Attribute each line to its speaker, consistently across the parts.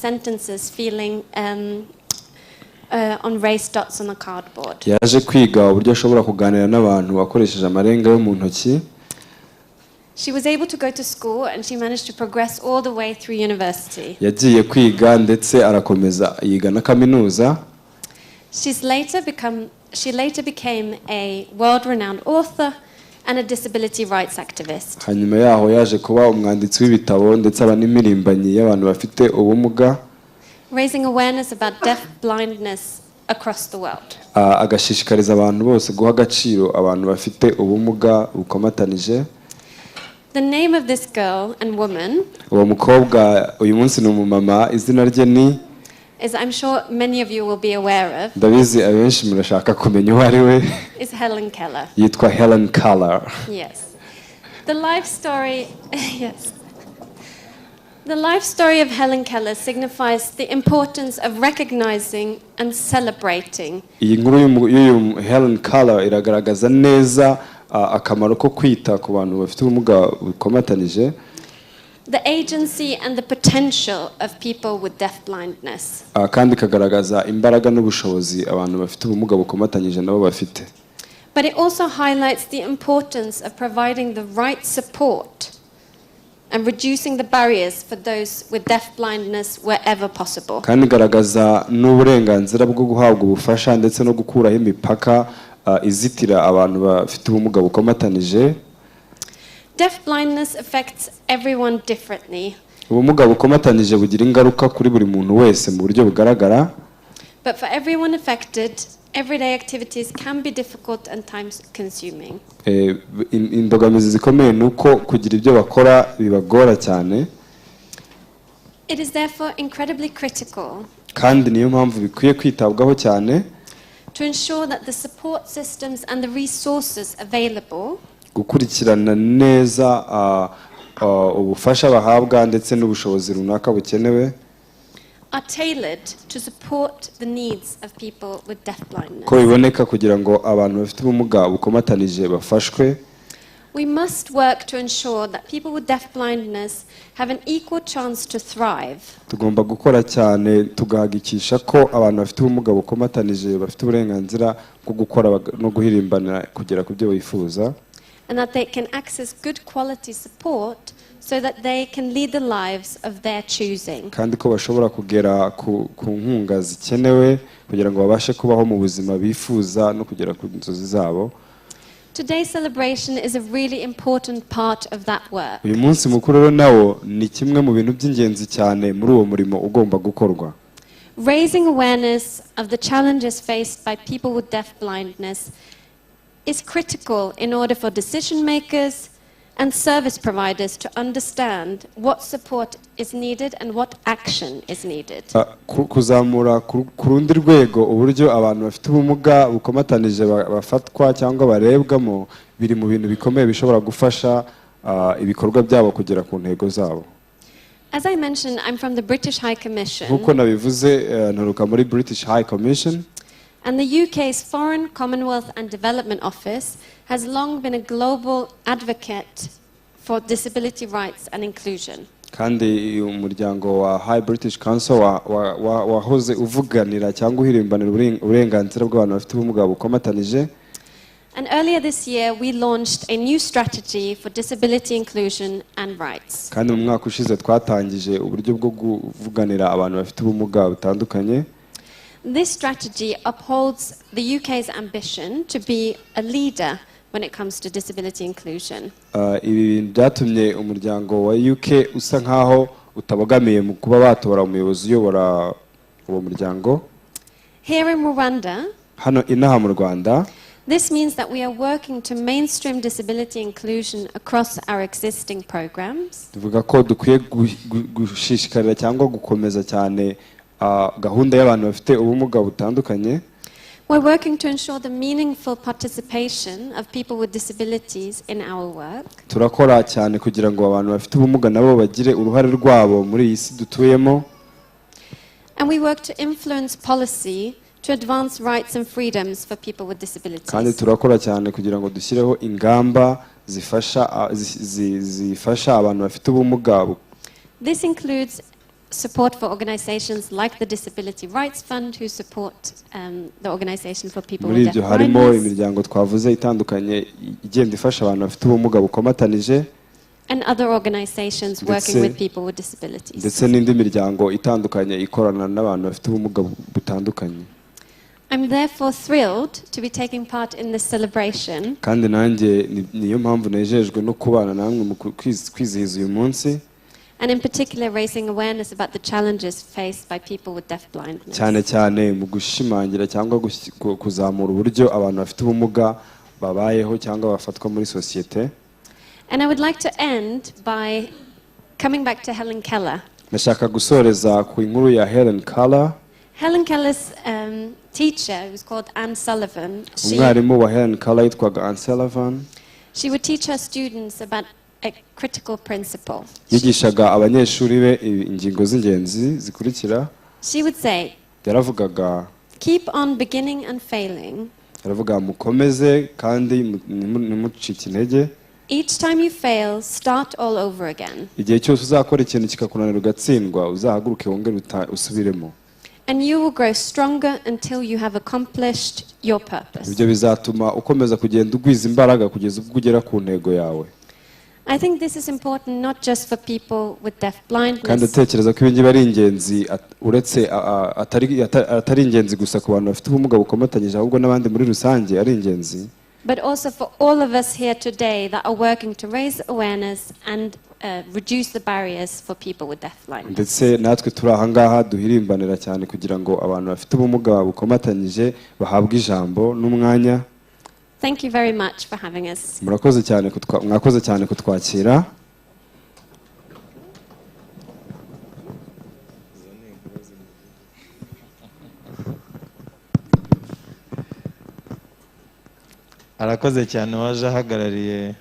Speaker 1: sentences feeling on raised dots on a cardboard.
Speaker 2: yaje kwiga uburyo ashobora kuganira n'abantu akoresheje amarenga yo mu ntoki.
Speaker 1: She was able to go to school and she managed to progress all the way through university.
Speaker 2: yagiye kwiga ndetse arakomeza yiga na kaminuza.
Speaker 1: She later became a world-renowned author and a disability rights activist.
Speaker 2: hanyuma yaho yaje kuba umwanditsi w'ibitabo ndetse aba n'imirimbanyi y'abantu bafite ubumuga,
Speaker 1: raising awareness about deaf-blindness across the world.
Speaker 2: agashishikariza abantu bose guha agaciro abantu bafite ubumuga bukomatanije.
Speaker 1: The name of this girl and woman
Speaker 2: uwo mukobwa uyu munsi ni umumama, izina rye ni
Speaker 1: is, I'm sure many of you will be aware of,
Speaker 2: ndabizi abenshi murashaka kumenya uwo ari we,
Speaker 1: is Helen Keller.
Speaker 2: yitwa Helen Keller.
Speaker 1: Yes. The life story yes. The life story of Helen Keller signifies the importance of recognizing and celebrating.
Speaker 2: iyi nkuru y'uyu Helen Keller iragaragaza neza akamaro ko kwita ku bantu bafite ubumuga bukomatanije,
Speaker 1: the agency and the potential of people with deaf-blindness.
Speaker 2: kandi ikagaragaza imbaraga n'ubushobozi abantu bafite ubumuga bukomatanyije nabo bafite.
Speaker 1: But it also highlights the importance of providing the right support and reducing the barriers for those with deaf-blindness wherever possible.
Speaker 2: kandi igaragaza n'uburenganzira bwo guhabwa ubufasha ndetse no gukuraho imipaka izitira abantu bafite ubumuga bukomatanije.
Speaker 1: Deaf-blindness affects everyone differently.
Speaker 2: ubumuga bukomatanije bugira ingaruka kuri buri muntu wese mu buryo bugaragara.
Speaker 1: But for everyone affected, everyday activities can be difficult and time consuming.
Speaker 2: imbogamizi zikomeye nuko kugira ibyo bakora bibagora cyane.
Speaker 1: It is therefore incredibly critical
Speaker 2: kandi niyo mpamvu bikwiye kwitabwaho cyane
Speaker 1: to ensure that the support systems and the resources available
Speaker 2: gukurikirana neza ubufasha bahabwa ndetse n'ubushobozi runaka bukenewe
Speaker 1: are tailored to support the needs of people with deaf-blindness.
Speaker 2: ko biboneka kugira ngo abantu bafite ubumuga bukomatanije bafashwe.
Speaker 1: We must work to ensure that people with deaf-blindness have an equal chance to thrive.
Speaker 2: tugomba gukora cyane tugahagikisha ko abantu bafite ubumuga bukomatanije bafite uburenganzira bwo gukora no guhirimbana kugera ku byo bifuza,
Speaker 1: and that they can access good quality support so that they can lead the lives of their choosing.
Speaker 2: kandi ko bashobora kugera ku nkunga zikenewe kugira ngo babashe kubaho mu buzima bifuza no kugera ku nzozi zabo.
Speaker 1: Today's celebration is a really important part of that work.
Speaker 2: uyu munsi mukuru rero nawo ni kimwe mu bintu by'ingenzi cyane muri uwo murimo ugomba gukorwa.
Speaker 1: Raising awareness of the challenges faced by people with deaf-blindness is critical in order for decision makers and service providers to understand what support is needed and what action is needed.
Speaker 2: kuzamura ku rundi rwego uburyo abantu bafite ubumuga bukomatanije bafatwa cyangwa barebwamo biri mu bintu bikomeye bishobora gufasha ibikorwa byabo kugera ku ntego zabo.
Speaker 1: As I mentioned, I'm from the British High Commission.
Speaker 2: Nkuko nabivuze nturuka muri British High Commission.
Speaker 1: And the UK's Foreign, Commonwealth and Development Office has long been a global advocate for disability rights and inclusion.
Speaker 2: kandi umuryango wa High British Council wahoze uvuganira cyangwa uhirimbanira uburenganzira bw'abantu bafite ubumuga bukomatanije.
Speaker 1: And earlier this year we launched a new strategy for disability inclusion and rights.
Speaker 2: kandi mu mwaka ushize twatangije uburyo bwo kuvuganira abantu bafite ubumuga butandukanye.
Speaker 1: This strategy upholds the UK's ambition to be a leader when it comes to disability inclusion.
Speaker 2: Ibi byatumye umuryango wa UK usa nkaho utabogamiye mu kuba batora umuyobozi uyobora uwo muryango.
Speaker 1: Here in Rwanda,
Speaker 2: hano inaha mu Rwanda,
Speaker 1: this means that we are working to mainstream disability inclusion across our existing programs.
Speaker 2: tuvuga ko dukwiye gushishikarira cyangwa gukomeza cyane gahunda y'abantu bafite ubumuga butandukanye.
Speaker 1: We're working to ensure the meaningful participation of people with disabilities in our work.
Speaker 2: turakora cyane kugira ngo abantu bafite ubumuga nabo bagire uruhare rwabo muri iyi si dutuyemo.
Speaker 1: And we work to influence policy to advance rights and freedoms for people with disabilities.
Speaker 2: kandi turakora cyane kugira ngo dushyireho ingamba zifasha abantu bafite ubumuga.
Speaker 1: This includes support for organizations like the Disability Rights Fund, who support the organization for people
Speaker 2: muri
Speaker 1: with
Speaker 2: ibyo harimo
Speaker 1: deaf-blindness,
Speaker 2: imiryango twavuze itandukanye igenda ifasha abantu bafite ubumuga bukomatanije,
Speaker 1: and other organizations working with people with disabilities.
Speaker 2: ndetse n'indi miryango itandukanye ikorana n'abantu bafite ubumuga butandukanye.
Speaker 1: I'm therefore thrilled to be taking part in this celebration.
Speaker 2: Kandi nanjye niyo mpamvu nejejwe no kubana namwe mu kwizihiza uyu munsi,
Speaker 1: And in particular, raising awareness about the challenges faced by people with deaf-blindness.
Speaker 2: cyane cyane mu gushimangira cyangwa kuzamura uburyo abantu bafite ubumuga babayeho cyangwa bafatwa muri sosiyete.
Speaker 1: And I would like to end by coming back to Helen Keller.
Speaker 2: Nashaka gusoreza ku inkuru ya Helen Keller.
Speaker 1: Helen Keller's teacher, who was called Anne Sullivan,
Speaker 2: umwarimu wa Helen Keller yitwaga Anne Sullivan.
Speaker 1: She would teach her students about a critical principle.
Speaker 2: Yigishaga abanyeshuri be ingingo z'ingenzi zikurikira.
Speaker 1: She would say,
Speaker 2: yaravugaga,
Speaker 1: keep on beginning and failing.
Speaker 2: Yaravuga mukomeze kandi nimucike intege.
Speaker 1: Each time you fail, start all over again.
Speaker 2: Igihe cyose uzakora ikintu kikakunanira ugatsindwa, uzahaguruke wongere usubiremo.
Speaker 1: And you will grow stronger until you have accomplished your purpose.
Speaker 2: Ibyo bizatuma ukomeza kugenda ugwiza imbaraga kugeza ubwo ugera ku ntego yawe.
Speaker 1: I think this is important not just for people with
Speaker 2: Kandi
Speaker 1: deaf-blindness,
Speaker 2: atekereza ko ibingibi ari ingenzi uretse atari ingenzi gusa ku bantu bafite ubumuga bukomatanyije, ahubwo n'abandi muri rusange ari ingenzi.
Speaker 1: but also for all of us here today that are working to raise awareness and reduce the barriers for people with deaf-blindness.
Speaker 2: Ndetse natwe turi aha ngaha duhirimbanira cyane kugira ngo abantu bafite ubumuga bukomatanyije bahabwe ijambo n'umwanya.
Speaker 1: Thank you very much for having us.
Speaker 2: Mwakoze cyane kutwakira.
Speaker 3: Arakoze cyane waje ahagarariye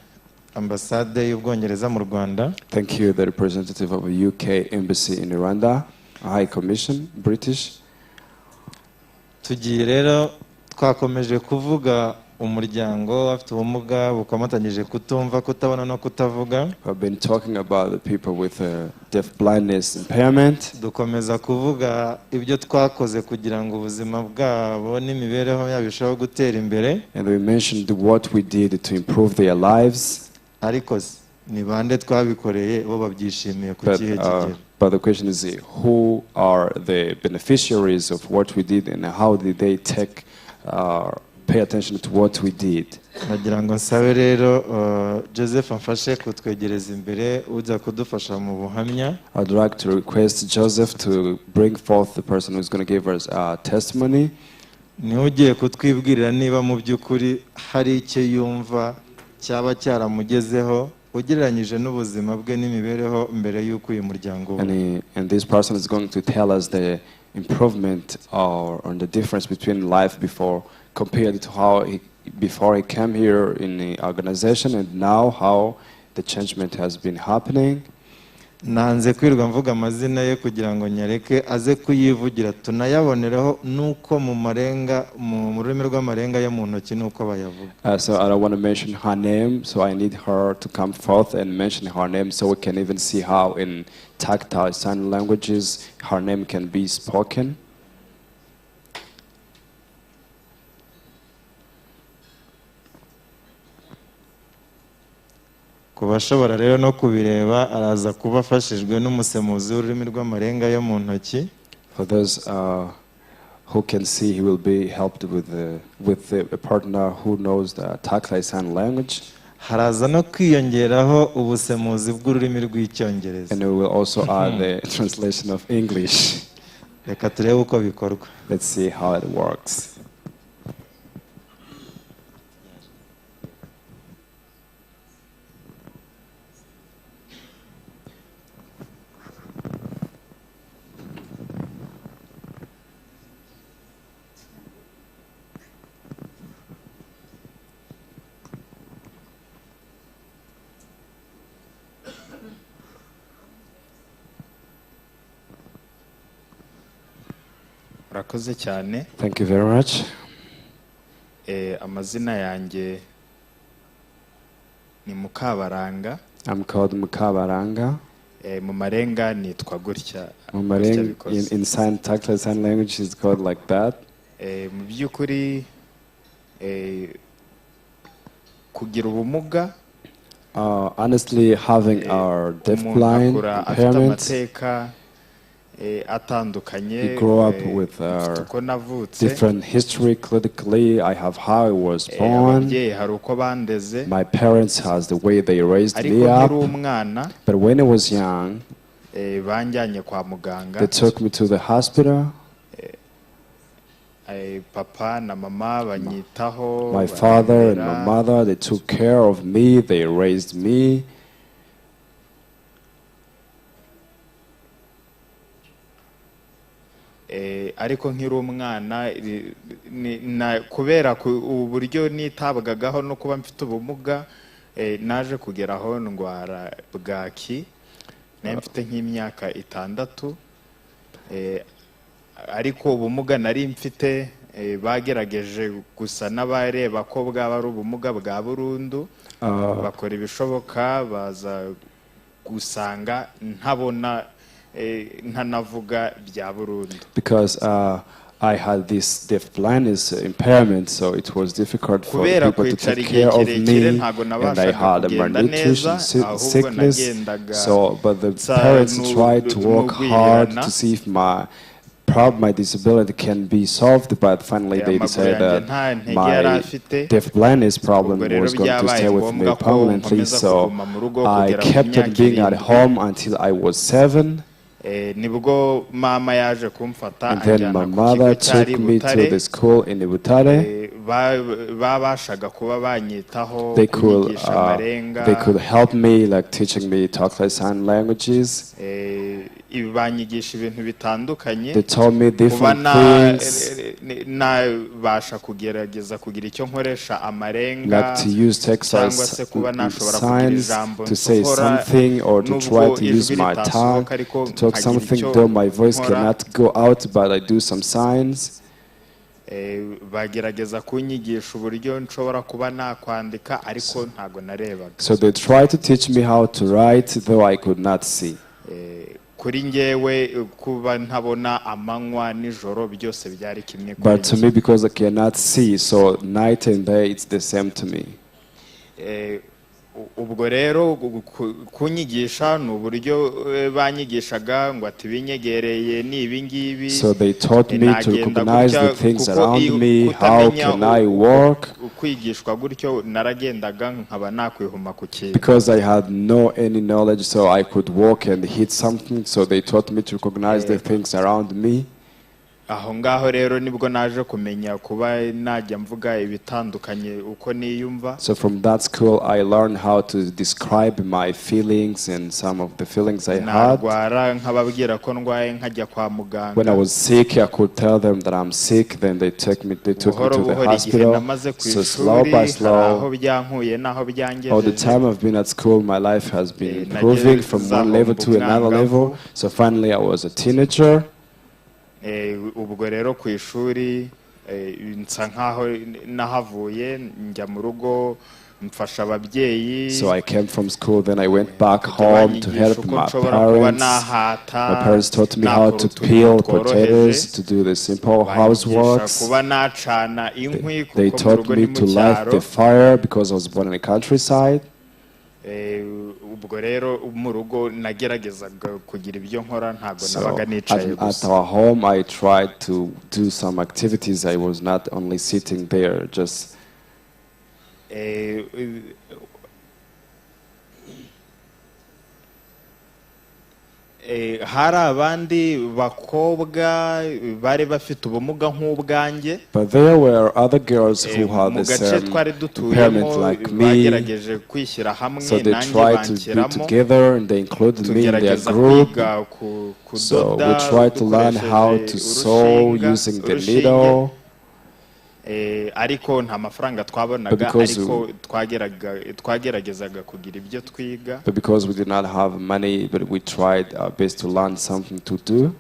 Speaker 3: ambasade y'Ubwongereza mu Rwanda.
Speaker 2: Thank you, the representative of the UK Embassy in Rwanda, High Commission, British.
Speaker 3: Tugiye rero twakomeje kuvuga umuryango afite ubumuga bukomatanyije kutumva, kutabona no kutavuga.
Speaker 2: I've been talking about the people with deaf-blindness impairment.
Speaker 3: Dukomeza kuvuga ibyo twakoze kugira ngo ubuzima bwabo n'imibereho yabo irusheho gutera imbere.
Speaker 2: And we mentioned what we did to improve their lives.
Speaker 3: Ariko ni bande twabikoreye bo babyishimiye ku kihe kigero?
Speaker 2: But the question is, who are the beneficiaries of what we did and how did they pay attention to what we did?
Speaker 3: Nagira ngo nsabe rero Joseph amfashe kutwegereza imbere uza kudufasha mu buhamya.
Speaker 2: I'd like to request Joseph to bring forth the person who's going to give us a testimony.
Speaker 3: Ni ugiye kutwibwirira niba mu by'ukuri hari icyo yumva cyaba cyaramugezeho ugereranyije n'ubuzima bwe n'imibereho mbere y'uko uyu muryango.
Speaker 2: And this person is going to tell us the improvement or the difference between life before compared to how before he came here in the organization and now how the changement has been happening.
Speaker 3: Nanze kwirwa mvuga amazina ye kugira ngo nyareke aze kuyivugira tunayabonereho nuko mu marenga mu rurimi rw'amarenga yo mu ntoki nuko bayavuga.
Speaker 2: So I don't want to mention her name, so I need her to come forth and mention her name so we can even see how in tactile sign languages her name can be spoken.
Speaker 3: Kubashobora rero no kubireba araza kuba afashijwe n'umusemuzi w'ururimi rw'amarenga yo mu ntoki.
Speaker 2: For those who can see, he will be helped with a partner who knows the tactile sign language.
Speaker 3: Haraza no kwiyongeraho ubusemuzi bw'ururimi rw'icyongereza.
Speaker 2: And we will also add the translation of English.
Speaker 3: Reka turebe uko bikorwa.
Speaker 2: Let's see how it works.
Speaker 4: Murakoze cyane.
Speaker 2: Thank you very much.
Speaker 4: Amazina yanjye ni Mukabaranga.
Speaker 2: I'm called Mukabaranga.
Speaker 4: mu marenga nitwa gutya.
Speaker 2: Mumareng in sign tactile sign language is called like that.
Speaker 4: Mu by'ukuri kugira ubumuga,
Speaker 2: honestly, having our deaf-blind impairments, we grow up with different history clinically. I have how I was born. My parents has the way they raised me up. But when I was young, they took me to the hospital. My father and my mother, they took care of me, they raised me.
Speaker 4: Ariko nkiri umwana kubera uburyo nitabwagaho no kuba mfite ubumuga, naje kugeraho ndwara bwaki, mfite nk'imyaka 6, ariko ubumuga nari mfite bagerageje gusa n'abareba ko bwaba ari ubumuga bwa burundu, bakora ibishoboka baza gusanga ntabona ntanavuga bya burundu.
Speaker 2: Because I had this deaf-blindness impairment, so it was difficult for people to take care of me, and I had a malnutrition sickness. So, but the parents tried to work hard to see if my disability can be solved, but finally they decided that my deaf-blindness problem was going to stay with me permanently. So I kept on being at home until I was 7. And then my mother took me to the school in Butare. They could help me, like teaching me tactile sign languages. They told me different things, like to use tactile signs to say something or to try to use my tongue to talk something, though my voice cannot go out, but I do some signs. So they tried to teach me how to write, though I could not see. But to me, because I cannot see, so night and day it's the same to me.
Speaker 4: Ubwo rero kunyigisha n'uburyo banyigishaga ngo atibinyegereye nibi ngibi.
Speaker 2: So they taught me to recognize the things around me. How can I walk?
Speaker 4: Kwigishwa gutyo naragendaga nkaba nakwihuma ku kintu.
Speaker 2: Because I had no any knowledge, so I could walk and hit something. So they taught me to recognize the things around me.
Speaker 4: Aho ngaho rero nibwo naje kumenya kuba najya mvuga ibitandukanye uko niyumva.
Speaker 2: So from that school I learned how to describe my feelings and some of the feelings I had.
Speaker 4: Nkababwira ko ndwaye nkajya kwa muganga.
Speaker 2: When I was sick, I could tell them that I'm sick. Then they took me to the hospital. So slow by slow, all the time I've been at school, my life has been improving from one level to another level. So finally I was a teenager.
Speaker 4: Ubwo rero ku ishuri nsa nkaho nahavuye njya mu rugo mfasha ababyeyi.
Speaker 2: So I came from school, then I went back home to help my parents. My parents taught me how to peel potatoes, to do the simple houseworks. They taught me to light the fire because I was born in the countryside.
Speaker 4: Ubwo rero mu rugo nageragezaga kugira ibyo nkora ntago nabaga nicaye
Speaker 2: gusa. At our home I tried to do some activities. I was not only sitting there just
Speaker 4: hari abandi bakobwa bari bafite ubumuga nk'ubwanjye.
Speaker 2: But there were other girls who had the same impairment like me. So they tried to be together and they included me in their group. So we tried to learn how to sew using the needle.
Speaker 4: Ariko nta mafaranga twabonaga, ariko twageragezaga kugira ibyo twiga.
Speaker 2: But because we did not have money, but we tried our best to learn something to do.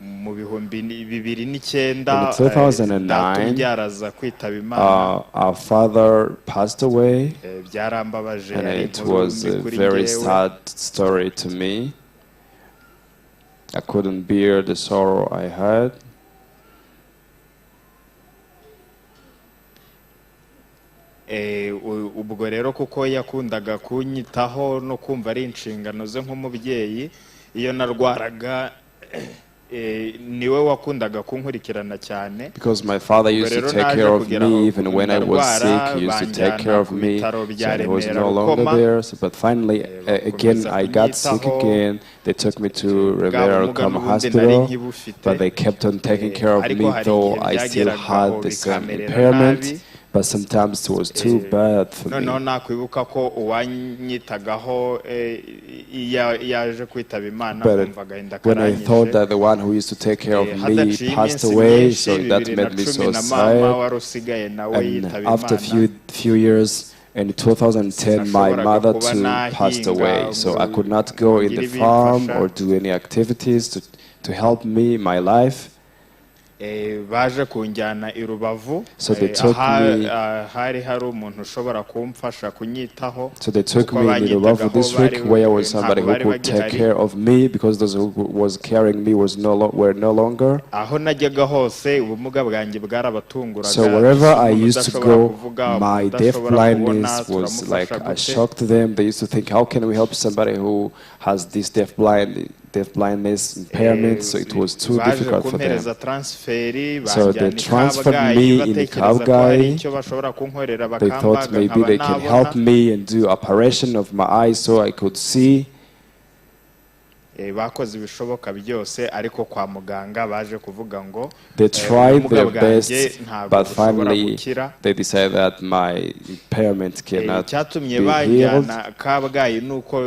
Speaker 4: mu bihumbi 2009
Speaker 2: In 2009,
Speaker 4: data umbyara aza kwitaba Imana.
Speaker 2: our father passed away,
Speaker 4: Byarambabaje,
Speaker 2: and
Speaker 4: yari
Speaker 2: it
Speaker 4: inkuru
Speaker 2: was
Speaker 4: mbi
Speaker 2: a
Speaker 4: kuri
Speaker 2: very
Speaker 4: njyewe.
Speaker 2: sad story to me. I couldn't bear the sorrow I had.
Speaker 4: Ubwo rero kuko yakundaga kunyitaho no kumva ari inshingano ze nk'umubyeyi, iyo narwaraga niwe wakundaga kunkurikirana cyane.
Speaker 2: Because my father used to take care of me even when I was sick. He used to take care of me, so he was no longer there. So, but finally, again, I got sick again. They took me to Rivera Rukama Hospital, but they kept on taking care of me, though I still had the same impairment. But sometimes it was too bad for me.
Speaker 4: No, nakwibuka ko uwanyitagaho yaje kwitaba Imana, kumvaga inda
Speaker 2: when I thought that the one who used to take care of me passed away, so that made me so sad. And after few years, in 2010, my mother too passed away, so I could not go in the farm or do any activities to help me in my life.
Speaker 4: Baje kunjyana i Rubavu,
Speaker 2: So they took me.
Speaker 4: hari umuntu ushobora kumfasha kunyitaho.
Speaker 2: So they took me in the Rubavu district, where was somebody who could take care of me, because those who was carrying me were no longer.
Speaker 4: Aho najyaga hose ubumuga bwanjye bwarabatunguraga.
Speaker 2: So wherever I used to go, my deaf blindness was like a shock to them. They used to think, how can we help somebody who has this deaf-blindness impairment? So it was too difficult for them. So they transferred me in Kabgayi. They thought maybe they can help me and do operation of my eyes so I could see.
Speaker 4: Bakoze ibishoboka byose, ariko kwa muganga baje kuvuga ngo
Speaker 2: they tried their best, but finally they decided that my impairment cannot
Speaker 4: cyatumye
Speaker 2: be healed.
Speaker 4: bajyana Kabgayi nuko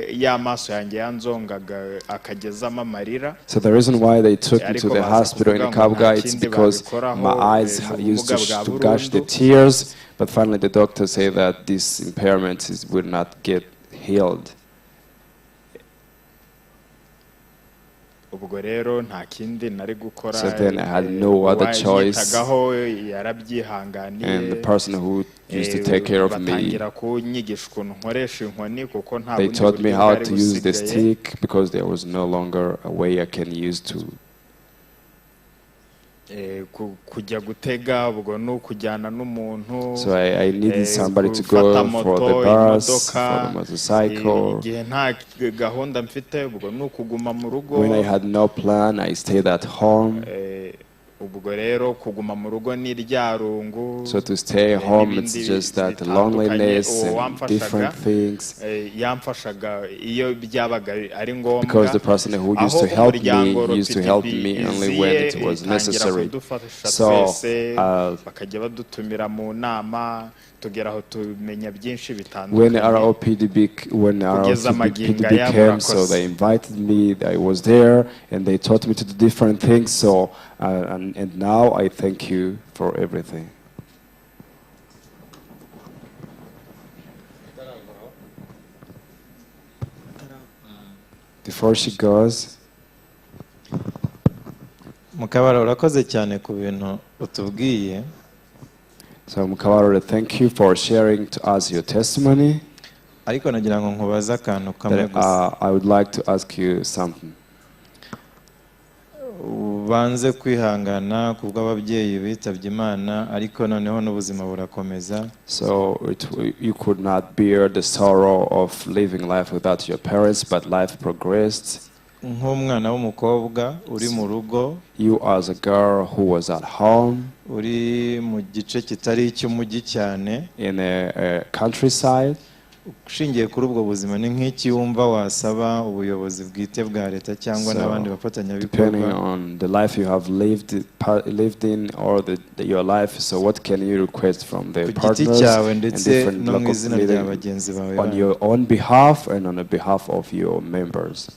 Speaker 4: y'amaso yanjye yanzongaga akagezamo amarira.
Speaker 2: So the reason why they took me to the hospital in Kabgayi is because my eyes used to gush the tears, but finally the doctor said that this impairment will not get healed.
Speaker 4: Ubwo rero nta kindi nari gukora.
Speaker 2: So then I had no other choice.
Speaker 4: Yarabyihanganiye.
Speaker 2: And the person who used to take care of me, they taught me how to use the stick, because there was no longer a way I can use to.
Speaker 4: Kujya gutega ubwo no kujyana n'umuntu.
Speaker 2: So I needed somebody to go for the bus, for the motorcycle.
Speaker 4: Igihe nta gahunda mfite ubwo no kuguma mu rugo.
Speaker 2: When I had no plan, I stayed at home.
Speaker 4: Ubwo rero kuguma mu rugo ni ryarungu.
Speaker 2: So to stay home, it's just that loneliness and different things.
Speaker 4: Yamfashaga iyo byabaga ari ngombwa.
Speaker 2: Because the person who used to help me only when it was necessary. So
Speaker 4: bakajya badutumira mu nama tugeraho tumenya byinshi bitandukanye.
Speaker 2: when ROPD came, so they invited me. I was there, and they taught me to do different things. So and now I thank you for everything. Before she goes,
Speaker 3: Mukabara urakoze cyane ku bintu utubwiye.
Speaker 2: So Mukabara, thank you for sharing to us your testimony.
Speaker 3: Ariko nagira ngo nkubaza akantu kamwe gusa.
Speaker 2: I would like to ask you something.
Speaker 3: Banze kwihangana kubw'ababyeyi bitabye Imana, ariko noneho n'ubuzima burakomeza.
Speaker 2: So you could not bear the sorrow of living life without your parents, but life progressed.
Speaker 3: Nk'umwana w'umukobwa uri mu rugo,
Speaker 2: you as a girl who was at home,
Speaker 3: uri mu gice kitari icy'umujyi cyane,
Speaker 2: in a countryside.
Speaker 3: Ushingiye kuri ubwo buzima ni nk'iki wumva wasaba ubuyobozi bwite bwa leta cyangwa n'abandi bafatanyabikorwa?
Speaker 2: Depending on the life you have lived in, or your life, so what can you request from the partners and different locals on your own behalf and on the behalf of your members?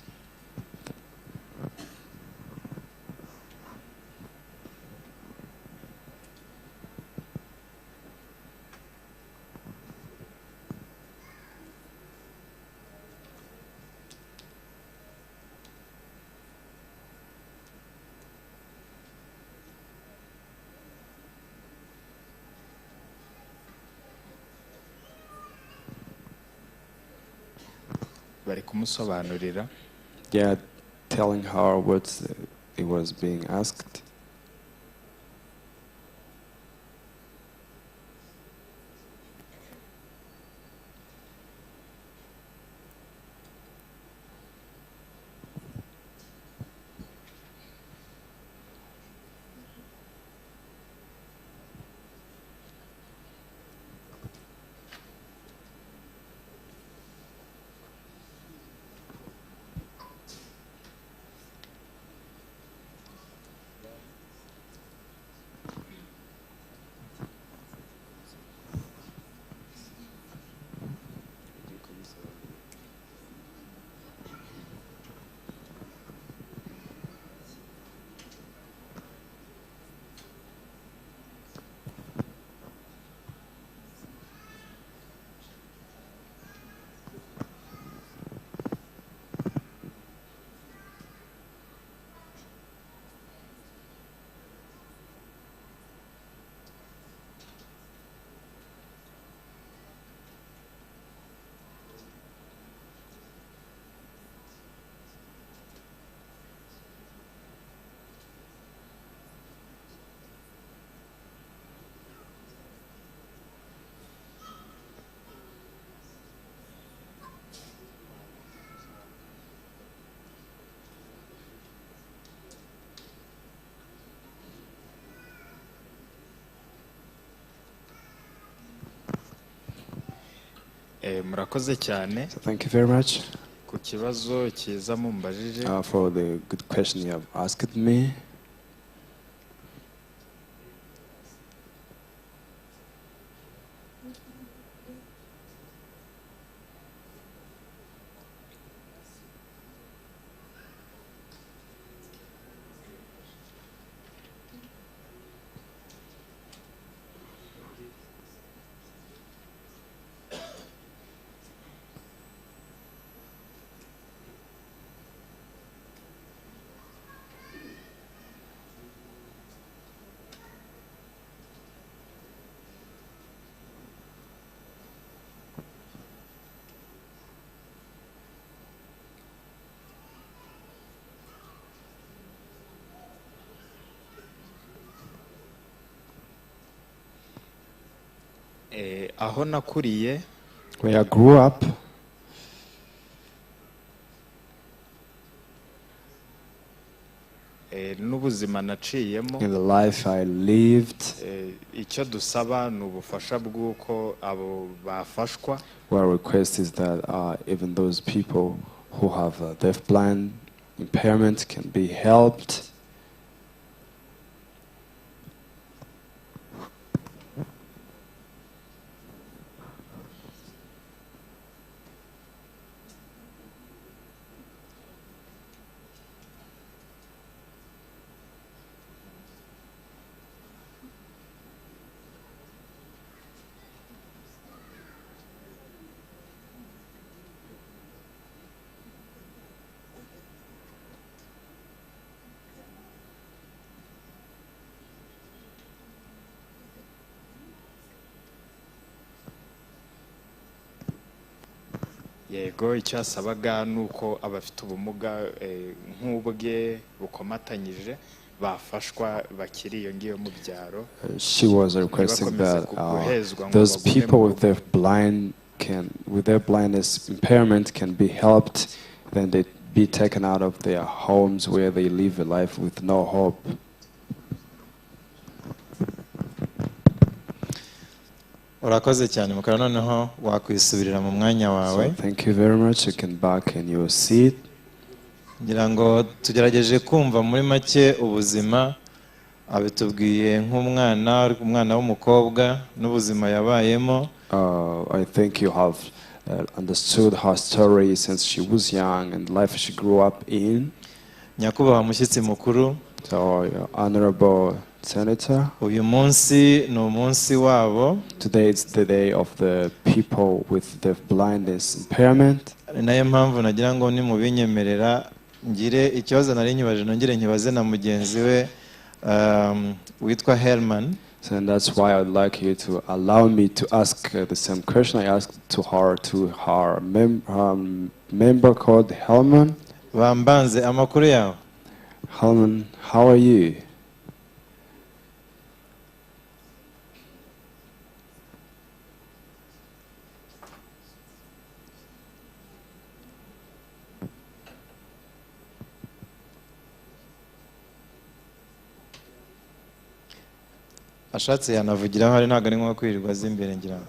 Speaker 4: bari kumusobanurira.
Speaker 2: Yeah, telling her what it was being asked.
Speaker 4: Murakoze cyane.
Speaker 2: So thank you very much
Speaker 4: ku kibazo cyiza mumbajije.
Speaker 2: For the good question you have asked me.
Speaker 4: Aho nakuriye,
Speaker 2: where I grew up,
Speaker 4: n'ubuzima naciyemo,
Speaker 2: in the life I lived,
Speaker 4: icyo dusaba ni ubufasha bw'uko abo bafashwa.
Speaker 2: our request is that even those people who have a deaf-blind impairment can be helped.
Speaker 4: Yego, icyo asabaga nuko abafite ubumuga nk'ubwe bukomatanyije bafashwa bakiri iyo ngiyo mu byaro.
Speaker 2: She was requesting that those people with their blindness impairment can be helped, then they be taken out of their homes where they live a life with no hope.
Speaker 3: urakoze cyane mukara noneho wakwisubirira mu mwanya wawe.
Speaker 2: So thank you very much. You can back in your seat.
Speaker 3: ngira ngo tugerageje kumva muri make ubuzima abitubwiye nk'umwana umwana w'umukobwa n'ubuzima yabayemo.
Speaker 2: I think you have understood her story since she was young and life she grew up in.
Speaker 3: nyakubahwa mushyitsi mukuru,
Speaker 2: So honorable Senator,
Speaker 3: uyu munsi ni umunsi wabo.
Speaker 2: today is the day of the people with deaf-blindness impairment.
Speaker 3: ni nayo mpamvu nagira ngo nimubinyemerera ngire ikibazo nari nkibaje nongere nkibaze na mugenzi we witwa Herman.
Speaker 2: So and that's why I'd like you to allow me to ask the same question I asked to her member called Helman.
Speaker 3: bambanze amakuru yawe.
Speaker 2: Helman, how are you?
Speaker 3: Ashatse yanavugiraho hari ntago ari nko kwirirwa azi imbere ngira ngo.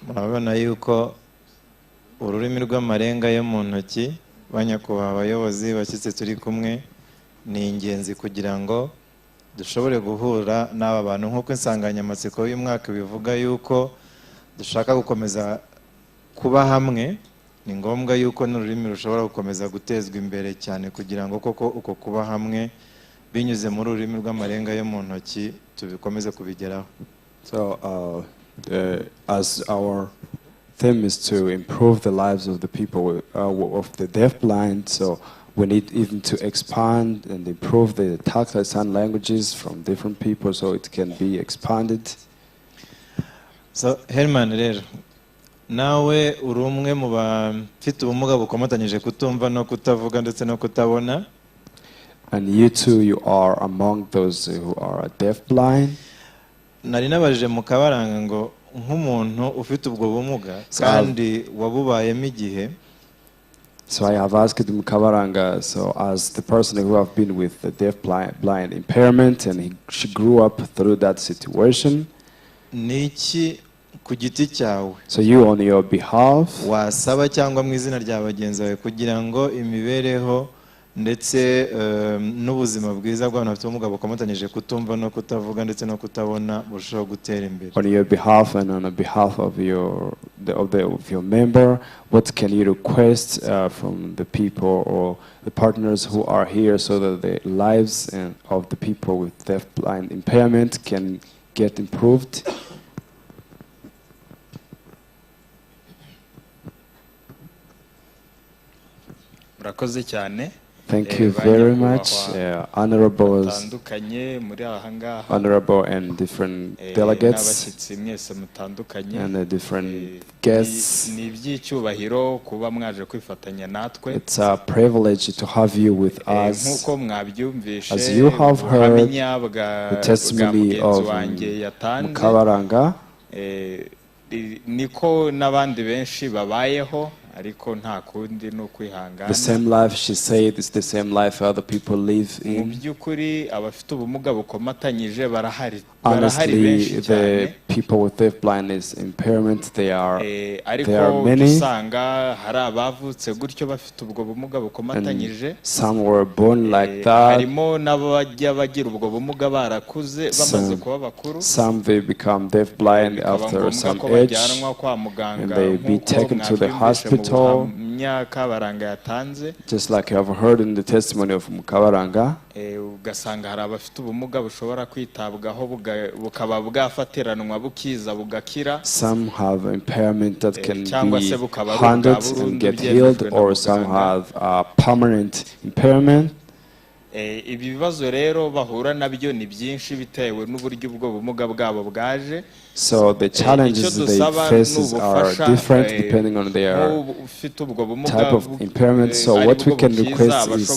Speaker 3: Murabona yuko ururimi rw'amarenga yo mu ntoki banyakubahwa abayobozi bashyitse turi kumwe ni ingenzi kugira ngo dushobore guhura n'aba bantu nk'uko insanganyamatsiko y'umwaka bivuga yuko dushaka gukomeza kuba hamwe. Ni ngombwa yuko n'ururimi rushobora gukomeza gutezwa imbere cyane kugira ngo koko uko kuba hamwe binyuze muri ururimi rw'amarenga yo mu ntoki tubikomeze kubigeraho.
Speaker 2: So as our theme is to improve the lives of the people of the deaf-blind, so we need even to expand and improve the tactile sign languages from different people so it can be expanded.
Speaker 3: So Herman rero nawe uri umwe mu bafite ubumuga bukomatanyije kutumva no kutavuga ndetse no kutabona.
Speaker 2: And you too, you are among those who are deaf-blind.
Speaker 3: Nari nabajije mu Kabaranga ngo nk'umuntu ufite ubwo bumuga kandi wabubayemo igihe.
Speaker 2: So I have asked Mukabaranga, so as the person who have been with the deaf-blind impairment and she grew up through that situation.
Speaker 3: Niki ku giti cyawe
Speaker 2: So you on your behalf
Speaker 3: wasaba cyangwa mu izina rya bagenzi bawe kugira ngo imibereho ndetse n'ubuzima bwiza bw'abantu bafite ubumuga bukomatanyije kutumva no kutavuga ndetse no kutabona burushaho gutera imbere.
Speaker 2: On your behalf and on the behalf of your member, what can you request from the people or the partners who are here so that the lives of the people with deaf-blind impairment can get improved?
Speaker 4: Murakoze cyane.
Speaker 2: Thank you very much, honorable and different delegates and the different guests. It's a privilege to have you with us. As you have heard the testimony of Mukabaranga, the same life she said is the same life other people live in. Honestly, the people with deaf-blindness impairment, there are many. And some were born like that. Some they become deaf-blind after some age, and they be taken to the hospital. Just like you have heard in the testimony of Mukabaranga. Some have impairment that can be handled and get healed, or some have a permanent impairment. So the challenges they face are different depending on their type of impairment. So what we can request is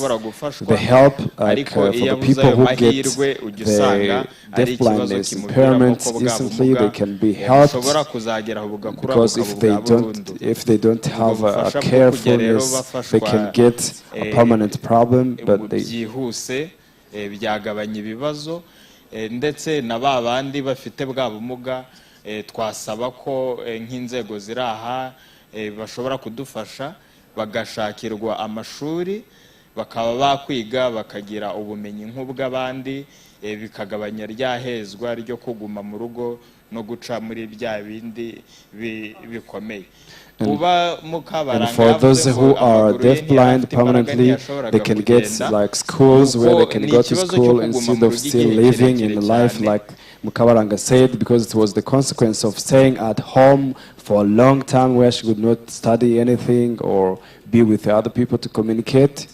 Speaker 2: the help for the people who get the deaf-blindness impairment instantly. They can be helped, because if they don't have a carefulness, they can get a permanent problem. But
Speaker 4: ndetse na babandi bafite bwa bumuga twasaba ko nk'inzego ziraha bashobora kudufasha bagashakirwa amashuri bakaba bakwiga bakagira ubumenyi nk'ubw'abandi bikagabanya ryahezwa ryo kuguma mu rugo no guca muri bya bindi bikomeye. Kuba
Speaker 2: And
Speaker 4: Mukabaranga
Speaker 2: for those
Speaker 4: yavuze
Speaker 2: who
Speaker 4: ngo
Speaker 2: are
Speaker 4: amaguru ye
Speaker 2: deaf-blind
Speaker 4: ntiyafite imbaraga
Speaker 2: permanently, they
Speaker 4: ntiyashoboraga
Speaker 2: can get
Speaker 4: kugenda,
Speaker 2: like schools where they can
Speaker 4: ni
Speaker 2: go to
Speaker 4: ikibazo cyo
Speaker 2: school
Speaker 4: kuguma
Speaker 2: instead
Speaker 4: mu
Speaker 2: of
Speaker 4: rugo
Speaker 2: still
Speaker 4: igihe
Speaker 2: living
Speaker 4: kirekire
Speaker 2: in life
Speaker 4: cyane.
Speaker 2: like Mukabaranga said, because it was the consequence of staying at home for a long time where she could not study anything or be with other people to communicate.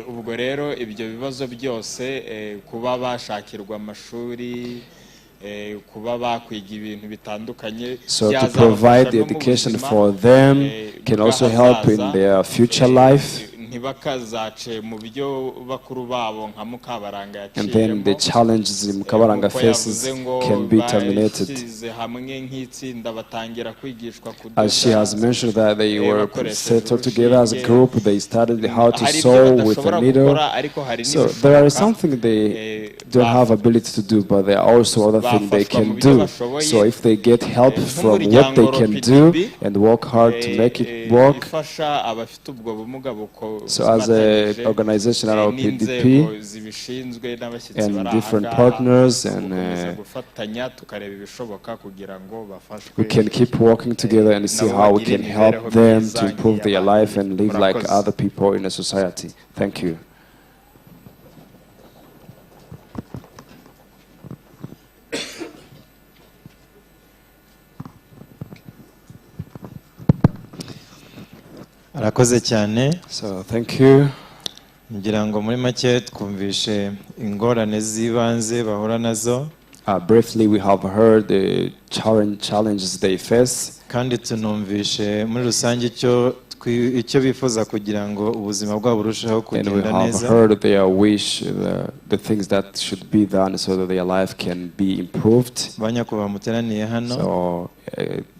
Speaker 4: Ubwo rero ibyo bibazo byose kuba bashakirwa amashuri, kuba bakwiga ibintu bitandukanye,
Speaker 2: So to provide the education for them can also help in their future life.
Speaker 4: ntibakazace mu byo bakuru babo nka Mukabaranga
Speaker 2: And then the
Speaker 4: yaciyemo.
Speaker 2: challenges Mukabaranga
Speaker 4: Nk'uko
Speaker 2: faces
Speaker 4: yavuze ngo
Speaker 2: can be terminated.
Speaker 4: bashyize hamwe nk'itsinda batangira kwigishwa
Speaker 2: As she has mentioned that they were
Speaker 4: bakoresheje
Speaker 2: settled together as a
Speaker 4: urushinge.
Speaker 2: group, they studied how to
Speaker 4: Hari ibyo
Speaker 2: sew with a
Speaker 4: badashobora
Speaker 2: needle.
Speaker 4: gukora, ariko hari
Speaker 2: So there is
Speaker 4: n'ibishoboka.
Speaker 2: something they don't have ability to do, but there are also other things they
Speaker 4: Bafashwa mu
Speaker 2: can
Speaker 4: byo
Speaker 2: do.
Speaker 4: bashoboye.
Speaker 2: So if they get help from what they
Speaker 4: Nk'umuryango
Speaker 2: can do
Speaker 4: RPDB,
Speaker 2: and work hard to make it work.
Speaker 4: ifasha abafite ubwo bumuga
Speaker 2: So as a organization at our
Speaker 4: n'inzego
Speaker 2: PDP
Speaker 4: zibishinzwe n'abashyitsi
Speaker 2: and
Speaker 4: bari
Speaker 2: different
Speaker 4: aha ngaha,
Speaker 2: partners and
Speaker 4: gukomeza gufatanya tukareba ibishoboka kugira ngo bafashwe,
Speaker 2: we can keep working together and see
Speaker 4: nabo
Speaker 2: how we
Speaker 4: bagire
Speaker 2: can
Speaker 4: imibereho
Speaker 2: help them
Speaker 4: myiza
Speaker 2: to improve their life and live like
Speaker 4: Murakoze.
Speaker 2: other people in a society. Thank you.
Speaker 3: arakoze cyane.
Speaker 2: So thank you.
Speaker 3: ngira ngo muri make twumvishe ingorane z'ibanze bahura nazo,
Speaker 2: Briefly, we have heard the challenges they face,
Speaker 3: kandi tunumvishe muri rusange icyo bifuza kugira ngo ubuzima bwabo burusheho
Speaker 2: and we
Speaker 3: kugenda
Speaker 2: have
Speaker 3: neza.
Speaker 2: heard their wish, the things that should be done so that their life can be improved.
Speaker 3: Banyakubahwa muteraniye hano,
Speaker 2: So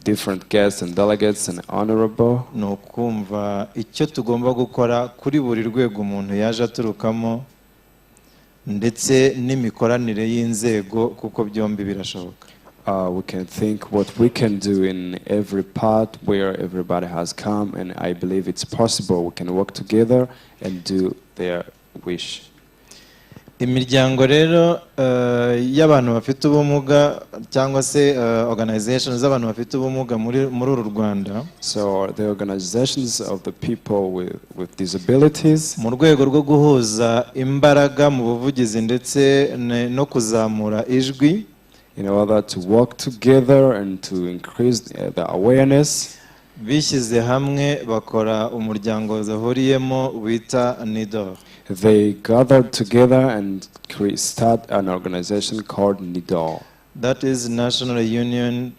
Speaker 2: different guests and delegates and honorable.
Speaker 3: ni ukumva icyo tugomba gukora kuri buri rwego umuntu yaje aturukamo, ndetse n'imikoranire y'inzego, kuko byombi birashoboka.
Speaker 2: We can think what we can do in every part where everybody has come, and I believe it's possible. We can work together and do their wish.
Speaker 3: Imiryango rero y'abantu bafite ubumuga, cyangwa se organizations z'abantu bafite ubumuga muri uru Rwanda,
Speaker 2: So the organizations of the people with disabilities,
Speaker 3: mu rwego rwo guhuza imbaraga mu buvugizi ndetse no kuzamura ijwi,
Speaker 2: in order to work together and to increase the awareness,
Speaker 3: bishyize hamwe bakora umuryango zahuriyemo wita NIDOR.
Speaker 2: they gathered together and start an organization called NIDOR.
Speaker 3: That is National Union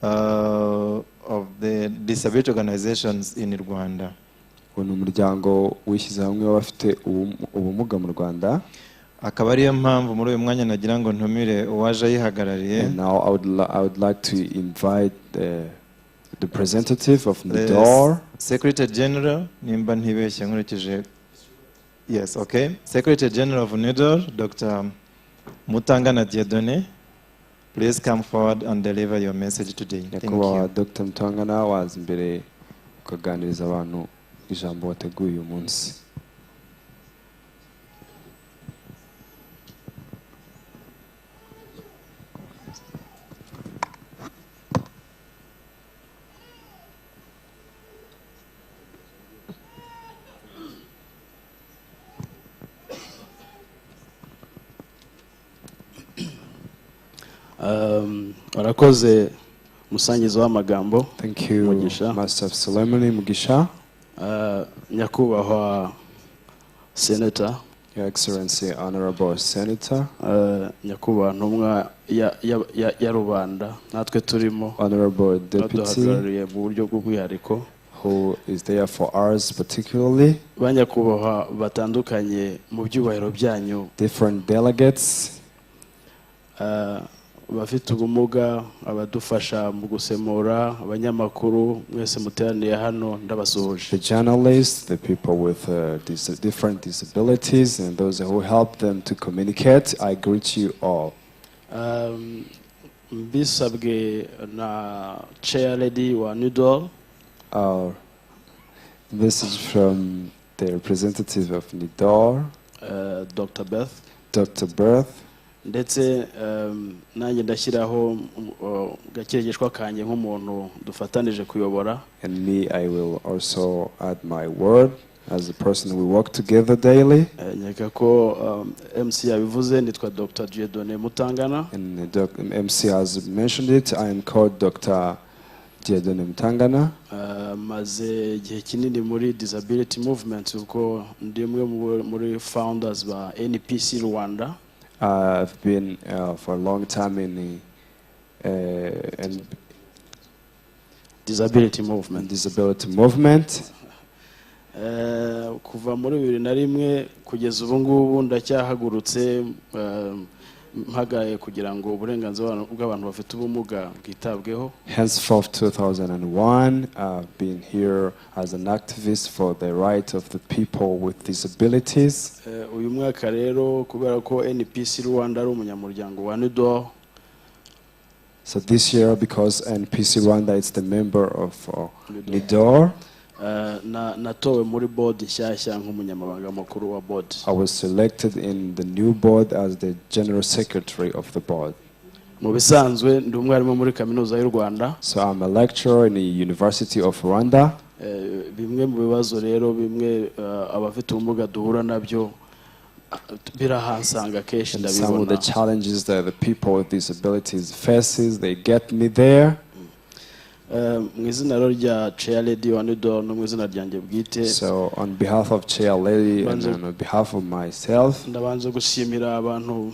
Speaker 3: of the Disability Organizations in Rwanda.
Speaker 2: Ni umuryango wishyize hamwe w'abafite ubumuga mu Rwanda.
Speaker 3: Akaba ariyo mpamvu muri uyu mwanya nagira ngo ntumire uwaje ayihagarariye.
Speaker 2: And now I would like to invite the representative of NIDOR.
Speaker 3: Secretary General, nimba ntibeshye nkurikije. Yes, okay. Secretary General of NIDOR, Dr. Mutangana Dieudonné. Please come forward and deliver your message today. Thank you.
Speaker 2: Dr. Mutangana waza imbere ukaganiriza abantu ijambo wateguye uyu munsi.
Speaker 5: Arakoze musangizo w'amagambo.
Speaker 2: Thank you, Master of Ceremony Mugisha.
Speaker 5: Nyakubahwa Senator,
Speaker 2: Your Excellency, Honorable Senator.
Speaker 5: nyakubahwa ntumwa ya rubanda natwe turimo,
Speaker 2: Honorable Deputy,
Speaker 5: mu buryo bw'umwihariko,
Speaker 2: who is there for us particularly.
Speaker 5: banyakubahwa batandukanye mu byubahiro byanyu,
Speaker 2: different delegates,
Speaker 5: abafite ubumuga, abadufasha mu gusemura, abanyamakuru mwese muteraniye hano ndabasuhuje.
Speaker 2: the journalists, the people with different disabilities, and those who help them to communicate. I greet you all.
Speaker 5: Bisabwe na chair lady wa NIDOR.
Speaker 2: Our message from the representative of NIDOR,
Speaker 5: Dr. Beth.
Speaker 2: Dr. Berth.
Speaker 5: ndetse nanjye ndashyiraho gakirigishwa kanjye nk'umuntu dufatanije kuyobora.
Speaker 2: And me, I will also add my word as a person we work together daily.
Speaker 5: Nyaka ko MC yabivuze nitwa Dr. Dieudonné Mutangana.
Speaker 2: And the MC has mentioned it. I am called Dr. Dieudonné Mutangana.
Speaker 5: Maze igihe kinini muri disability movement uko ndimwe muri founders ba NPC Rwanda.
Speaker 2: I've been for a long time in
Speaker 5: disability movement. Kuva muri 2001 kugeza ubu ngubu ndacyahagurutse mpagaye kugira ngo uburenganzira bw'abantu bafite ubumuga bwitabweho.
Speaker 2: Henceforth 2001, I've been here as an activist for the right of the people with disabilities.
Speaker 5: Uyu mwaka rero kubera ko NPC Rwanda ari umunyamuryango wa NIDOR.
Speaker 2: So this year, because NPC Rwanda is the member of NIDOR,
Speaker 5: natowe muri board nshyashya nk'umunyamabanga mukuru wa board.
Speaker 2: I was selected in the new board as the general secretary of the board.
Speaker 5: Mu bisanzwe ndi umwarimu muri kaminuza y'u Rwanda.
Speaker 2: So I'm a lecturer in the University of Rwanda.
Speaker 5: Bimwe mu bibazo rero bimwe abafite ubumuga duhura nabyo birahansanga keshi ndabibona.
Speaker 2: Some of the challenges that the people with disabilities faces, they get me there.
Speaker 5: Mu izina rya Chair Lady wa NIDOR no mu izina ryanjye bwite.
Speaker 2: So on behalf of Chair Lady and on behalf of myself,
Speaker 5: ndabanza gushimira abantu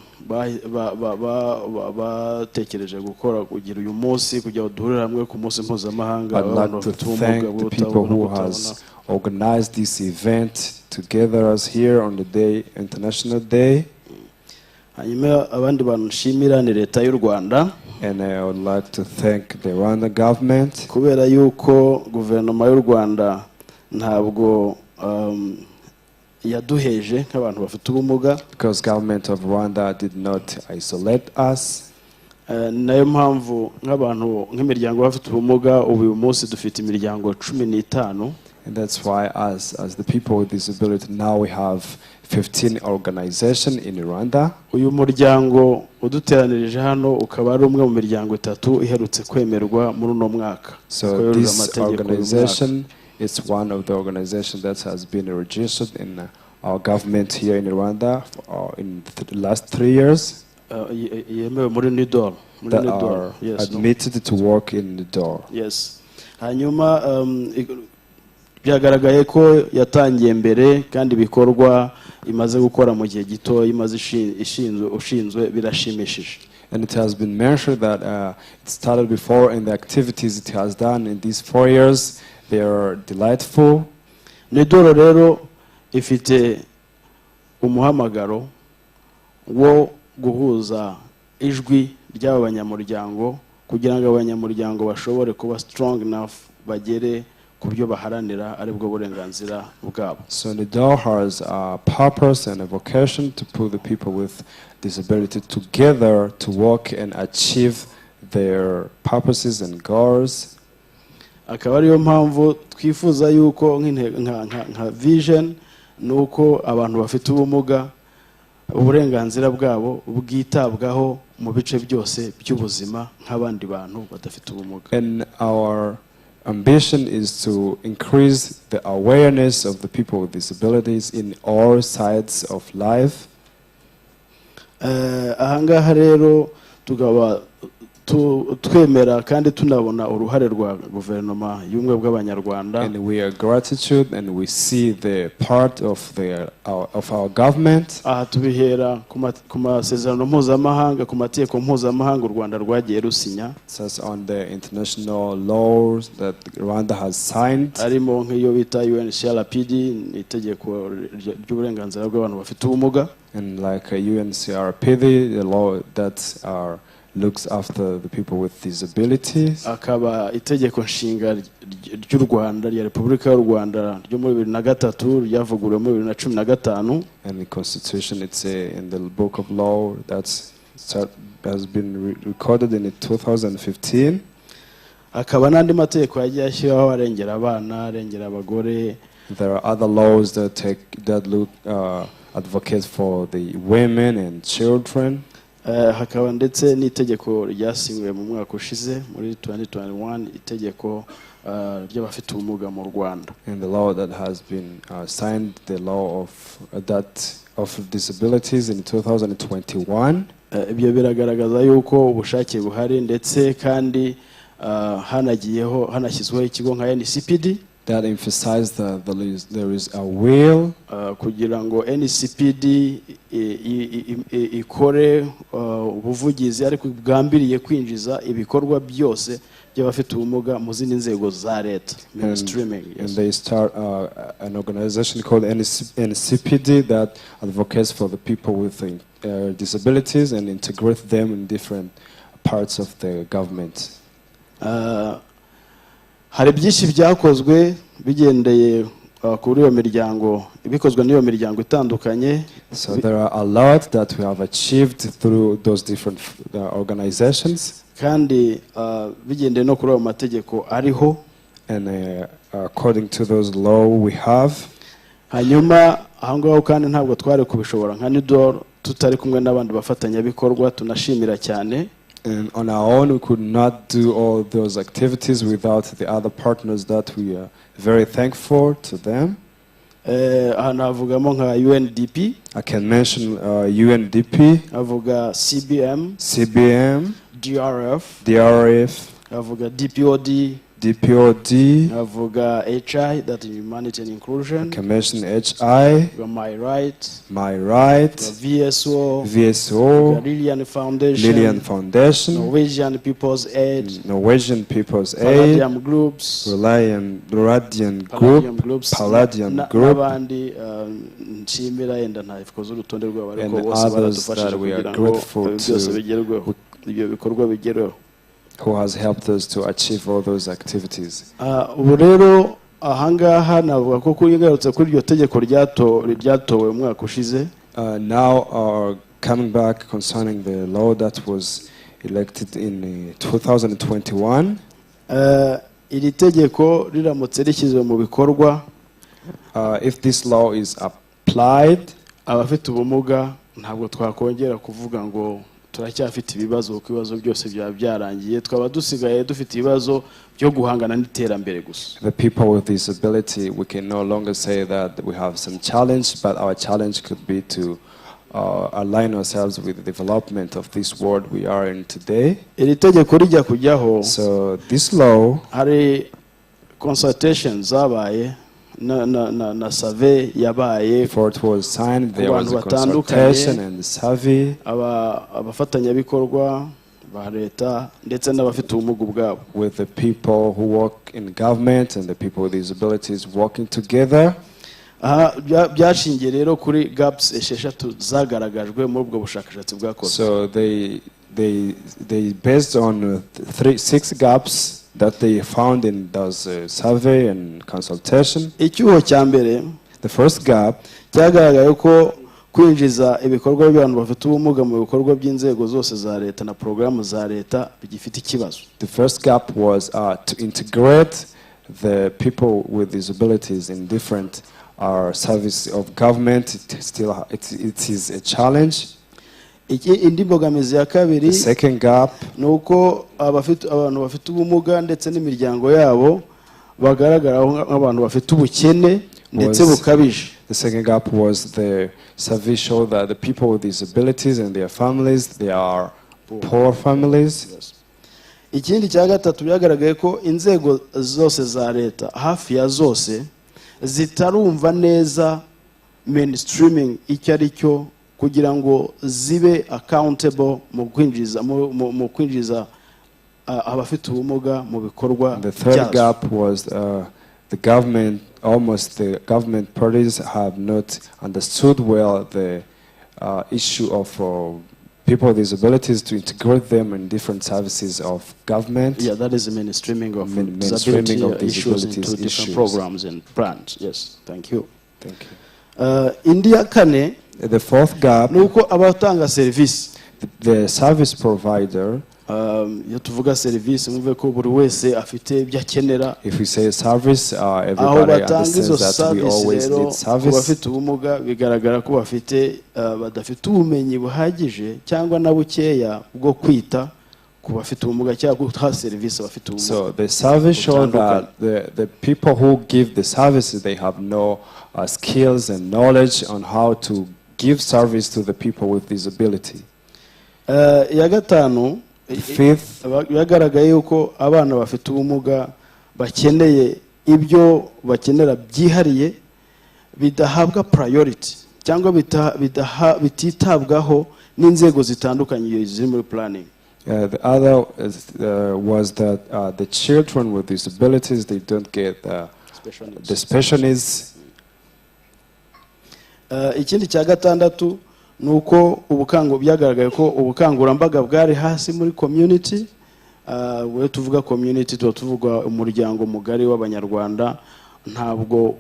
Speaker 5: batekereje gukora kugira uyu munsi kugira duhurire hamwe ku munsi mpuzamahanga
Speaker 2: w'abantu bafite ubumuga. The people who has organized this event together us here on the International Day.
Speaker 5: Hanyuma abandi bantu nshimira ni leta y'u Rwanda.
Speaker 2: And I would like to thank the Rwanda government.
Speaker 5: Kubera yuko guverinoma y'u Rwanda ntabwo yaduheje nk'abantu bafite ubumuga.
Speaker 2: Because government of Rwanda did not isolate us.
Speaker 5: Nayo mpamvu nk'abantu nk'imiryango bafite ubumuga uyu munsi dufite imiryango 15.
Speaker 2: And that's why as the people with disability now we have 15 organizations in Rwanda.
Speaker 5: Uyu muryango uduteranirije hano ukaba ari umwe mu miryango 3 iherutse kwemerwa muri uno mwaka.
Speaker 2: So this organization is one of the organizations that has been registered in our government here in Rwanda in the last 3 years.
Speaker 5: Yemewe muri NIDOR.
Speaker 2: That are admitted to work in NIDOR.
Speaker 5: Yes. Hanyuma byagaragaye ko yatangiye mbere kandi bikorwa imaze gukora mu gihe gito imaze ushinzwe birashimishije.
Speaker 2: And it has been mentioned that it started before and the activities it has done in these 4 years, they are delightful.
Speaker 5: NIDOR rero ifite umuhamagaro wo guhuza ijwi ry'abanyamuryango kugira ngo abanyamuryango bashobore kuba strong enough bagere kubyo baharanira ari bwo burenganzira bwabo.
Speaker 2: So NIDOR has a purpose and a vocation to put the people with disability together to work and achieve their purposes and goals.
Speaker 5: Akaba ariyo mpamvu twifuza yuko nka vision nuko abantu bafite ubumuga uburenganzira bwabo bwitabwaho mu bice byose by'ubuzima nk'abandi bantu badafite ubumuga.
Speaker 2: And our ambition is to increase the awareness of the people with disabilities in all sides of life.
Speaker 5: Ahangaha rero tukaba twemera kandi tunabona uruhare rwa guverinoma y'ubumwe bw'abanyarwanda.
Speaker 2: And we are gratitude and we see the part of our government.
Speaker 5: Aha tubihera ku masezerano mpuzamahanga ku mategeko mpuzamahanga u Rwanda rwagiye rusinya.
Speaker 2: Such on the international laws that Rwanda has signed.
Speaker 5: Arimo nk'iyo bita UNCRPD itegeko ry'uburenganzira bw'abantu bafite ubumuga.
Speaker 2: And like UNCRPD, the law that looks after the people with disabilities.
Speaker 5: Akaba itegeko nshinga ry'u Rwanda rya Repubulika y'u Rwanda ryo muri 2003 ryavuguruwe muri 2015.
Speaker 2: And the constitution, it's in the book of law that has been recorded in 2015.
Speaker 5: Akaba n'andi mategeko yagiye ashyiraho arengera abana arengera abagore.
Speaker 2: There are other laws that advocate for the women and children.
Speaker 5: hakaba ndetse n'itegeko ryasinywe mu mwaka ushize muri 2021 itegeko ry'abafite ubumuga mu Rwanda.
Speaker 2: And the law that has been signed, the law of disabilities in 2021.
Speaker 5: Ibyo biragaragaza yuko ubushake buhari ndetse kandi hanashyizweho ikigo nka NCPD.
Speaker 2: That emphasized that there is a will
Speaker 5: kugira ngo NCPD ikore ubuvugizi ariko bwambiriye kwinjiza ibikorwa byose by'abafite ubumuga mu zindi nzego za leta.
Speaker 2: And they start an organization called NCPD that advocates for the people with disabilities and integrate them in different parts of the government.
Speaker 5: Hari byinshi byakozwe bigendeye kuri iyo miryango bikozwe n'iyo miryango itandukanye.
Speaker 2: So there are a lot that we have achieved through those different organizations.
Speaker 5: Kandi bigendeye no kuri ayo mategeko ariho.
Speaker 2: And according to those law we have.
Speaker 5: Hanyuma aho ngaho kandi ntabwo twari kubishobora nka Nidor tutari kumwe n'abandi bafatanyabikorwa tunashimira cyane.
Speaker 2: And on our own, we could not do all those activities without the other partners that we are very thankful to them.
Speaker 5: Hanavugamo nka UNDP.
Speaker 2: I can mention UNDP.
Speaker 5: Avuga
Speaker 2: CBM. DRF.
Speaker 5: Avuga DPOD.
Speaker 2: Avuga
Speaker 5: HI, that is Humanity and Inclusion.
Speaker 2: I can mention HI.
Speaker 5: My Right.
Speaker 2: VSO.
Speaker 5: Lilian Foundation. Norwegian People's Aid. Palladium Groups.
Speaker 2: Palladium Group.
Speaker 5: N'abandi nshimira yenda ntafikoze urutonde rwabo ariko
Speaker 2: And
Speaker 5: bose
Speaker 2: others
Speaker 5: baradufashije
Speaker 2: that we are
Speaker 5: kugira ngo
Speaker 2: grateful
Speaker 5: byose
Speaker 2: to.
Speaker 5: bigerweho ibyo bikorwa bigereho.
Speaker 2: Who has helped us to achieve all those activities.
Speaker 5: Ubu rero ahangaha navuga ko kuyigarutse kuri iryo tegeko ryatowe mu mwaka ushize.
Speaker 2: Now coming back concerning the law that was elected in 2021.
Speaker 5: Iri tegeko riramutse rishyizwe mu bikorwa.
Speaker 2: If this law is applied,
Speaker 5: abafite ubumuga ntabwo twakongera kuvuga ngo turacyafite ibibazo kuko ibibazo byose byaba byarangiye twaba dusigaye dufite ibibazo byo guhangana n'iterambere gusa.
Speaker 2: The people with disability, we can no longer say that we have some challenge, but our challenge could be to align ourselves with the development of this world we are in today.
Speaker 5: Iri tegeko rijya kujyaho.
Speaker 2: So this law,
Speaker 5: hari consultations zabaye na survey yabaye.
Speaker 2: Before it was signed, there was a consultation and a survey.
Speaker 5: Abafatanyabikorwa ba leta ndetse n'abafite ubumuga ubwabo.
Speaker 2: With the people who work in government and the people with disabilities working together.
Speaker 5: Byashingiye rero kuri gaps esheshatu zagaragajwe muri ubwo bushakashatsi bwakozwe.
Speaker 2: So they based on 6 gaps that they found in those survey and consultation.
Speaker 5: Icyuho cya mbere,
Speaker 2: the first gap,
Speaker 5: cyagaragaye ko kwinjiza ibikorwa by'abantu bafite ubumuga mu bikorwa by'inzego zose za leta na programu za leta bigifite ikibazo.
Speaker 2: The first gap was to integrate the people with disabilities in different service of government. It is a challenge.
Speaker 5: Indi mbogamizi ya kabiri,
Speaker 2: the second gap,
Speaker 5: nuko abantu bafite ubumuga ndetse n'imiryango yabo bagaragara nk'abantu bafite ubukene ndetse bukabije.
Speaker 2: The second gap was the survey showed that the people with disabilities and their families, they are poor families.
Speaker 5: Ikindi cya gatatu byagaragaye ko inzego zose za leta hafi ya zose zitarumva neza mainstreaming icyo ari cyo kugira ngo zibe accountable mu kwinjiza abafite ubumuga mu bikorwa.
Speaker 2: The third gap was the government, almost the government parties have not understood well the issue of people with disabilities to integrate them in different services of government.
Speaker 5: Yeah, that is the mainstreaming of disability issues into different programs and plans. Yes, thank you.
Speaker 2: Thank you.
Speaker 5: India kane,
Speaker 2: the fourth gap,
Speaker 5: nuko abatanga service,
Speaker 2: the service provider,
Speaker 5: iyo tuvuga serivisi mwumve ko buri wese afite ibyo akenera.
Speaker 2: If we say service,
Speaker 5: aho
Speaker 2: everybody
Speaker 5: batanga izo
Speaker 2: understands that we
Speaker 5: service
Speaker 2: always
Speaker 5: rero
Speaker 2: need
Speaker 5: ku
Speaker 2: service.
Speaker 5: bafite ubumuga bigaragara ko badafite ubumenyi buhagije cyangwa na bukeya bwo kwita ku bafite ubumuga cyangwa guha serivisi abafite ubumuga.
Speaker 2: So the survey showed that the people who give the services, they have no skills and knowledge on how to give service to the people with disability.
Speaker 5: Ya gatanu,
Speaker 2: Fifth,
Speaker 5: byagaragaye yuko abana bafite ubumuga bakeneye ibyo bakenera byihariye bidahabwa priority cyangwa bititabwaho n'inzego zitandukanye ziri muri planning.
Speaker 2: the other was that the children with disabilities, they don't get the special needs.
Speaker 5: Ikindi cya gatandatu nuko byagaragaye ko ubukangurambaga bwari hasi muri community. We tuvuga community tuvuga umuryango mugari w'abanyarwanda, ntabwo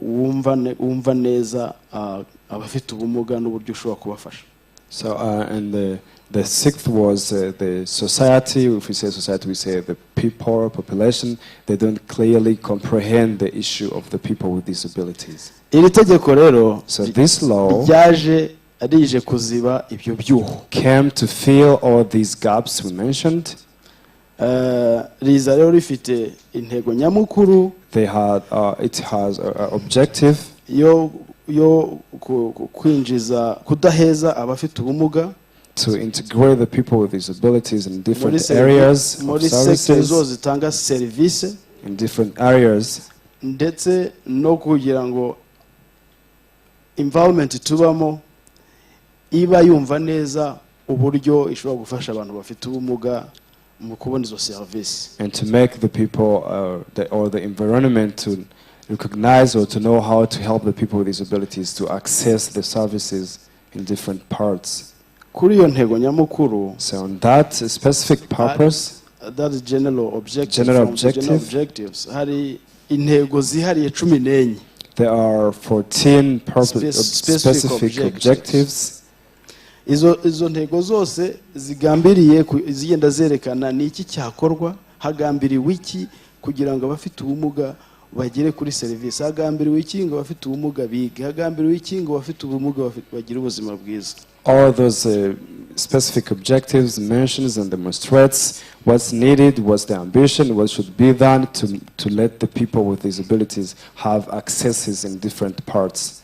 Speaker 5: wumva neza abafite ubumuga n'uburyo ushobora kubafasha.
Speaker 2: So and the sixth was the society. If we say society, we say the people, population. They don't clearly comprehend the issue of the people with disabilities.
Speaker 5: Iri tegeko rero,
Speaker 2: So this law
Speaker 5: rije kuziba ibyo byuho.
Speaker 2: came to fill all these gaps we mentioned.
Speaker 5: Riza rero rifite intego nyamukuru.
Speaker 2: It has an objective
Speaker 5: yo kwinjiza kudaheza abafite ubumuga
Speaker 2: to integrate the people with disabilities in different areas of services,
Speaker 5: zitanga service
Speaker 2: in different areas,
Speaker 5: ndetse no kugira ngo environment tubamo iba yumva neza uburyo ishobora gufasha abantu bafite ubumuga mu kubona izo service,
Speaker 2: and to make the people or the environment to recognize or to know how to help the people with disabilities to access the services in different parts.
Speaker 5: Kuri iyo ntego nyamukuru,
Speaker 2: So on that specific purpose,
Speaker 5: that is general objectives, hari intego zihariye 14.
Speaker 2: there are 14 specific objectives.
Speaker 5: Izo ntego zose zigambiriye zigenda zerekana ni iki cyakorwa, hagambiriwe iki kugira ngo abafite ubumuga bagere kuri service, hagambiriwe iki ngo abafite ubumuga bige, hagambiriwe iki ngo abafite ubumuga bagire ubuzima bwiza.
Speaker 2: All those specific objectives mentions and demonstrates what's needed, what's the ambition, what should be done to let the people with disabilities have accesses in different parts.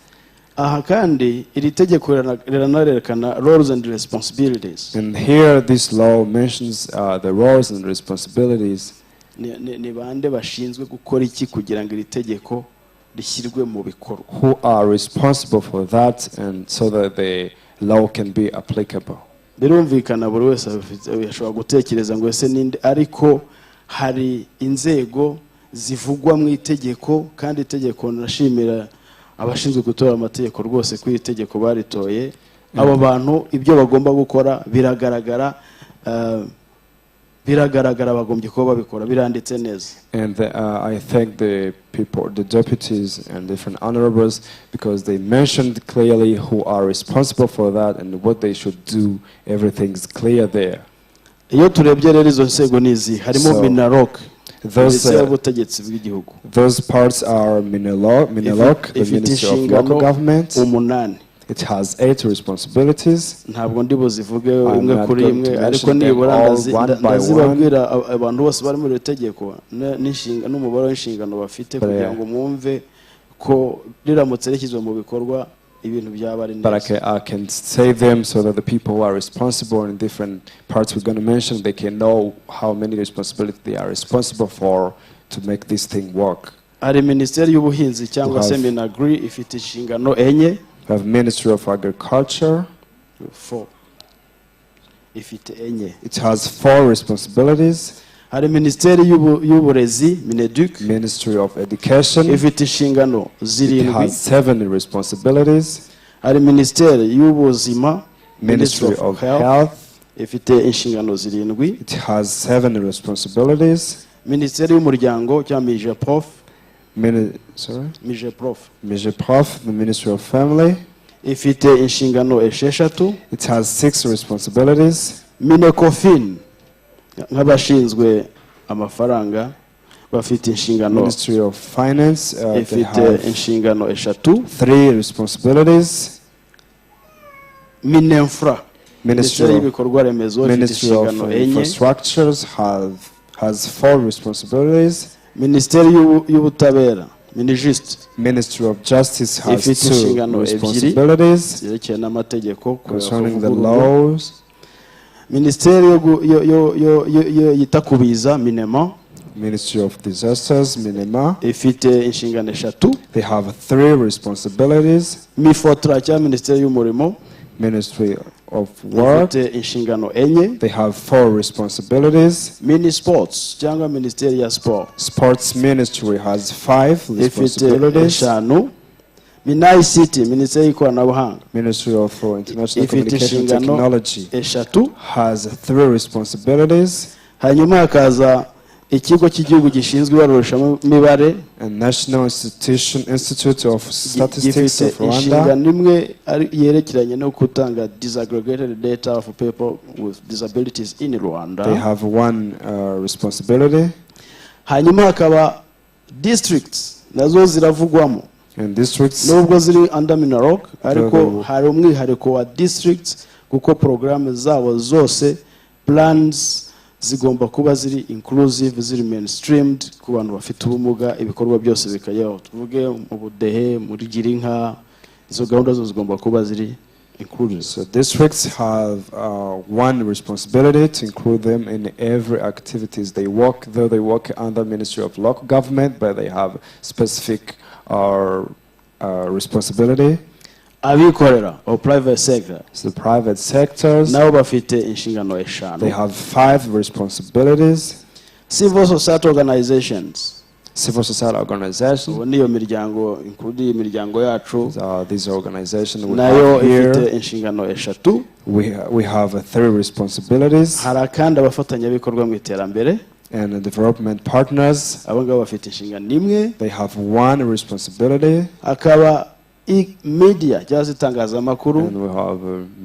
Speaker 5: Aha kandi iri tegeko riranerekana roles and responsibilities.
Speaker 2: And here this law mentions the roles and responsibilities.
Speaker 5: Ni bande bashinzwe gukora iki kugira ngo iri tegeko rishyirwe mu bikorwa.
Speaker 2: Who are responsible for that, and so that the law can be applicable.
Speaker 5: Birumvikana buri wese ashobora gutekereza ngo ese ninde, ariko hari inzego zivugwa mu itegeko, kandi itegeko nashimira abashinzwe gutora amategeko rwose ku itegeko baritoye. Abo bantu ibyo bagomba gukora biragaragara bagombye kuba babikora, biranditse neza.
Speaker 2: And I thank the people, the deputies and different honorables, because they mentioned clearly who are responsible for that and what they should do. Everything's clear there.
Speaker 5: Iyo turebye rero izo nsego nizi harimo Minaloc,
Speaker 2: those parts are Minaloc, the Ministry of Local Government. It has 8 responsibilities.
Speaker 5: Ntabwo ndibuzivuge imwe kuri imwe, ariko nibura ndazibabwira abantu bose bari muri tegeko n'umubare w'inshingano bafite kugira ngo mwumve ko riramutse rishyizwe mu bikorwa ibintu byaba ari neza.
Speaker 2: But I can say them so that the people who are responsible in different parts we're going to mention, they can know how many responsibilities they are responsible for to make this thing work.
Speaker 5: Ari Minisiteri y'Ubuhinzi cyangwa se Minagri ifite inshingano enye.
Speaker 2: We have Ministry of Agriculture.
Speaker 5: 4. Ifite enye.
Speaker 2: It has 4 responsibilities.
Speaker 5: Hari Minisiteri y'Uburezi, Mineduc.
Speaker 2: Ministry of Education.
Speaker 5: Ifite inshingano 7.
Speaker 2: It has 7 responsibilities.
Speaker 5: Hari Minisiteri y'Ubuzima,
Speaker 2: Ministry of Health.
Speaker 5: Ifite inshingano 7.
Speaker 2: It has 7 responsibilities.
Speaker 5: Minisiteri y'Umuryango cyangwa Migeprof.
Speaker 2: Migeprof, the Ministry of Family.
Speaker 5: Ifite inshingano 6.
Speaker 2: It has 6 responsibilities.
Speaker 5: Minecofin nk'abashinzwe amafaranga bafite inshingano
Speaker 2: Ministry of Finance, they
Speaker 5: ifite
Speaker 2: have
Speaker 5: inshingano eshatu.
Speaker 2: 3 responsibilities.
Speaker 5: Mininfra
Speaker 2: Ministry
Speaker 5: Minisiteri
Speaker 2: of,
Speaker 5: y'ibikorwa remezo ifite
Speaker 2: Ministry of
Speaker 5: inshingano enye.
Speaker 2: Infrastructures has 4 responsibilities.
Speaker 5: Minisiteri y'ubutabera Minijust
Speaker 2: Ministry of Justice has
Speaker 5: ifite
Speaker 2: 2
Speaker 5: inshingano ebyiri
Speaker 2: responsibilities
Speaker 5: zerekeye n'amategeko
Speaker 2: concerning the
Speaker 5: kuvugururwa.
Speaker 2: laws.
Speaker 5: Minisiteri yita ku biza Minema
Speaker 2: Ministry of Disasters, Minima,
Speaker 5: ifite inshingano eshatu.
Speaker 2: they have 3 responsibilities.
Speaker 5: Mifotra cyangwa Minisiteri y'umurimo
Speaker 2: Ministry of Work,
Speaker 5: ifite inshingano enye.
Speaker 2: they have 4 responsibilities.
Speaker 5: Mini sports cyangwa Minisiteri ya sport
Speaker 2: Sports Ministry has 5
Speaker 5: ifite
Speaker 2: responsibilities.
Speaker 5: eshanu. MINICT Minisiteri y'ikoranabuhanga
Speaker 2: Ministry of International
Speaker 5: ifite
Speaker 2: Communication
Speaker 5: inshingano
Speaker 2: Technology
Speaker 5: eshatu.
Speaker 2: has 3 responsibilities.
Speaker 5: Hanyuma hakaza ikigo cy'igihugu gishinzwe ibarurishamibare
Speaker 2: And National Institute of Statistics
Speaker 5: gifite
Speaker 2: of Rwanda
Speaker 5: inshingano imwe yerekeranye no gutanga disaggregated data of people with disabilities in
Speaker 2: they
Speaker 5: Rwanda.
Speaker 2: have 1 responsibility.
Speaker 5: Hanyuma hakaba districts nazo ziravugwamo
Speaker 2: And districts,
Speaker 5: nubwo ziri under Minaloc ariko hari umwihariko wa districts kuko programme zabo zose plans zigomba kuba ziri inclusive, ziri mainstreamed ku bantu bafite ubumuga, ibikorwa byose bikajyaho. Tuvuge mu budehe, muri girinka, izo gahunda zose zigomba kuba ziri included.
Speaker 2: so districts have 1 responsibility to include them in every activities they work, though they work under Ministry of Local Government, but they have specific responsibility.
Speaker 5: Abikorera or private sector
Speaker 2: So the private sectors,
Speaker 5: nabo bafite inshingano
Speaker 2: they
Speaker 5: eshanu.
Speaker 2: have 5 responsibilities.
Speaker 5: Civil society organizations,
Speaker 2: Civil society organizations,
Speaker 5: ubu niyo miryango include imiryango yacu,
Speaker 2: these organizations we
Speaker 5: nayo
Speaker 2: have
Speaker 5: ifite
Speaker 2: here,
Speaker 5: inshingano eshatu.
Speaker 2: we have 3 responsibilities.
Speaker 5: Hari kandi abafatanyabikorwa mu iterambere,
Speaker 2: And the development partners,
Speaker 5: abo ngabo bafite inshingano imwe.
Speaker 2: they have 1 responsibility.
Speaker 5: Hakaba media cyangwa se itangazamakuru,
Speaker 2: And we have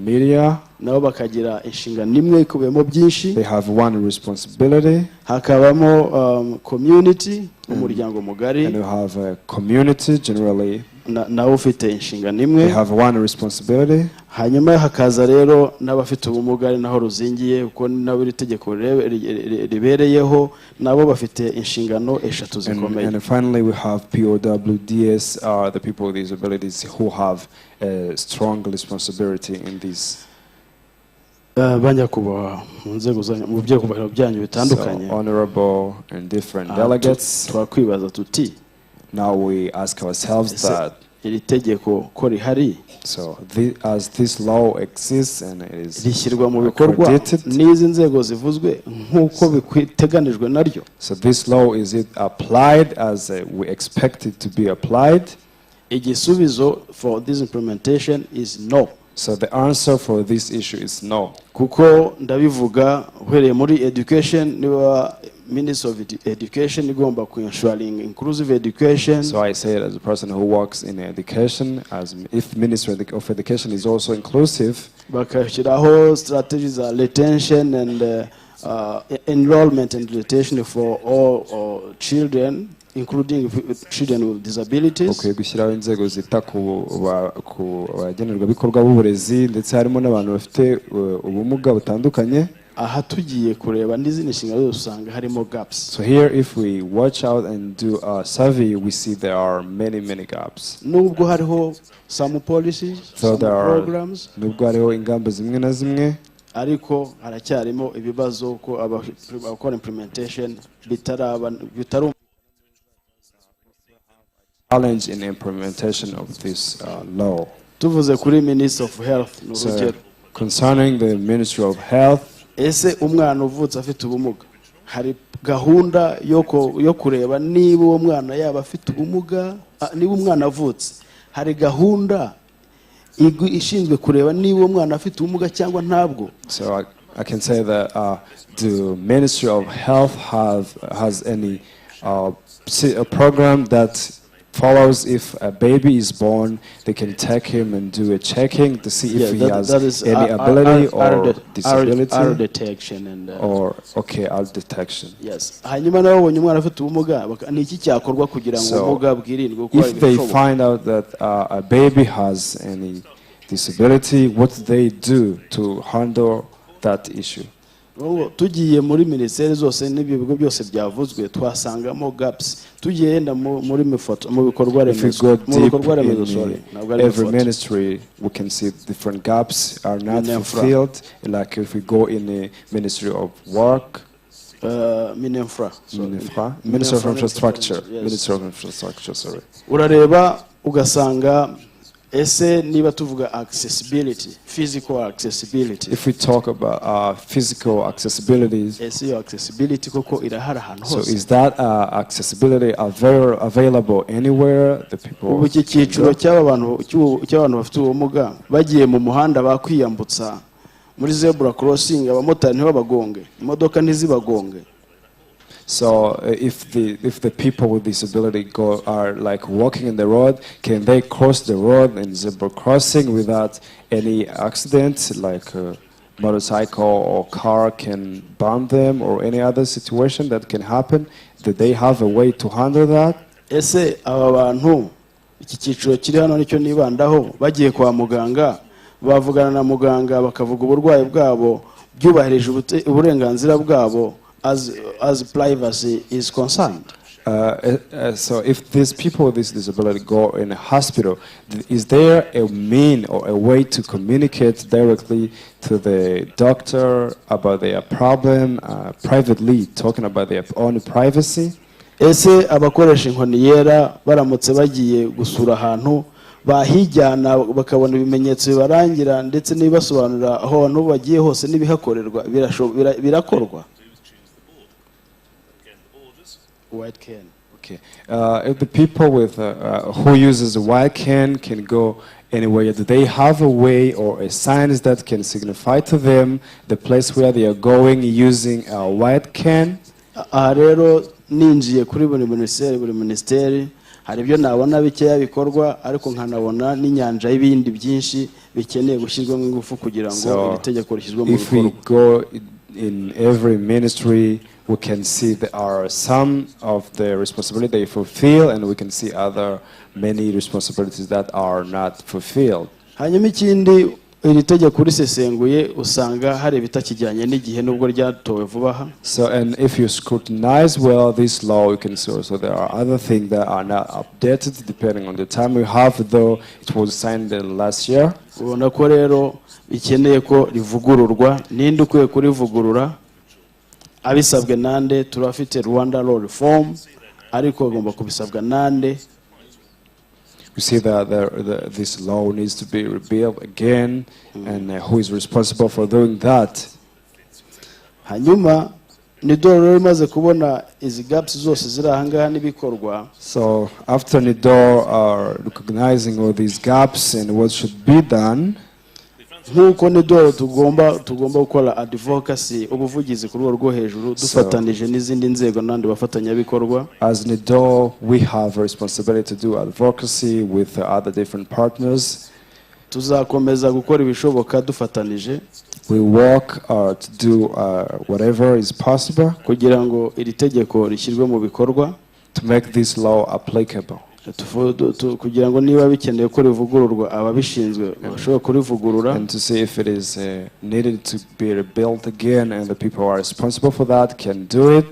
Speaker 2: media,
Speaker 5: nabo bakagira inshingano imwe ikubiyemo byinshi.
Speaker 2: they have 1 responsibility.
Speaker 5: Hakabamo community, umuryango mugari,
Speaker 2: And we have a community generally,
Speaker 5: nawe ufite inshingano
Speaker 2: they
Speaker 5: imwe.
Speaker 2: have 1 responsibility.
Speaker 5: Hanyuma hakaza rero n'abafite ubumuga ari naho ruzingiye kuko nabo iri tegeko ribereyeho, nabo bafite inshingano eshatu zikomeye.
Speaker 2: And finally we have POWDS, the people with disabilities who have a strong responsibility in this.
Speaker 5: Banyakubahwa mu nzego mu byekubahiro byanyu bitandukanye,
Speaker 2: So honorable and different delegates,
Speaker 5: twakwibaza tuti
Speaker 2: now we ask ourselves that,
Speaker 5: iri tegeko ko rihari
Speaker 2: so as this law exists and it is
Speaker 5: rishyirwa mu bikorwa
Speaker 2: accredited,
Speaker 5: n'izi nzego zivuzwe nk'uko biteganijwe naryo.
Speaker 2: so this law, is it applied as we expect it to be applied?
Speaker 5: Igisubizo for this implementation is no.
Speaker 2: So the answer for this issue is no.
Speaker 5: Kuko ndabivuga uhereye muri education, niba Minister of Education igomba ku ensuring inclusive education.
Speaker 2: So I say it as a person who works in education, as if Ministry of Education is also inclusive,
Speaker 5: Bakashyiraho strategies za retention and enrollment and retention for all children, including children with disabilities.
Speaker 2: ukwiye gushyiraho inzego zita ku bagenerwabikorwa b'uburezi ndetse harimo n'abantu bafite ubumuga butandukanye.
Speaker 5: Aha tugiye kureba n'izindi nshingano zose usanga harimo gaps.
Speaker 2: So here, if we watch out and do a survey, we see there are many gaps.
Speaker 5: Nubwo hariho some policies,
Speaker 2: So
Speaker 5: some
Speaker 2: there are,
Speaker 5: programs,
Speaker 2: nubwo hariho ingamba zimwe na zimwe,
Speaker 5: ariko haracyarimo ibibazo ko abakora implementation bitari
Speaker 2: challenge in implementation of this law.
Speaker 5: tuvuze kuri Minister of Health n'urugero.
Speaker 2: So concerning the Ministry of Health,
Speaker 5: Ese umwana uvutse afite ubumuga, hari gahunda yo kureba niba uwo mwana yaba afite ubumuga, niba umwana avutse hari gahunda ishinzwe kureba niba uwo mwana afite ubumuga cyangwa ntabwo?
Speaker 2: so I can say that the Ministry of Health has any a program that follows if a baby is born, they can take him and do a checking to see if he has any ability or disability.
Speaker 5: R detection and
Speaker 2: Or R detection.
Speaker 5: yes. Hanyuma nabo babonye umwana afite ubumuga ni iki cyakorwa kugira ngo ubumuga bwirindwe uko
Speaker 2: if they find out that a baby has any disability, what they do to handle that issue?
Speaker 5: tugiye muri minisiteri zose n'ibyo bigo byose byavuzwe twasangamo gaps tugiye yenda muri mifoto mu bikorwa remezo
Speaker 2: every ministry we can see different gaps are not fulfilled, like if we go in the ministry of work,
Speaker 5: Ministry
Speaker 2: of infrastructure, ministry of infrastructure, sorry.
Speaker 5: urareba ugasanga ese niba tuvuga accessibility, physical accessibility,
Speaker 2: if we talk about physical accessibilities,
Speaker 5: ese yo accessibility koko irahari ahantu
Speaker 2: so
Speaker 5: hose
Speaker 2: is that accessibility available anywhere the people
Speaker 5: ubu iki cyiciro cy'abantu bafite ubumuga bagiye mu muhanda bakwiyambutsa muri zebra crossing abamotari ntibabagonge imodoka ntizibagonge.
Speaker 2: So if the people with disability are like walking in the road, can they cross the road in zebra crossing without any accidents, like a motorcycle or car can bump them or any other situation that can happen? Do they have a way to handle that?
Speaker 5: Ese aba bantu iki cyiciro kiri hano nicyo nibandaho bagiye kwa muganga bavugana na muganga bakavuga uburwayi bwabo byubahirije uburenganzira bwabo as privacy is concerned.
Speaker 2: So if these people with this disability go in a hospital, is there a mean or a way to communicate directly to the doctor about their problem, privately, talking about their own privacy?
Speaker 5: Ese abakoresha inkoni yera baramutse bagiye gusura ahantu bahijyana bakabona ibimenyetso bibarangira ndetse nibasobanura aho abantu bagiye hose nibihakorerwa birakorwa? White can.
Speaker 2: Okay. If the people with who uses a white can go anywhere, do they have a way or a signs that can signify to them the place where they are going using a white can?
Speaker 5: Rero ninjiye kuri buri ministeri hari ibyo nabona bikeya bikorwa ariko nkanabona n'inyanja y'ibindi byinshi bikeneye gushyirwamo ingufu kugira ngo iri tegeko rishyizwe mu bikorwa.
Speaker 2: If we go in every ministry, we can see there are some of the responsibility they fulfill, and we can see many responsibilities that are not fulfilled.
Speaker 5: Hanyuma ikindi iri tegeko risesenguye usanga hari ibitakijyanye n'igihe nubwo ryatowe vuba aha.
Speaker 2: So and if you scrutinize well this law, you can see also there are other things that are not updated depending on the time we have, though it was signed last year.
Speaker 5: Ubona ko rero bikeneye ko rivugururwa. Ninde ukwiye kurivugurura? Abisabwe nande? Turafite Rwanda Law Reform ariko agomba kubisabwa nande?
Speaker 2: We see that this law needs to be rebuilt again, and who is responsible for doing that?
Speaker 5: Hanyuma Nidor imaze kubona izi gaps zose ziri ahangaha n'ibikorwa.
Speaker 2: So after Nidor are recognizing all these gaps and what should be done,
Speaker 5: nkuko Nidor tugomba gukora advocacy ubuvugizi ku rwego rwo hejuru dufatanije n'izindi nzego n'andi bafatanyabikorwa.
Speaker 2: As Nidor, we have a responsibility to do advocacy with other different partners.
Speaker 5: Tuzakomeza gukora ibishoboka dufatanije.
Speaker 2: We work to do whatever is possible
Speaker 5: kugira ngo iri tegeko rishyirwe mu bikorwa,
Speaker 2: to make this law applicable.
Speaker 5: Kugira ngo niba bikeneye ko rivugururwa ababishinzwe bashobora kurivugurura,
Speaker 2: and to see if it is needed to be rebuilt again, and the people who are responsible for that can do it.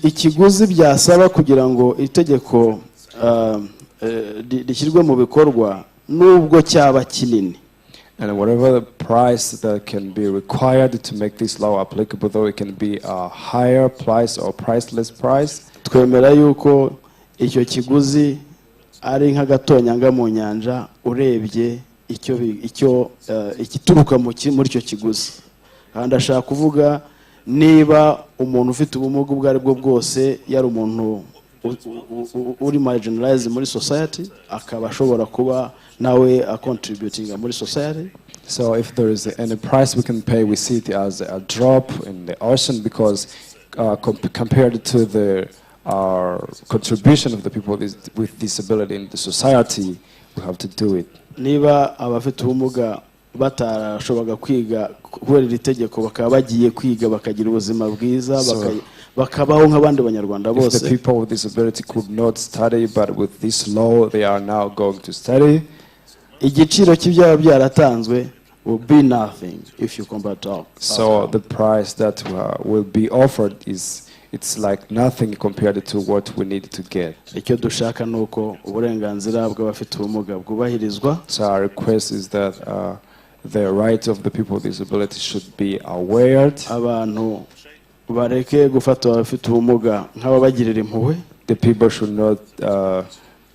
Speaker 5: Ikiguzi byasaba kugira ngo iri tegeko rishyirwe mu bikorwa nubwo cyaba kinini,
Speaker 2: and whatever the price that can be required to make this law applicable, though it can be a higher price or priceless price,
Speaker 5: twemera yuko icyo kiguzi ari nk'agatonyanga mu nyanja urebye icyo ikituruka muri icyo kiguzi. Kandi ashaka kuvuga niba umuntu ufite ubumuga ubwo ari bwo bwose yari umuntu uri marginalized muri society, akaba ashobora kuba nawe contributing muri society.
Speaker 2: So if there is any price we can pay, we see it as a drop in the ocean, because compared to the our contribution of the people with disability in the society, we have to do it.
Speaker 5: niba abafite ubumuga batarashoboraga kwiga kubera iri tegeko bakaba bagiye kwiga bakagira ubuzima bwiza bakabaho nk'abandi banyarwanda
Speaker 2: If
Speaker 5: bose.
Speaker 2: the people with disability could not study, but with this law they are now going to study,
Speaker 5: igiciro cy'ibyaba byaratanzwe will be nothing if you compare to
Speaker 2: so the price that will be offered it's like nothing compared to what we need to get.
Speaker 5: icyo dushaka ni uko uburenganzira bw'abafite ubumuga bwubahirizwa.
Speaker 2: So our request is that the rights of the people with disability should be aware.
Speaker 5: Abantu bareke gufata abafite ubumuga nk'ababagirira impuhwe.
Speaker 2: The people should not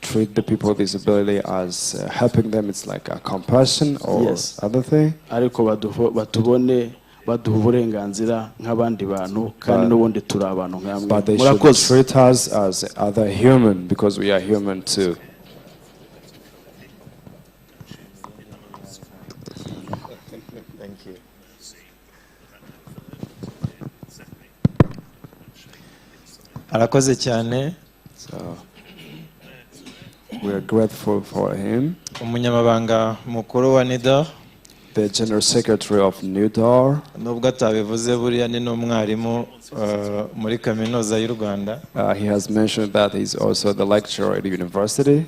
Speaker 2: treat the people with disability as helping them. It's like a compassion or other thing.
Speaker 5: Ariko batubone baduha uburenganzira nk'abandi bantu kandi n'ubundi turi abantu nk'amwe.
Speaker 2: But they should treat us as other human because we are human too.
Speaker 3: Thank you. Arakoze cyane.
Speaker 2: So we are grateful for him.
Speaker 3: Umunyamabanga mukuru wa NIDA,
Speaker 2: the General Secretary of NUDOR.
Speaker 3: Nubwo atabivuze buriya ni n'umwarimu muri kaminuza y'u Rwanda.
Speaker 2: He has mentioned that he's also the lecturer at the university.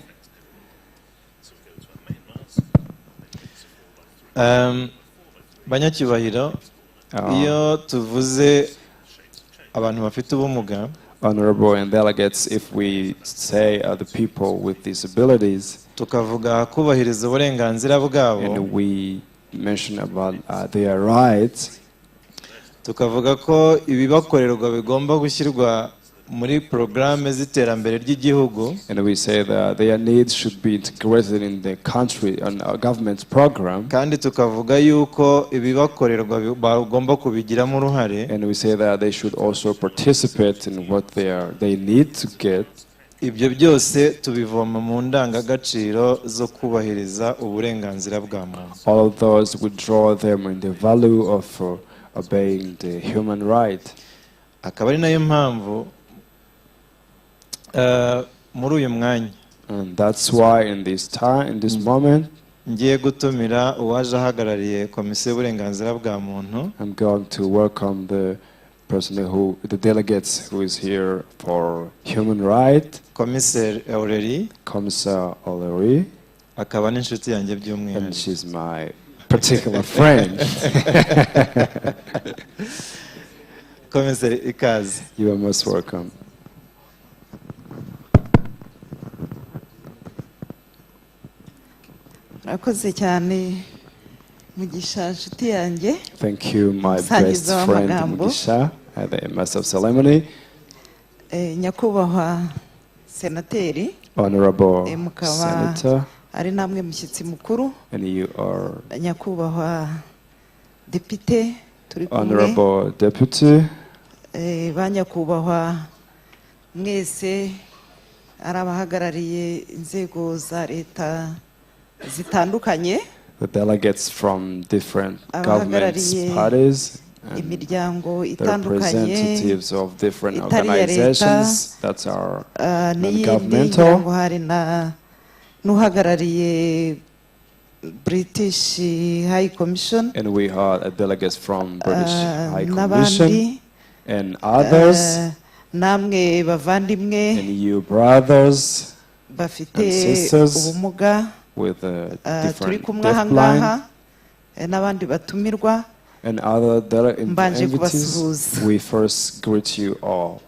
Speaker 3: Banyacyubahiro, iyo tuvuze abantu bafite ubumuga,
Speaker 2: honorable and delegates, if we say the people with disabilities,
Speaker 3: tukavuga kubahiriza uburenganzira bwabo,
Speaker 2: and we mention about their rights,
Speaker 3: tukavuga ko ibibakorerwa bigomba gushyirwa muri programme z'iterambere ry'igihugu,
Speaker 2: and we say that their needs should be integrated in the country and our government's program,
Speaker 3: kandi tukavuga yuko ibibakorerwa bagomba kubigiramo uruhare,
Speaker 2: and we say that they should also participate in what they need to get.
Speaker 3: Ibyo byose tubivoma mu ndangagaciro zo kubahiriza uburenganzira bwa muntu.
Speaker 2: All of those we draw them in the value of obeying the human right.
Speaker 3: Akaba ari nayo mpamvu muri uyu mwanya,
Speaker 2: and that's why in this moment,
Speaker 3: ngiye gutumira uwaje ahagarariye komisiyo y'uburenganzira bwa muntu.
Speaker 2: I'm going to welcome the delegates who is here for human right.
Speaker 3: Commissaire Aurélie.
Speaker 2: Commissaire Aurélie.
Speaker 3: Akaba n'inshuti yanjye by'umwihariko.
Speaker 2: And she's my particular friend.
Speaker 3: Commissaire, ikaze.
Speaker 2: You are most welcome.
Speaker 6: Murakoze cyane Mugisha nshuti yanjye.
Speaker 2: Thank you, my best friend Mugisha at the Master of Ceremony.
Speaker 6: Nyakubahwa senateri.
Speaker 2: Honorable Senator.
Speaker 6: Ari namwe mushyitsi mukuru.
Speaker 2: And you are
Speaker 6: Nyakubahwa Depite turi kumwe.
Speaker 2: Honorable Deputy.
Speaker 6: Banyakubahwa mwese ari abahagarariye inzego za leta zitandukanye.
Speaker 2: The delegates from different governments, parties, and the representatives of different organizations that are non-governmental.
Speaker 6: N'uhagarariye British High Commission.
Speaker 2: And we had delegates from British High Commission and others.
Speaker 6: Namwe bavandimwe.
Speaker 2: And you brothers
Speaker 6: bafite
Speaker 2: sisters
Speaker 6: ubumuga.
Speaker 2: With different
Speaker 6: deaf-blind n'abandi batumirwa,
Speaker 2: and other
Speaker 6: invitees,
Speaker 2: we first greet you all.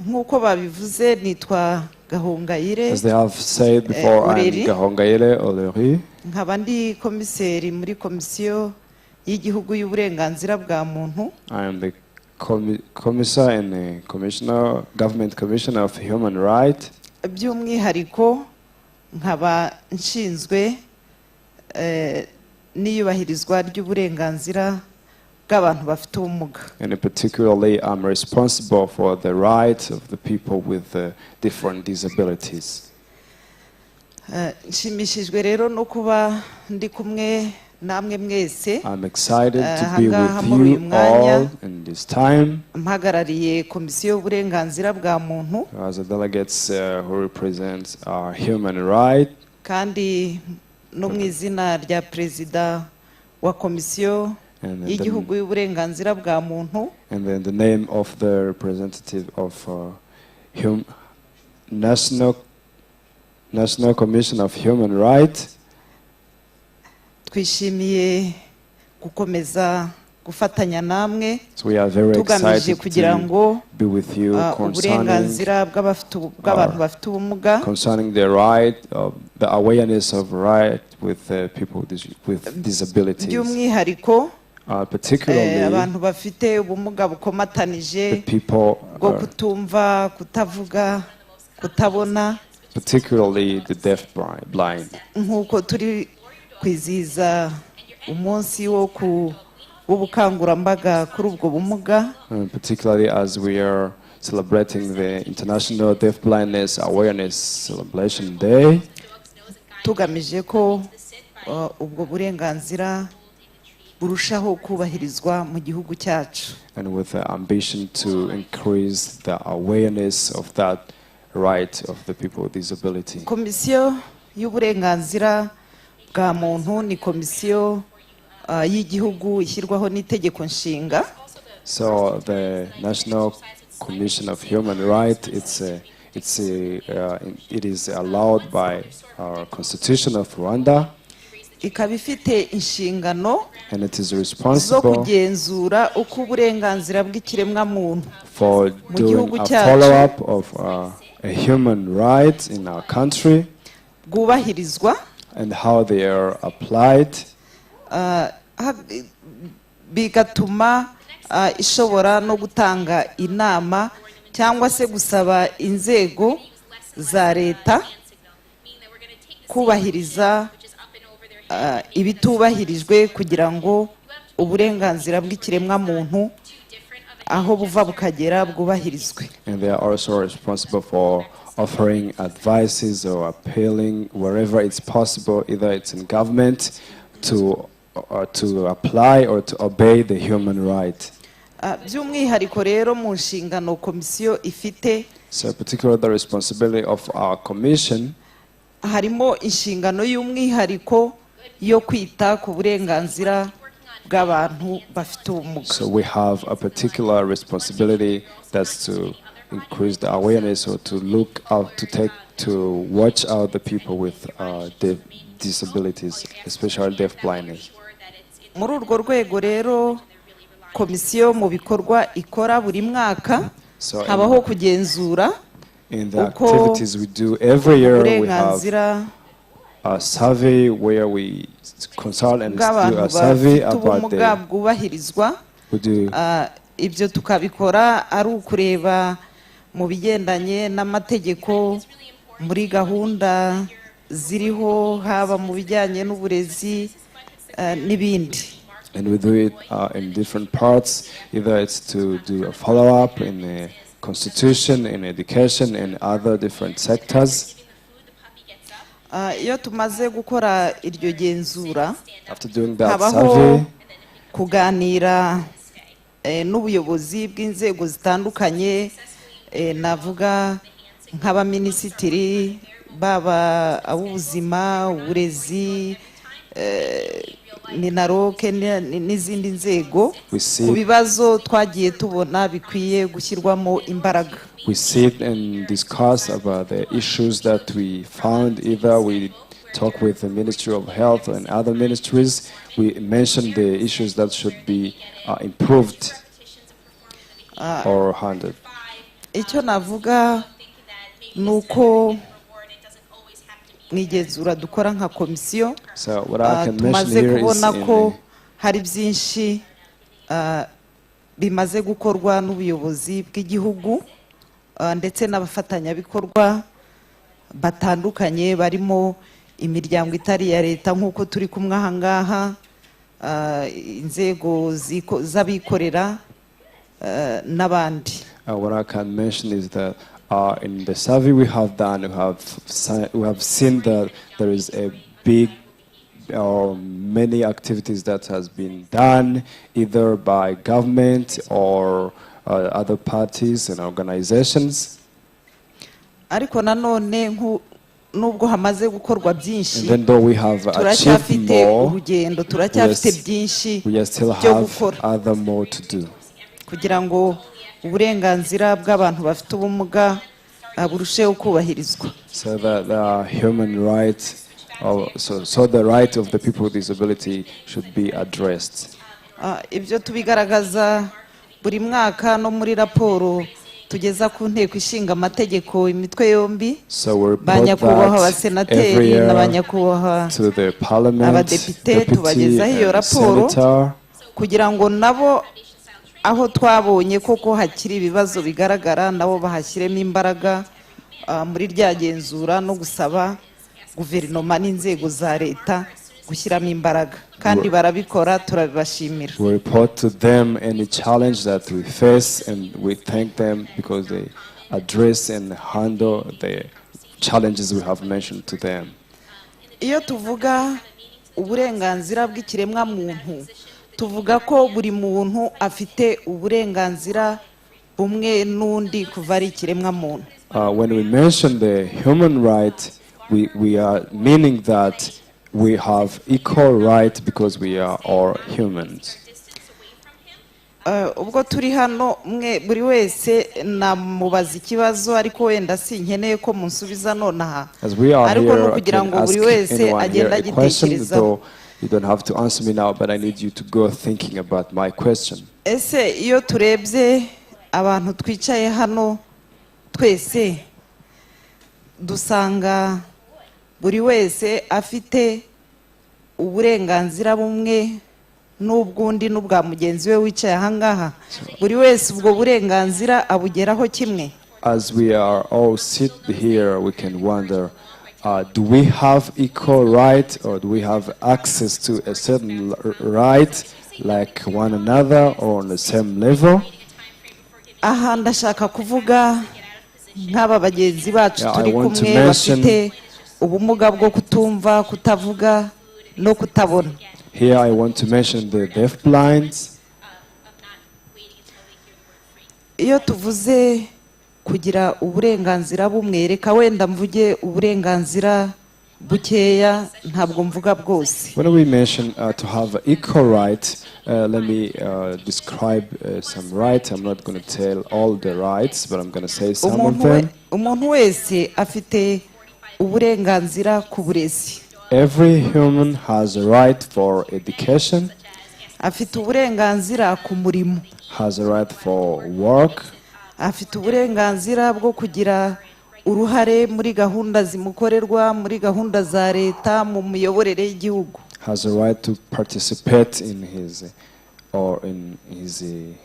Speaker 6: Nk'uko babivuze nitwa Gahongayire.
Speaker 2: As they have said before, I'm Gahongayire Aurélie.
Speaker 6: Nkaba ndi komiseri muri komisiyo y'igihugu y'uburenganzira bwa muntu.
Speaker 2: I am the commissioner and the government commissioner of human rights.
Speaker 6: By'umwihariko nkaba nshinzwe n'iyubahirizwa ry'uburenganzira bw'abantu bafite ubumuga.
Speaker 2: And particularly I'm responsible for the rights of the people with different disabilities.
Speaker 6: Nshimishijwe rero no kuba ndi kumwe namwe mwese
Speaker 2: I'm excited to be
Speaker 6: ahangaha
Speaker 2: with
Speaker 6: muri uyu
Speaker 2: you
Speaker 6: mwanya
Speaker 2: all in this time
Speaker 6: mpagarariye komisiyo y'uburenganzira bwa muntu
Speaker 2: as the delegates who represent human rights.
Speaker 6: kandi no mu izina rya perezida wa komisiyo y'igihugu y'uburenganzira bwa muntu
Speaker 2: And then the name of the representative of National Commission of Human Rights.
Speaker 6: twishimiye gukomeza gufatanya namwe
Speaker 2: So we are very
Speaker 6: tugamije
Speaker 2: excited
Speaker 6: kugira ngo
Speaker 2: to be with you
Speaker 6: uburenganzira bw'abantu bafite ubumuga
Speaker 2: concerning the right of the awareness of right with people with disabilities.
Speaker 6: by'umwihariko
Speaker 2: Particularly
Speaker 6: abantu bafite ubumuga
Speaker 2: the
Speaker 6: bukomatanije
Speaker 2: people,
Speaker 6: bwo kutumva, kutavuga, kutabona,
Speaker 2: particularly the deaf-blind.
Speaker 6: nk'uko turi kwizihiza umunsi w'ubukangurambaga kuri ubwo bumuga,
Speaker 2: Particularly as we are celebrating the International Deaf-Blindness Awareness Celebration Day.
Speaker 6: tugamije ko ubwo burenganzira burushaho kubahirizwa mu gihugu cyacu.
Speaker 2: And with the ambition to increase the awareness of that right of the people with disability.
Speaker 6: Komisiyo y'uburenganzira bwa muntu ni komisiyo y'igihugu ishyirwaho n'itegeko nshinga.
Speaker 2: So the National Commission of Human Rights, it is allowed by our Constitution of Rwanda.
Speaker 6: Ikaba ifite inshingano
Speaker 2: And it is
Speaker 6: zo
Speaker 2: responsible
Speaker 6: kugenzura uko uburenganzira bw'ikiremwa muntu
Speaker 2: for
Speaker 6: mu
Speaker 2: doing
Speaker 6: gihugu
Speaker 2: a
Speaker 6: cyacu
Speaker 2: follow-up of human rights in our country
Speaker 6: bwubahirizwa,
Speaker 2: and how they are applied.
Speaker 6: bigatuma ishobora no gutanga inama cyangwa se gusaba inzego za leta kubahiriza ibitubahirijwe kugira ngo uburenganzira bw'ikiremwa muntu aho buva bukagera bwubahirizwe.
Speaker 2: And they are also responsible for offering advices or appealing wherever it's possible, either it's in government, to apply or to obey the human right.
Speaker 6: by'umwihariko rero mu nshingano komisiyo ifite,
Speaker 2: So particularly the responsibility of our commission,
Speaker 6: harimo inshingano y'umwihariko yo kwita ku burenganzira bw'abantu bafite ubumuga.
Speaker 2: so we have a particular responsibility that's to increase the awareness or to look out, to watch out the people with disabilities, especially deaf-blindness.
Speaker 6: Muri urwo rwego rero komisiyo mu bikorwa ikora buri mwaka
Speaker 2: So
Speaker 6: habaho kugenzura
Speaker 2: in the
Speaker 6: uko
Speaker 2: activities we do every year, we have
Speaker 6: uburenganzira
Speaker 2: a survey where we consult and do
Speaker 6: bw'abantu
Speaker 2: a survey
Speaker 6: bafite
Speaker 2: about
Speaker 6: ubumuga
Speaker 2: the
Speaker 6: bwubahirizwa.
Speaker 2: we do
Speaker 6: Ibyo tukabikora ari ukureba mu bigendanye n'amategeko, muri gahunda ziriho, haba mu bijyanye n'uburezi n'ibindi.
Speaker 2: and we do it in different parts, either it's to do a follow-up in the constitution, in education, and other different sectors.
Speaker 6: Iyo tumaze gukora iryo genzura,
Speaker 2: After doing that
Speaker 6: habaho
Speaker 2: survey,
Speaker 6: kuganira n'ubuyobozi bw'inzego zitandukanye, navuga nk'abaminisitiri, baba ab'ubuzima, uburezi, minaroke n'izindi nzego, ku bibazo twagiye tubona bikwiye gushyirwamo imbaraga.
Speaker 2: we sit and discuss about the issues that we found. Either we talk with the Ministry of Health and other ministries. We mention the issues that should be improved or handled.
Speaker 6: Icyo navuga ni uko mu igenzura dukora nka komisiyo,
Speaker 2: So what I can mention
Speaker 6: tumaze
Speaker 2: here is
Speaker 6: kubona ko hari byinshi bimaze gukorwa n'ubuyobozi bw'igihugu ndetse n'abafatanyabikorwa batandukanye, barimo imiryango itari iya leta nk'uko turi kumwe aha ngaha, inzego z'abikorera n'abandi.
Speaker 2: what I can mention is that in the survey we have done, we have seen that there is a big many activities that has been done either by government or other parties and organizations.
Speaker 6: ariko nanone nubwo hamaze gukorwa byinshi
Speaker 2: And then though we have achieved
Speaker 6: turacyafite
Speaker 2: more,
Speaker 6: urugendo turacyafite byinshi
Speaker 2: we still
Speaker 6: byo
Speaker 2: have
Speaker 6: gukora
Speaker 2: other more to do.
Speaker 6: kugira ngo uburenganzira bw'abantu bafite ubumuga burusheho kubahirizwa.
Speaker 2: So that the human rights, so the right of the people with disability should be addressed.
Speaker 6: Ibyo tubigaragaza buri mwaka no muri raporo tugeza ku nteko ishinga amategeko imitwe yombi,
Speaker 2: So we report
Speaker 6: banyakubahwa
Speaker 2: that
Speaker 6: abasenateri
Speaker 2: every year
Speaker 6: n'abanyakubahwa
Speaker 2: to the parliament,
Speaker 6: abadepite,
Speaker 2: deputy
Speaker 6: tubagezaho iyo
Speaker 2: and
Speaker 6: raporo
Speaker 2: senator,
Speaker 6: kugira ngo nabo aho twabonye koko hakiri ibibazo bigaragara nabo bahashyiremo imbaraga muri rya genzura no gusaba guverinoma n'inzego za leta gushyiramo imbaraga, kandi barabikora, turabibashimira.
Speaker 2: we report to them any challenge that we face, and we thank them because they address and handle the challenges we have mentioned to them.
Speaker 6: Iyo tuvuga uburenganzira bw'ikiremwa muntu, tuvuga ko buri muntu afite uburenganzira bumwe n'undi kuva ari ikiremwa muntu.
Speaker 2: When we mention the human right, we are meaning that we have equal right because we are all humans.
Speaker 6: Ubwo turi hano buri wese namubaza ikibazo, ariko wenda sinkeneye ko munsubiza nonaha,
Speaker 2: As we are
Speaker 6: ariko no
Speaker 2: here, I
Speaker 6: kugira
Speaker 2: can
Speaker 6: ngo
Speaker 2: ask
Speaker 6: buri wese
Speaker 2: anyone here
Speaker 6: agenda
Speaker 2: a question,
Speaker 6: agitekerezaho.
Speaker 2: though you don't have to answer me now, but I need you to go thinking about my question.
Speaker 6: Ese iyo turebye abantu twicaye hano twese dusanga buri wese afite uburenganzira bumwe n'ubwundi n'ubwa mugenzi we wicaye ahangaha, buri wese ubwo burenganzira abugeraho kimwe.
Speaker 2: As we are all sit here, we can wonder, do we have equal right, or do we have access to a certain right like one another or on the same level?
Speaker 6: Aha ndashaka kuvuga nk'aba bagenzi bacu
Speaker 2: Yeah, I
Speaker 6: turi
Speaker 2: want to
Speaker 6: kumwe
Speaker 2: mention-
Speaker 6: bafite ubumuga bwo kutumva, kutavuga no kutabona.
Speaker 2: Here I want to mention the deaf-blind.
Speaker 6: Iyo tuvuze kugira uburenganzira bumwe, reka wenda mvuge uburenganzira bukeya, ntabwo mvuga bwose.
Speaker 2: When we mention to have equal right, let me describe some rights. I'm not going to tell all the rights, but I'm going to say some of them.
Speaker 6: Umuntu wese afite uburenganzira ku burezi.
Speaker 2: Every human has a right for education,
Speaker 6: Afite uburenganzira ku murimo.
Speaker 2: has a right for work,
Speaker 6: Afite uburenganzira bwo kugira uruhare muri gahunda zimukorerwa, muri gahunda za leta, mu miyoborere y'igihugu.
Speaker 2: has a right to participate in his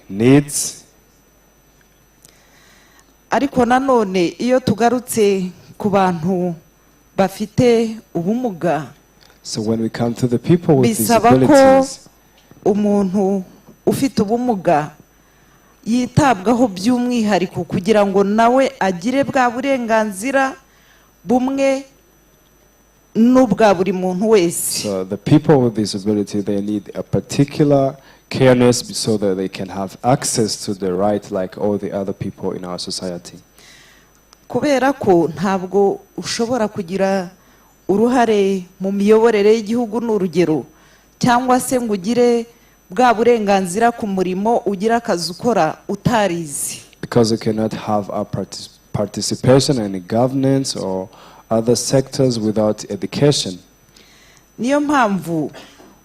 Speaker 2: needs.
Speaker 6: Ariko nanone iyo tugarutse ku bantu bafite ubumuga,
Speaker 2: So when we come to the people with
Speaker 6: bisaba ko
Speaker 2: disabilities,
Speaker 6: umuntu ufite ubumuga yitabwaho by'umwihariko kugira ngo nawe agire bwa burenganzira bumwe n'ubwa buri muntu wese.
Speaker 2: so the people with disability, they need a particular careness so that they can have access to the right like all the other people in our society.
Speaker 6: Kubera ko ntabwo ushobora kugira uruhare mu miyoborere y'igihugu n'urugero, cyangwa se ngo ugire bwa burenganzira ku murimo, ugira akazi ukora utarizi.
Speaker 2: Because you cannot have a participation in governance or other sectors without education.
Speaker 6: Niyo mpamvu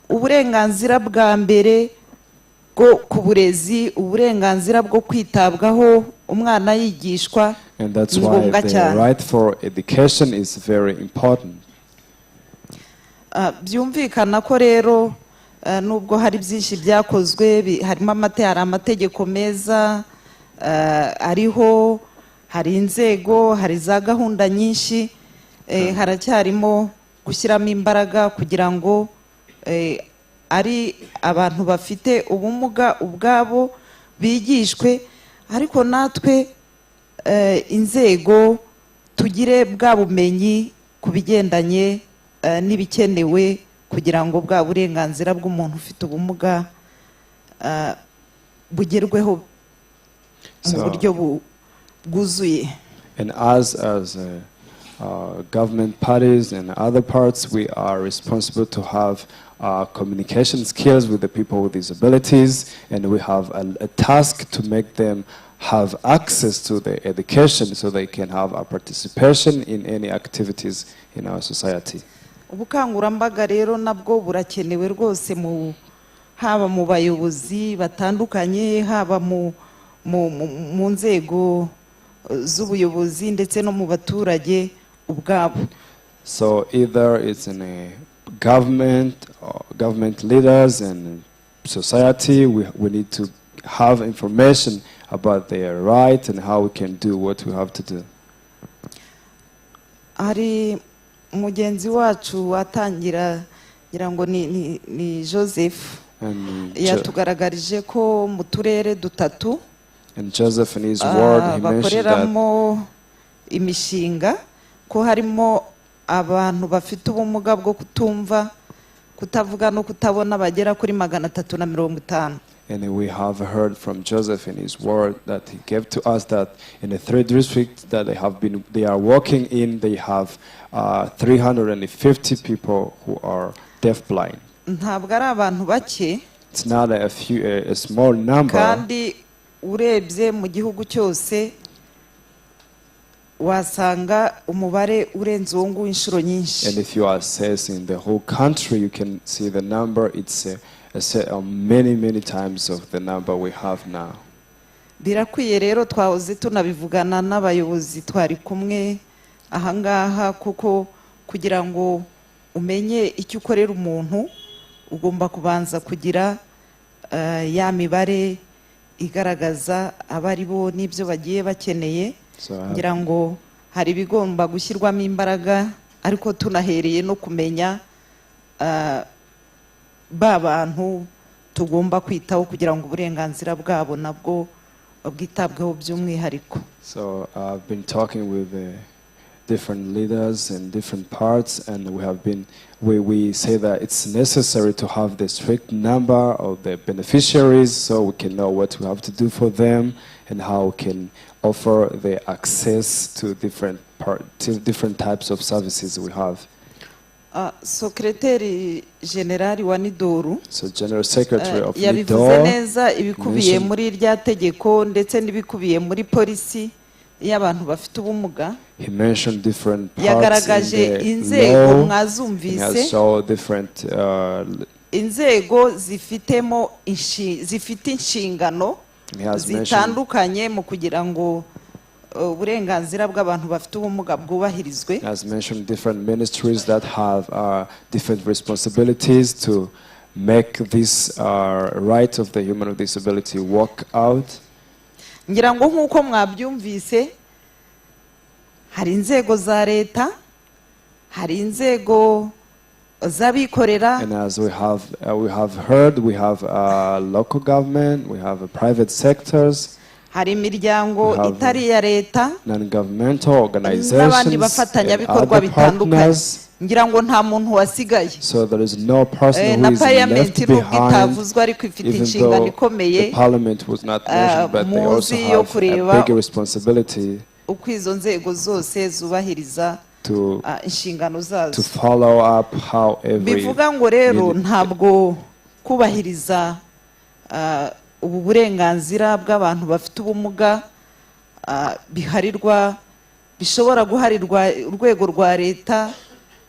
Speaker 6: uburenganzira bwa mbere bwo ku burezi, uburenganzira bwo kwitabwaho umwana yigishwa,
Speaker 2: And that's
Speaker 6: ni
Speaker 2: why
Speaker 6: ngombwa
Speaker 2: the
Speaker 6: cyane.
Speaker 2: right for education is very important.
Speaker 6: Byumvikana ko rero nubwo hari byinshi byakozwe, harimo hari amategeko meza ariho, hari inzego, hari za gahunda nyinshi, haracyarimo gushyiramo imbaraga kugira ngo ari abantu bafite ubumuga ubwabo bigishwe, ariko natwe inzego tugire bwa bumenyi ku bigendanye n'ibikenewe kugira ngo bwa burenganzira bw'umuntu ufite ubumuga bugerweho mu buryo bwuzuye.
Speaker 2: And as government parties and other parts, we are responsible to have communication skills with the people with disabilities, and we have a task to make them have access to the education so they can have a participation in any activities in our society.
Speaker 6: Ubukangurambaga rero nabwo burakenewe rwose haba mu bayobozi batandukanye, haba mu nzego z'ubuyobozi ndetse no mu baturage ubwabo.
Speaker 2: So either it's in a government or government leaders and society, we need to have information about their right and how we can do what we have to do.
Speaker 6: Hari mugenzi wacu atangira ngira ngo ni Joseph yatugaragarije ko mu turere dutatu
Speaker 2: and Joseph in his word he mentioned that
Speaker 6: imishinga ko harimo abantu bafite ubumuga bwo kutumva, kutavuga no kutabona bagera kuri 350.
Speaker 2: And we have heard from Joseph in his word that he gave to us that in the 3 districts that they are working in, they have 350 people who are deaf-blind.
Speaker 6: Ntabwo ari abantu bake.
Speaker 2: It's not a small number.
Speaker 6: Kandi urebye mu gihugu cyose wasanga umubare urenze uwo nguwo inshuro nyinshi.
Speaker 2: And if you are assessing the whole country, you can see the number. It's many times of the number we have now.
Speaker 6: Birakwiye rero twahoze tunabivugana n'abayobozi twari kumwe ahangaha, kuko kugira ngo umenye icyo ukorera umuntu ugomba kubanza kugira ya mibare igaragaza abari bo n'ibyo bagiye bakeneye. Ngira ngo hari ibigomba gushyirwamo imbaraga, ariko tunahereye no kumenya ba bantu tugomba kwitaho kugira ngo uburenganzira bwabo nabwo bwitabweho by'umwihariko.
Speaker 2: So I've been talking with different leaders in different parts, and we say that it's necessary to have the strict number of the beneficiaries so we can know what we have to do for them and how we can offer the access to different types of services we have.
Speaker 6: Secretary General wa Nidoru,
Speaker 2: so General Secretary of
Speaker 6: yabivuze neza ibikubiye muri rya tegeko ndetse n'ibikubiye muri polisi y'abantu bafite ubumuga.
Speaker 2: He mentioned different parts
Speaker 6: yagaragaje inzego mwazumvise,
Speaker 2: different
Speaker 6: inzego zifite inshingano zitandukanye mu kugira ngo uburenganzira bw'abantu bafite ubumuga bwubahirizwe.
Speaker 2: As mentioned, different ministries that have different responsibilities to make this right of the human with disability work out.
Speaker 6: Ngira ngo nkuko mwabyumvise, hari inzego za leta, hari inzego z'abikorera,
Speaker 2: and as we have heard, we have local government, we have private sectors,
Speaker 6: hari imiryango itari ya leta,
Speaker 2: non-governmental organizations,
Speaker 6: n'abandi bafatanyabikorwa bitandukanye. Ngira ngo nta muntu wasigaye.
Speaker 2: So there is no person who is left behind, even though the parliament was not mentioned, but they also have a bigger responsibility
Speaker 6: uko izo nzego zose zubahiriza inshingano zazo.
Speaker 2: To follow up how every
Speaker 6: bivuga ngo rero ntabwo kubahiriza ubu burenganzira bw'abantu bafite ubumuga bishobora guharirwa urwego rwa leta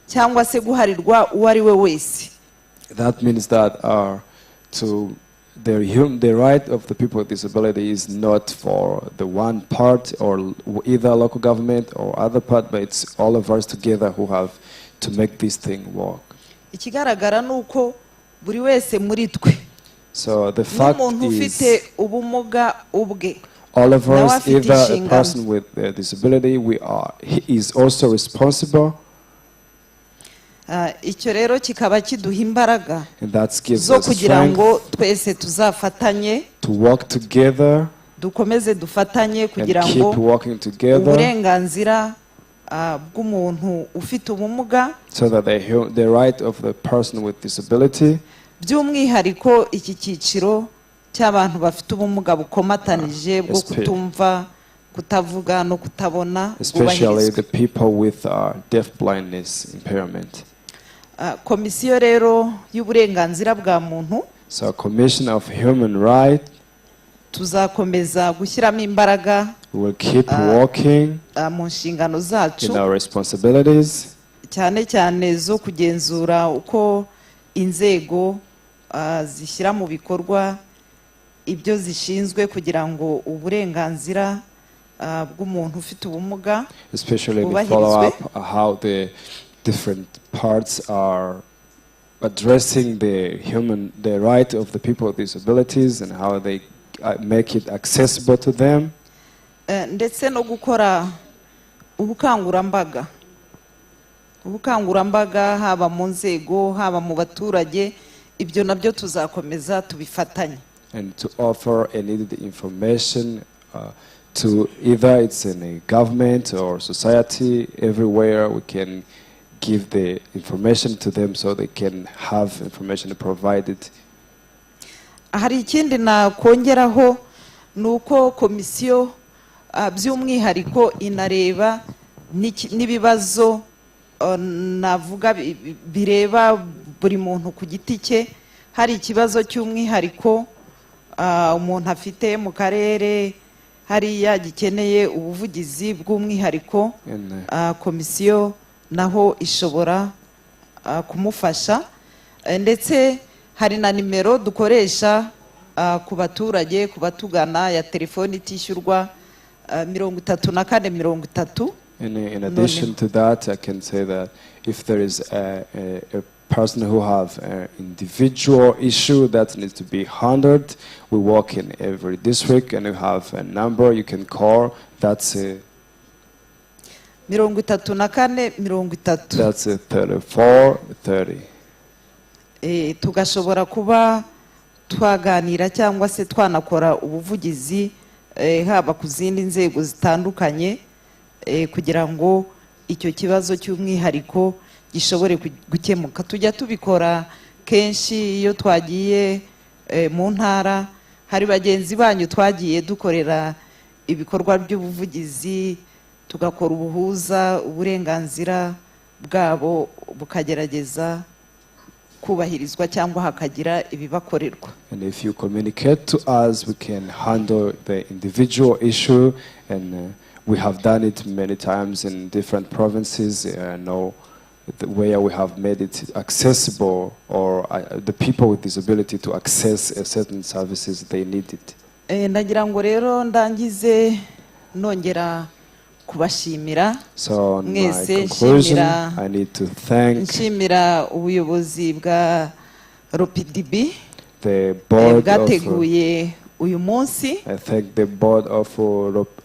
Speaker 6: cyangwa se guharirwa uwo ari we wese.
Speaker 2: That means that the right of the people with disability is not for the one part or either local government or other part, but it's all of us together who have to make this thing work.
Speaker 6: Ikigaragara nuko buri wese muri twe,
Speaker 2: so the fact
Speaker 6: is
Speaker 2: all of us, either a person with a disability, he is also responsible.
Speaker 6: Icyo rero kikaba kiduha imbaraga
Speaker 2: zo
Speaker 6: kugira ngo twese tuzafatanye,
Speaker 2: to work together,
Speaker 6: dukomeze dufatanye kugira
Speaker 2: ngo
Speaker 6: uburenganzira bw'umuntu ufite ubumuga,
Speaker 2: so that the right of the person with disability,
Speaker 6: by'umwihariko iki cyiciro cy'abantu bafite ubumuga bukomatanije bwo kutumva, kutavuga no kutabona,
Speaker 2: especially the people with deaf-blindness impairment.
Speaker 6: Komisiyo rero y'uburenganzira bwa muntu,
Speaker 2: So Commission of Human Rights,
Speaker 6: tuzakomeza gushyiramo imbaraga
Speaker 2: we will keep working
Speaker 6: mu nshingano zacu,
Speaker 2: in our responsibilities,
Speaker 6: cyane cyane zo kugenzura uko inzego zishyira mu bikorwa ibyo zishinzwe kugira ngo uburenganzira bw'umuntu ufite ubumuga
Speaker 2: especially we follow up how the different parts are addressing the right of the people with disabilities and how they make it accessible to them.
Speaker 6: Ndetse no gukora ubukangurambaga haba mu nzego haba mu baturage, ibyo nabyo tuzakomeza tubifatanye.
Speaker 2: And to offer needed information to either it's in a government or society, everywhere we can give the information to them so they can have information provided.
Speaker 6: Hari ikindi nakongeraho ni uko komisiyo by'umwihariko inareba n'ibibazo navuga bireba buri muntu ku giti cye. Hari ikibazo cy'umwihariko umuntu afite mu karere hariya gikeneye ubuvugizi bw'umwihariko, komisiyo naho ishobora kumufasha, ndetse hari na nimero dukoresha ku baturage, ku batugana, ya telefoni itishyurwa 3430.
Speaker 2: In addition to that, I can say that if there is a person who have an individual issue that needs to be handled, we work in every district and you have a number you can call. That's 3430.
Speaker 6: Tugashobora kuba twaganira cyangwa se twanakora ubuvugizi haba ku zindi nzego zitandukanye kugira ngo icyo kibazo cy'umwihariko gishobore gukemuka. Tujya tubikora kenshi iyo twagiye mu ntara, hari bagenzi banyu twagiye dukorera ibikorwa by'ubuvugizi, tugakora ubuhuza, uburenganzira bwabo bukagerageza kubahirizwa cyangwa hakagira ibibakorerwa.
Speaker 2: And if you communicate to us, we can handle the individual issue, and we have done it many times in different provinces. Where we have made it accessible, or the people with disability to access certain services they needed.
Speaker 6: Ndagira ngo rero ndangize nongera kubashimira mwese, nshimira ubuyobozi bwa ROPDB bwateguye uyu munsi.
Speaker 2: I thank the board of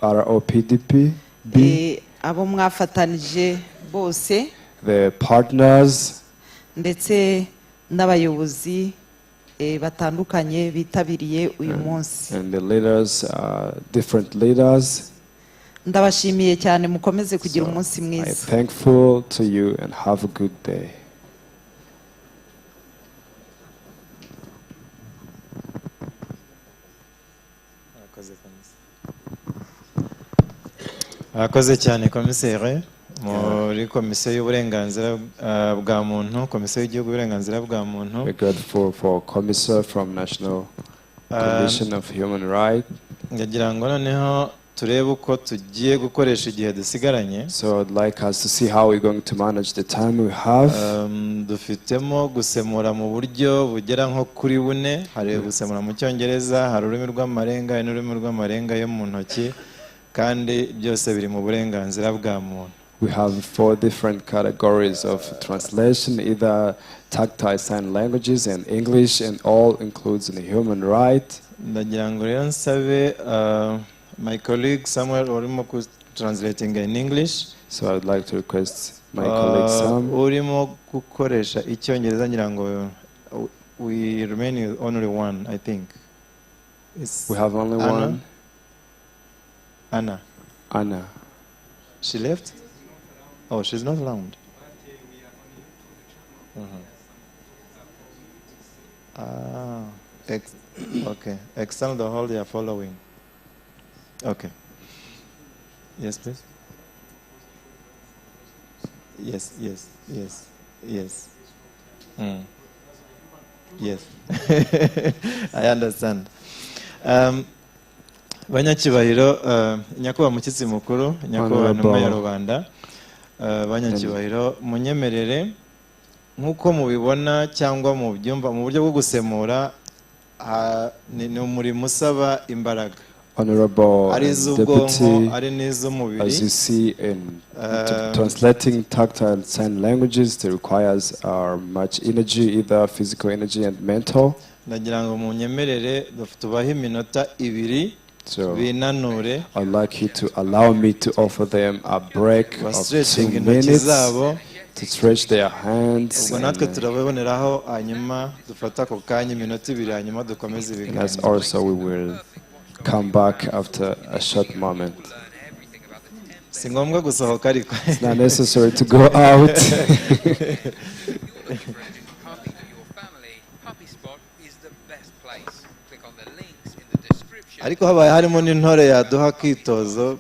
Speaker 2: ROPDB,
Speaker 6: abo mwafatanije bose,
Speaker 2: the partners,
Speaker 6: ndetse n'abayobozi batandukanye bitabiriye uyu munsi,
Speaker 2: and the leaders, different leaders.
Speaker 6: Ndabashimiye cyane, mukomeze kugira umunsi mwiza.
Speaker 2: I'm thankful to you and have a good day.
Speaker 3: Akoze cyane komiseri muri komisiyo y'uburenganzira bwa muntu, komisiyo y'igihugu y'uburenganzira bwa muntu.
Speaker 2: We're grateful for Commissioner from National Commission of Human Rights.
Speaker 3: Ndagira ngo noneho turebe uko tugiye gukoresha igihe dusigaranye.
Speaker 2: So I'd like us to see how we're going to manage the time we have.
Speaker 3: Dufitemo gusemura mu buryo bugera nko kuri bune. Hari gusemura mu Cyongereza, hari ururimi rw'amarenga n'ururimi rw'amarenga yo mu ntoki, kandi byose biri mu burenganzira bwa muntu.
Speaker 2: We have 4 different categories of translation, either tactile sign languages and English, and all includes the human right.
Speaker 3: Ndagira ngo rero nsabe my colleague somewhere urimo translating in English.
Speaker 2: So I would like to request my colleague Sam.
Speaker 3: Urimo gukoresha Icyongereza, ngira ngo we remain with only one, I think.
Speaker 2: We have only one.
Speaker 3: Anna.
Speaker 2: Anna.
Speaker 3: She left? Oh, she's not around. Okay. External the whole you are following. Okay. Yes, please. Yes. Yes. Yes. I understand. Banyacyubahiro, nyakubahwa mushyitsi mukuru, nyakubahwa ntumwa ya rubanda, banyacyubahiro, munyemerere nk'uko mubibona cyangwa mu byumba mu buryo bwo gusemura, ni umurimo usaba imbaraga.
Speaker 2: Honorable Deputy,
Speaker 3: as
Speaker 2: you see in translating tactile sign languages, it requires much energy, either physical energy and mental.
Speaker 3: Nagira ngo munyemerere tubahe iminota 2 binanure.
Speaker 2: I'd like you to allow me to offer them a break of 2 minutes to stretch their hands. As also we will come back after a short moment. It's not necessary to go out.
Speaker 3: Ariko habaye harimo n'intore yaduha kwitozo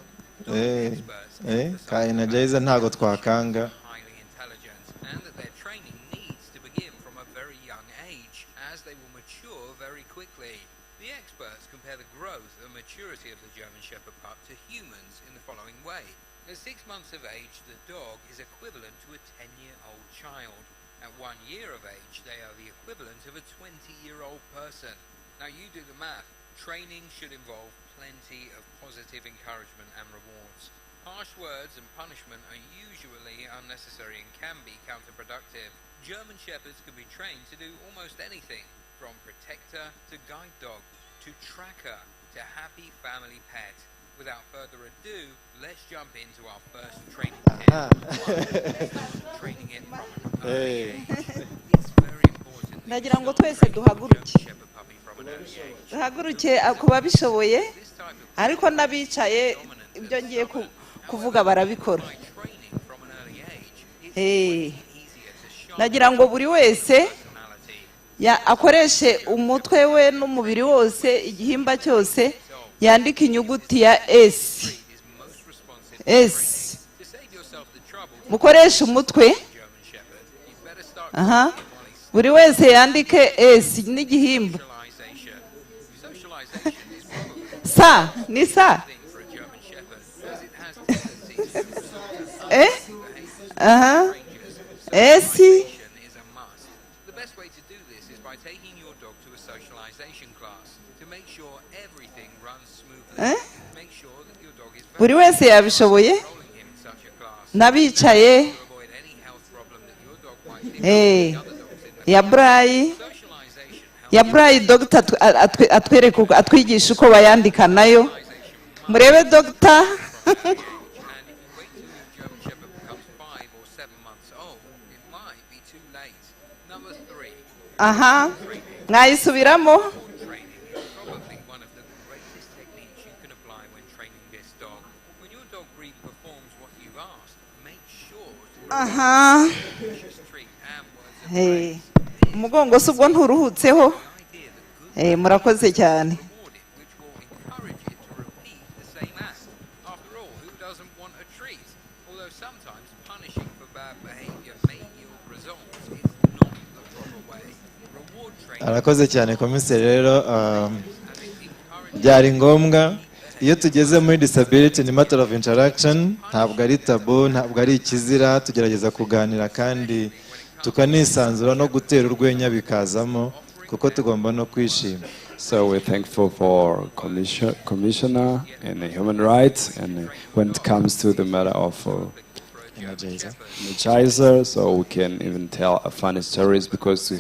Speaker 3: ka energize ntago twakanga.
Speaker 7: At 6 months of age, the dog is equivalent to a 10-year-old child. At 1 year of age, they are the equivalent of a 20-year-old person. Now you do the math. Training should involve plenty of positive encouragement and rewards. Harsh words and punishment are usually unnecessary and can be counterproductive. German Shepherds can be trained to do almost anything, from protector to guide dog, to tracker, to happy family pet. Without further ado, let's jump into our first training tip. Training it from an early age. It's very important.
Speaker 6: Nagira ngo twese duhaguruke kuba bishoboye, ariko nabicaye ibyo ngiye kuvuga barabikora. Nagira ngo buri wese akoreshe umutwe we n'umubiri wose, igihimba cyose, yandika inyuguti ya S. Mukoresha umutwe. Buri wese yandike S n'igihimba. Sa, ni sa. S. Buri wese yabishoboye. Nabicaye. Yabrayi Dr. atwigisha uko bayandika nayo. Murebe Dr. Aha, mwayisubiramo. Aha. Umugongo se ubwo nturuhutseho. Murakoze cyane.
Speaker 3: Arakoze cyane komiseri. Rero byari ngombwa iyo tugeze muri disability ni matter of interaction, ntabwo ari tabu, ntabwo ari ikizira, tugerageza kuganira kandi tukanisanzura no gutera urwenya bikazamo kuko tugomba no kwishima.
Speaker 2: So we're thankful for Commissioner and Human Rights, and when it comes to the matter of energizer, so we can even tell funny stories because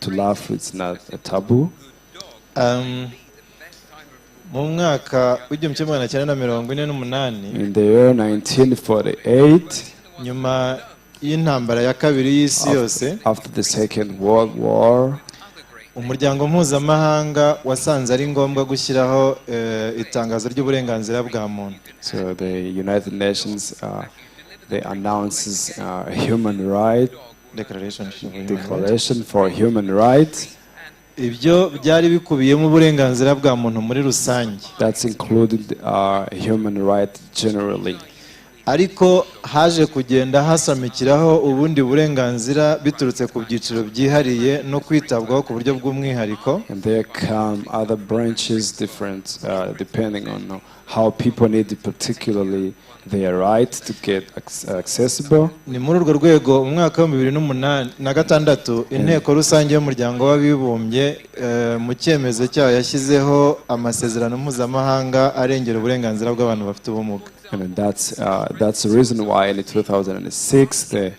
Speaker 2: to laugh it's not a taboo.
Speaker 3: Mu mwaka w'1948
Speaker 2: in the year 1948,
Speaker 3: nyuma y'intambara ya kabiri y'isi yose,
Speaker 2: after the Second World War,
Speaker 3: umuryango mpuzamahanga wasanze ari ngombwa
Speaker 2: they announces human right, declaration for human rights.
Speaker 3: ibyo byari bikubiyemo uburenganzira bwa muntu muri rusange.
Speaker 2: That's included human right generally.
Speaker 3: Ariko haje kugenda hasamikiraho ubundi burenganzira biturutse ku byiciro byihariye no kwitabwaho ku buryo bw'umwihariko.
Speaker 2: And there come other branches different depending on how people need particularly their right to get accessible.
Speaker 3: Ni muri urwo rwego mu mwaka wa 2006 inteko rusange y'umuryango w'abibumbye mu cyemezo cyayo yashyizeho amasezerano mpuzamahanga arengera uburenganzira bw'abantu bafite ubumuga.
Speaker 2: And that's the reason why in 2006 the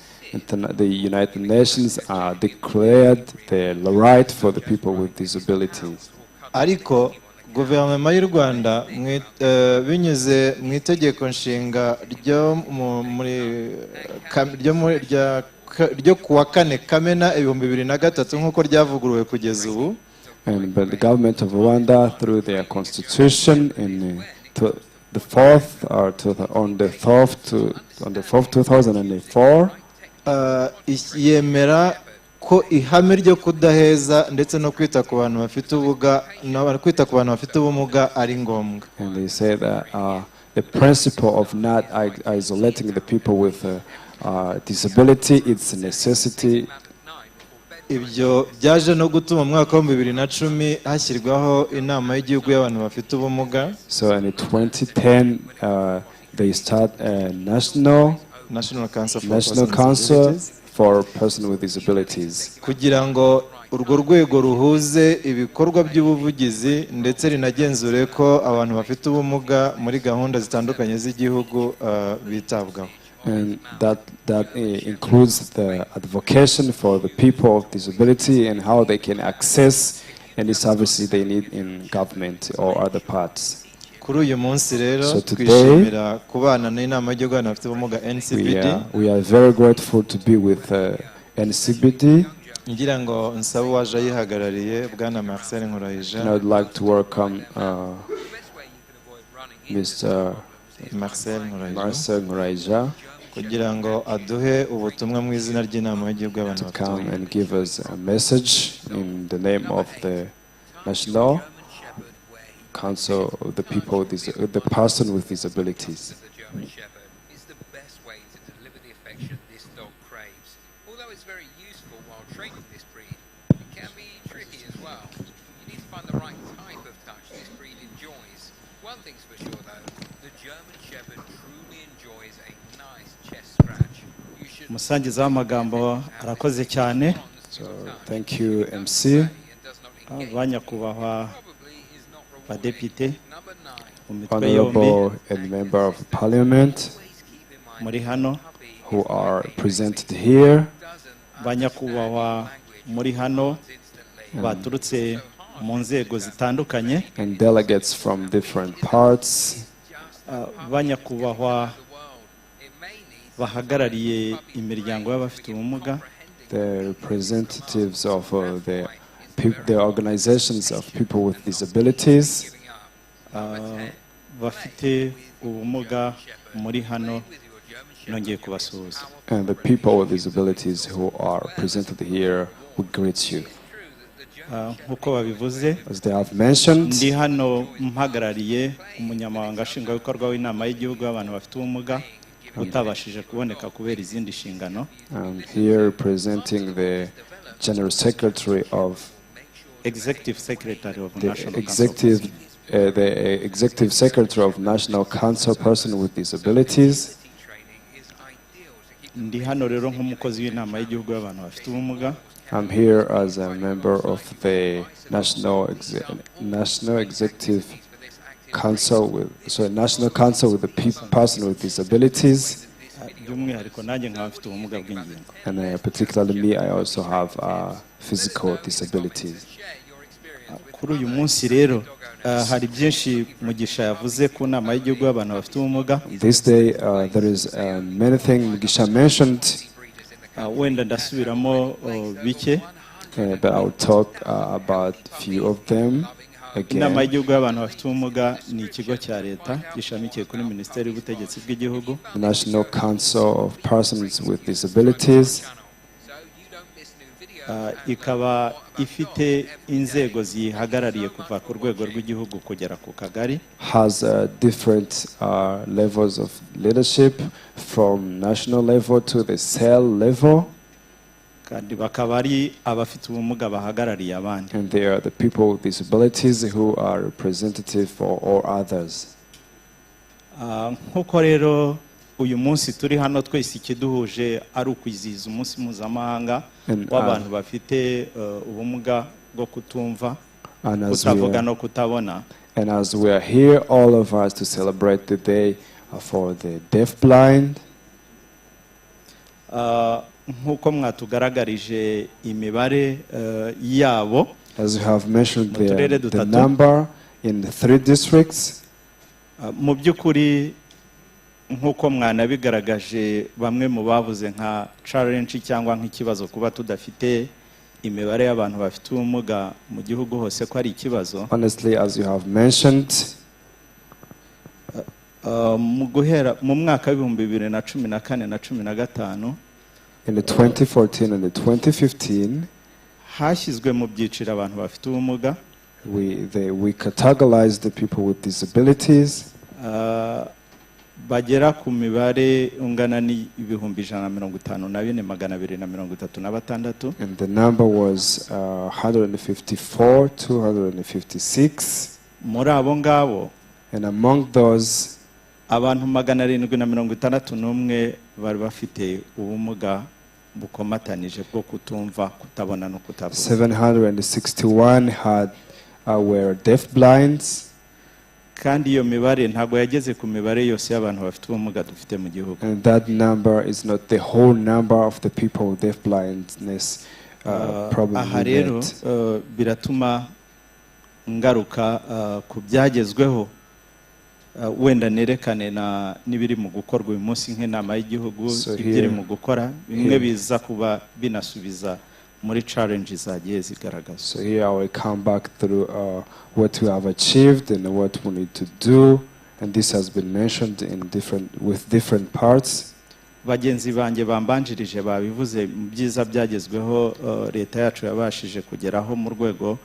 Speaker 2: United Nations declared the right for the people with disabilities.
Speaker 3: Ariko guverinoma y'u Rwanda binyuze mu itegeko nshinga ryo kuwa 4 Kamena 2003 nk'uko ryavuguruwe kugeza ubu.
Speaker 2: But the government of Rwanda through their constitution in the 4th or on the 4th 2004
Speaker 3: yemera ko ihame ryo kudaheza ndetse no kwita ku bantu bafite ubumuga ari ngombwa.
Speaker 2: And they say that the principle of not isolating the people with disability, it's a necessity.
Speaker 3: Ibyo byaje no gutuma mu mwaka wa 2010 hashyirwaho inama y'igihugu y'abantu bafite ubumuga.
Speaker 2: So in 2010 they start a national council for persons with disabilities.
Speaker 3: Kugira ngo urwo rwego ruhuze ibikorwa by'ubuvugizi ndetse rinagenzure ko abantu bafite ubumuga muri gahunda zitandukanye z'igihugu bitabwaho.
Speaker 2: And that includes the advocacy for the people of disability and how they can access any services they need in government or other parts.
Speaker 3: Kuri uyu munsi rero twishimira kubana n'inama y'igihugu y'abantu bafite ubumuga NCBD.
Speaker 2: We are very grateful to be with NCBD.
Speaker 3: Ngira ngo nsaba waje ayihagarariye bwana Marcel Nkurayija.
Speaker 2: I would like to welcome Mr. Marcel Nkurayija
Speaker 3: kugira ngo aduhe ubutumwa mu izina ry'inama y'igihugu y'abantu bafite ubumuga.
Speaker 2: To come and give us a message in the name of the National Council of the people, the person with disabilities.
Speaker 7: The German Shepherd is the best way to deliver the affection this dog craves. Although it's very useful while training this breed, it can be tricky as well. You need to find the right type of touch this breed enjoys. One thing's for sure though, the German Shepherd truly enjoys a nice chest scratch. You should
Speaker 8: Musangiza w'amagambo arakoze cyane.
Speaker 2: So thank you MC.
Speaker 8: Banyakubahwa badepite mu mitwe yombi
Speaker 2: Honorable and member of parliament
Speaker 8: muri hano
Speaker 2: who are presented here,
Speaker 8: banyakubahwa muri hano baturutse mu nzego zitandukanye,
Speaker 2: and delegates from different parts,
Speaker 8: banyakubahwa bahagarariye imiryango y'abafite ubumuga,
Speaker 2: the representatives of the organizations of people with disabilities,
Speaker 8: bafite ubumuga muri hano nongeye kubasuhuza.
Speaker 2: and the people with disabilities who are presented here, we greet you.
Speaker 8: Nk'uko babivuze,
Speaker 2: As they have mentioned,
Speaker 8: ndi hano mpagarariye umunyamabanga nshingwabikorwa w'inama y'igihugu y'abantu bafite ubumuga utabashije kuboneka kubera izindi nshingano.
Speaker 2: I'm here representing the General Secretary of
Speaker 8: Executive Secretary of
Speaker 2: the
Speaker 8: National
Speaker 2: Executive Secretary of National Council Person with Disabilities.
Speaker 8: Ndi hano rero nk'umukozi w'inama y'igihugu y'abantu bafite ubumuga.
Speaker 2: I'm here as a member of the National Executive Council National Council with the person with disabilities.
Speaker 8: By'umwihariko nanjye nkaba mfite ubumuga bw'ingingo.
Speaker 2: And particularly me, I also have physical disabilities.
Speaker 8: Kuri uyu munsi rero hari byinshi Mugisha yavuze ku nama y'igihugu y'abantu bafite ubumuga.
Speaker 2: This day there is many things Mugisha mentioned.
Speaker 8: Wenda ndasubiramo bike.
Speaker 2: But I'll talk about few of them.
Speaker 8: inama y'igihugu y'abantu bafite ubumuga ni ikigo cya leta gishamikiye kuri minisiteri y'ubutegetsi bw'igihugu.
Speaker 2: The National Council of Persons with Disabilities.
Speaker 8: Ikaba ifite inzego zihagarariye kuva ku rwego rw'igihugu kugera ku kagari.
Speaker 2: Has different levels of leadership from national level to the cell level.
Speaker 8: Kandi bakaba ari abafite ubumuga bahagarariye abandi.
Speaker 2: And they are the people with disabilities who are representative for all others.
Speaker 8: Nkuko rero uyu munsi turi hano twese ikiduhuje ari ukwizihiza umunsi mpuzamahanga w'abantu bafite ubumuga bwo kutumva, kutavuga no kutabona.
Speaker 2: And as we are here, all of us to celebrate the day for the deaf-blind.
Speaker 8: Nkuko mwatugaragarije imibare yabo,
Speaker 2: as you have mentioned the number in the 3 districts.
Speaker 8: Mu by'ukuri nkuko mwanabigaragaje bamwe mu bavuze nka challenge cyangwa nk'ikibazo kuba tudafite imibare y'abantu bafite ubumuga mu gihugu hose ko ari ikibazo.
Speaker 2: Honestly, as you have mentioned,
Speaker 8: mu guhera mu mwaka wa 2014 na 2015,
Speaker 2: in the 2014 and the 2015,
Speaker 8: hashyizwe mu byiciro abantu bafite ubumuga.
Speaker 2: We categorized the people with disabilities.
Speaker 8: Bagera ku mibare ungana ni 154,236.
Speaker 2: And the number was 154,256.
Speaker 8: Muri abo ngabo,
Speaker 2: and among those,
Speaker 8: abantu 761 bari bafite ubumuga bukomatanije bwo kutumva, kutabona no kutavuga.
Speaker 2: 761 were deaf-blinds.
Speaker 8: Kandi iyo mibare ntago yageze ku mibare yose y'abantu bafite ubumuga dufite mu gihugu.
Speaker 2: And that number is not the whole number of the people with deaf-blindness probably.
Speaker 8: Aha rero biratuma ngaruka ku byagezweho, wenda nerekane na nibiri mu gukorwa uyu munsi nk'inama y'igihugu ibiri mu gukora bimwe biza kuba binasubiza muri challenges zagiye zigaragaza.
Speaker 2: So here I will come back through what we have achieved and what we need to do, and this has been mentioned in different parts.
Speaker 8: Bagenzi banjye bambanjirije babivuze mu byiza byagezweho leta yacu yabashije kugeraho mu rwego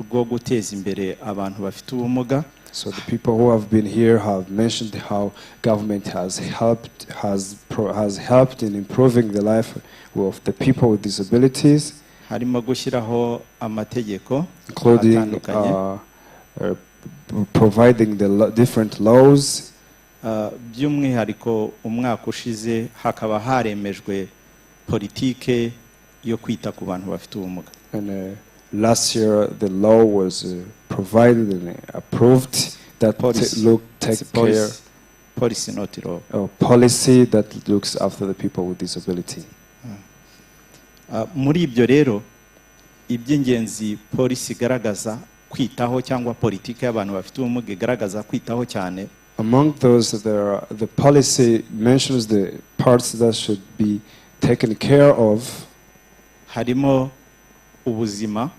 Speaker 8: rwo guteza imbere abantu bafite ubumuga.
Speaker 2: So the people who have been here have mentioned how government has helped in improving the life of the people with disabilities,
Speaker 8: harimo gushyiraho amategeko,
Speaker 2: including providing the different laws.
Speaker 8: By'umwihariko umwaka ushize hakaba haremejwe politike yo kwita ku bantu bafite ubumuga.
Speaker 2: And last year the law was provided and approved that policy that looks after the people with disability.
Speaker 8: Muri ibyo rero iby'ingenzi polisi igaragaza kwitaho cyangwa politike y'abantu bafite ubumuga igaragaza kwitaho cyane.
Speaker 2: Among those, the policy mentions the parts that should be taken care of.
Speaker 8: Harimo ubuzima.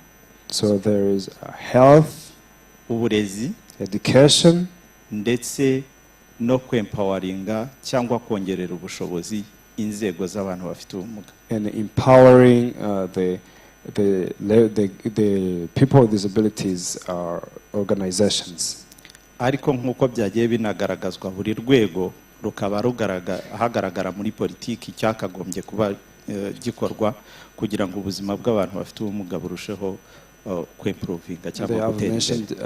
Speaker 2: So there is health,
Speaker 8: uburezi,
Speaker 2: education,
Speaker 8: ndetse no kwempoweringa cyangwa kongerera ubushobozi inzego z'abantu bafite ubumuga.
Speaker 2: And empowering the people with disabilities organizations.
Speaker 8: Ariko nkuko byagiye binagaragazwa buri rwego rukaba hagaragara muri politiki cyakagombye kuba gikorwa kugira ngo ubuzima bw'abantu bafite ubumuga burusheho kwimprovinga cyangwa gutera imbere.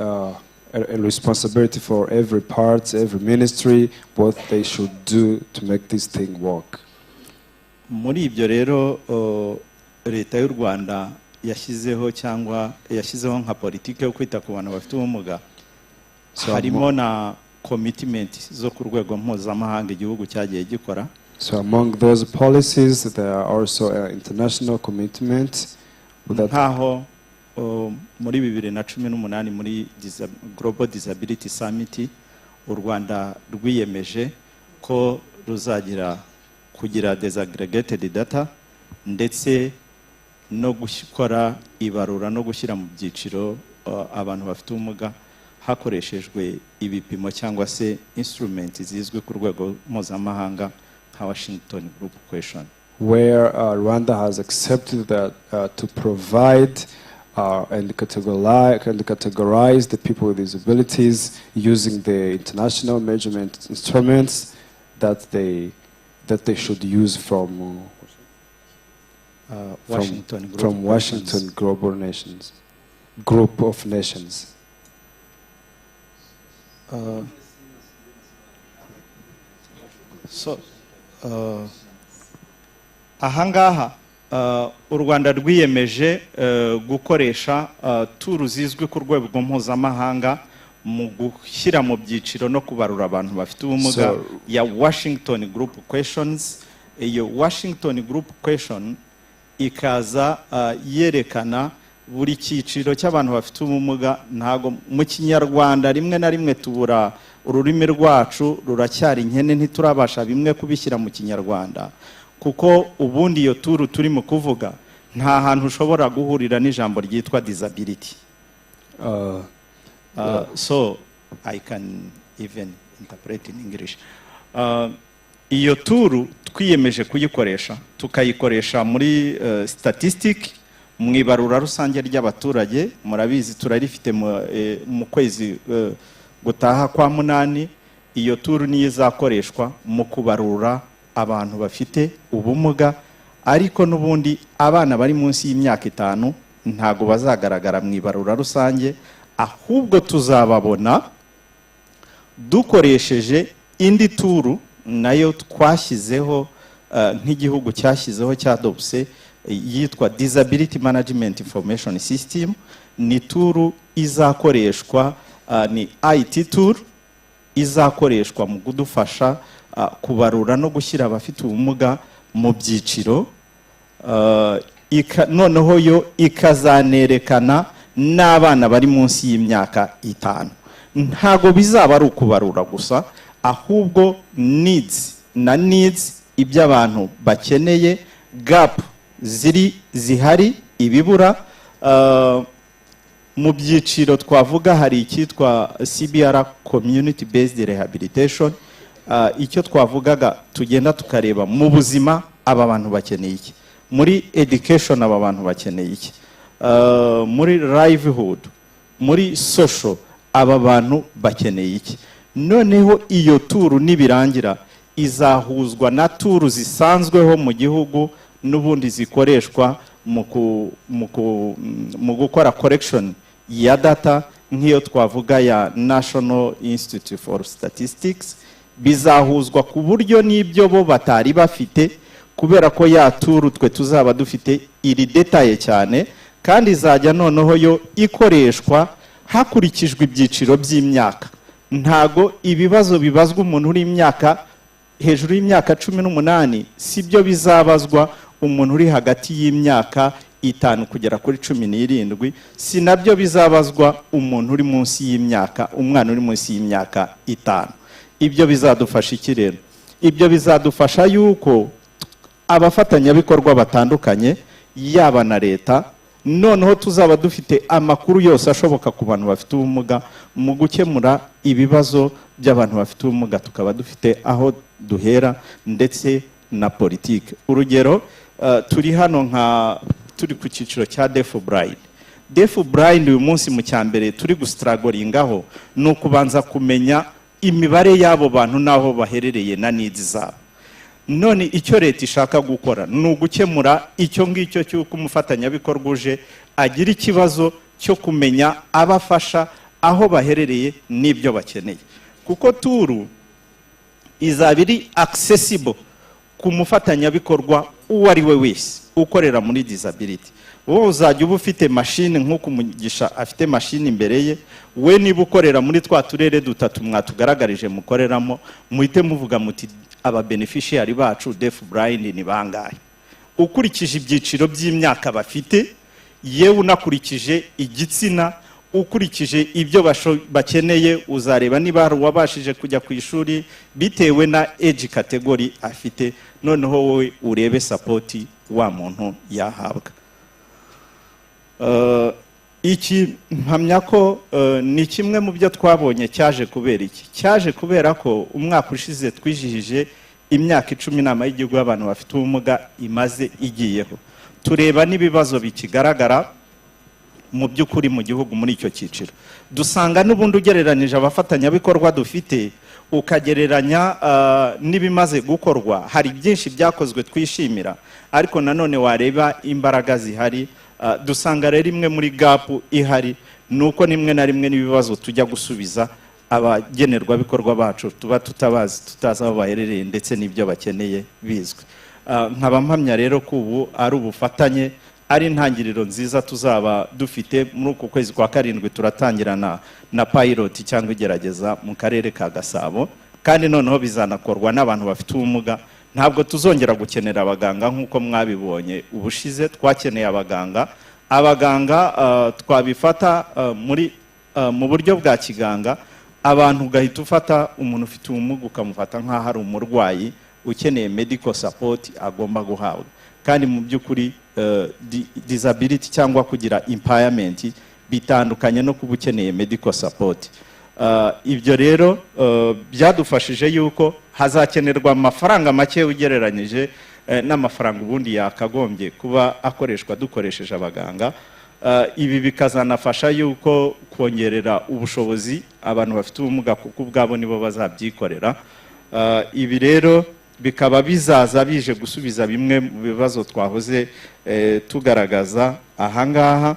Speaker 2: A responsibility for every part, every ministry, what they should do to make this thing work.
Speaker 8: Muri ibyo rero leta y'u Rwanda yashyizeho nka politiki yo kwita ku bantu bafite ubumuga. Harimo na commitment zo ku rwego mpuzamahanga igihugu cyagiye gikora.
Speaker 2: So among those policies there are also international commitments.
Speaker 8: Nkaho muri 2018 muri Global Disability Summit u Rwanda rwiyemeje ko ruzagira kugira disaggregated data ndetse no gukora ibarura no gushyira mu byiciro abantu bafite ubumuga hakoreshejwe ibipimo cyangwa se instrument zizwi ku rwego mpuzamahanga nka Washington Group Question,
Speaker 2: where Rwanda has accepted that to provide and categorize the people with disabilities using the international measurement instruments that they should use from Washington Group of Nations.
Speaker 8: Ahangaha u Rwanda rwiyemeje gukoresha turu zizwi ku rwego mpuzamahanga mu gushyira mu byiciro no kubarura abantu bafite ubumuga ya Washington Group Questions. Iyo Washington Group Question ikaza yerekana buri cyiciro cy'abantu bafite ubumuga. Ntago mu Kinyarwanda rimwe na rimwe tubura ururimi rwacu ruracyari nkene, ntiturabasha bimwe kubishyira mu Kinyarwanda, kuko ubundi iyo turu turi mu kuvuga nta hantu ushobora guhurira n'ijambo ryitwa disability. So I can even interpret in English. Iyo turu twiyemeje kuyikoresha, tukayikoresha muri statistic, mu ibarura rusange ry'abaturage. Murabizi turarifite mu kwezi gutaha kwa munani. Iyo turu niyo izakoreshwa mu kubarura abantu bafite ubumuga, ariko n'ubundi abana bari munsi y'imyaka 5 ntago bazagaragara mu ibarura rusange, ahubwo tuzababona dukoresheje indi turu nayo twashyizeho nk'igihugu cyashyizeho cyadopse yitwa Disability Management Information System. Ni turu izakoreshwa, ni IT tool izakoreshwa mu kudufasha kubarura no gushyira abafite ubumuga mu byiciro. Noneho yo ikazanerekana n'abana bari munsi y'imyaka 5. Ntago bizaba ari ukubarura gusa, ahubwo needs ibyo abantu bakeneye, gap zihari, ibibura. Mu byiciro twavuga hari icyitwa CBR Community Based Rehabilitation. Icyo twavugaga tugenda tukareba mu buzima aba bantu bakeneye iki, muri education aba bantu bakeneye iki, muri livelihood, muri social aba bantu bakeneye iki. Noneho iyo turu nibirangira izahuzwa na turu zisanzweho mu gihugu n'ubundi zikoreshwa mu gukora correction ya data, nk'iyo twavuga ya National Institute for Statistics. Bizahuzwa ku buryo n'ibyo bo batari bafite, kubera ko ya turu twe tuzaba dufite iri detaye cyane, kandi izajya noneho yo ikoreshwa hakurikijwe ibyiciro by'imyaka. Ntago ibibazo bibazwa umuntu uri imyaka hejuru y'imyaka 18 sibyo bizabazwa umuntu uri hagati y'imyaka 5 kugera kuri 17, si nabyo bizabazwa umuntu uri munsi y'imyaka, umwana uri munsi y'imyaka 5. Ibyo bizadufasha iki rero? Ibyo bizadufasha yuko abafatanyabikorwa batandukanye yaba na leta, noneho tuzaba dufite amakuru yose ashoboka ku bantu bafite ubumuga mu gukemura ibibazo by'abantu bafite ubumuga. Tukaba dufite aho duhera ndetse na politike. Urugero, turi hano turi ku cyiciro cya Deaf-Blind. Deaf-Blind uyu munsi mu cyambere turi gustragoringaho no kubanza kumenya imibare y'abo bantu naho baherereye na needs zabo. None icyo leta ishaka gukora ni ugukemura icyo ngicyo cy'uko umufatanyabikorwa uje agira ikibazo cyo kumenya abafasha aho baherereye n'ibyo bakeneye, kuko turu izabiri accessible ku mufatanyabikorwa uwo ari we wese ukorera muri disability. Wowe uzajya uba ufite machine nk'uko Umugisha afite machine imbere ye, we niba ukorera muri twa turere 3 mwatugaragarije mukoreramo, muhite muvuga muti aba beneficiary bacu Deaf-Blind ni bangahe, ukurikije ibyiciro by'imyaka bafite, yewe unakurikije igitsina, ukurikije ibyo bakeneye. Uzareba niba hari uwabashije kujya ku ishuri bitewe na age category afite, noneho wowe urebe support wa muntu yahabwa. iki mpamya ko ni kimwe mu byo twabonye cyaje kubera iki cyaje kubera ko umwaka ushize twijihije imyaka 10 inama y'igihugu y'abantu bafite ubumuga imaze igiyeho tureba n'ibibazo bikigaragara mu by'ukuri mu gihugu muri icyo cyiciro dusanga n'ubundi ugereranije abafatanyabikorwa dufite ukagereranya n'ibimaze gukorwa hari byinshi byakozwe twishimira ariko nanone wareba imbaraga zihari dusanga rero imwe muri gapu ihari nuko nimwe na rimwe n'ibibazo tujya gusubiza abagenerwabikorwa bacu tuba tutazi aho baherereye ndetse n'ibyo bakeneye bizwi nkaba mpamya rero ko ubu ari ubufatanye ari intangiriro nziza tuzaba dufite muri uku kwezi kwa 7 turatangirana na pilot cyangwa igerageza mu karere ka Gasabo kandi noneho bizanakorwa n'abantu bafite ubumuga ntabwo tuzongera gukenera abaganga nk'uko mwabibonye ubushize twakeneye abaganga twabifata mu buryo bwa kiganga abantu ugahita ufata umuntu ufite ubumuga ukamufata nk'aho ari umurwayi ukeneye medical support agomba guhabwa kandi mu by'ukuri disability cyangwa kugira impairment bitandukanye no kuba ukeneye medical support ibyo rero byadufashije yuko hazakenerwa amafaranga make ugereranyije n'amafaranga ubundi yakagombye kuba akoreshwa dukoresheje abaganga ibi bikazanafasha yuko kongerera ubushobozi abantu bafite ubumuga kuko ubwabo nibo bazabyikorera ibi rero bikaba bizaza bije gusubiza bimwe mu bibazo twahoze tugaragaza ahangaha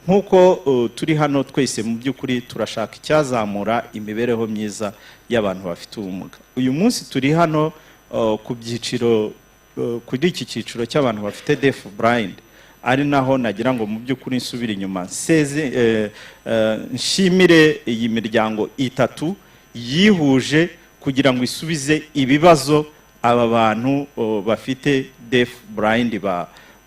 Speaker 8: nkuko turi hano twese mu by'ukuri turashaka icyazamura imibereho myiza y'abantu bafite ubumuga uyu munsi turi hano ku byiciro kuri iki cyiciro cy'abantu bafite deaf blind ari naho nagira ngo mu by'ukuri nsubire inyuma nshimire iyi miryango itatu yihuje kugira ngo isubize ibibazo aba bantu bafite deaf blind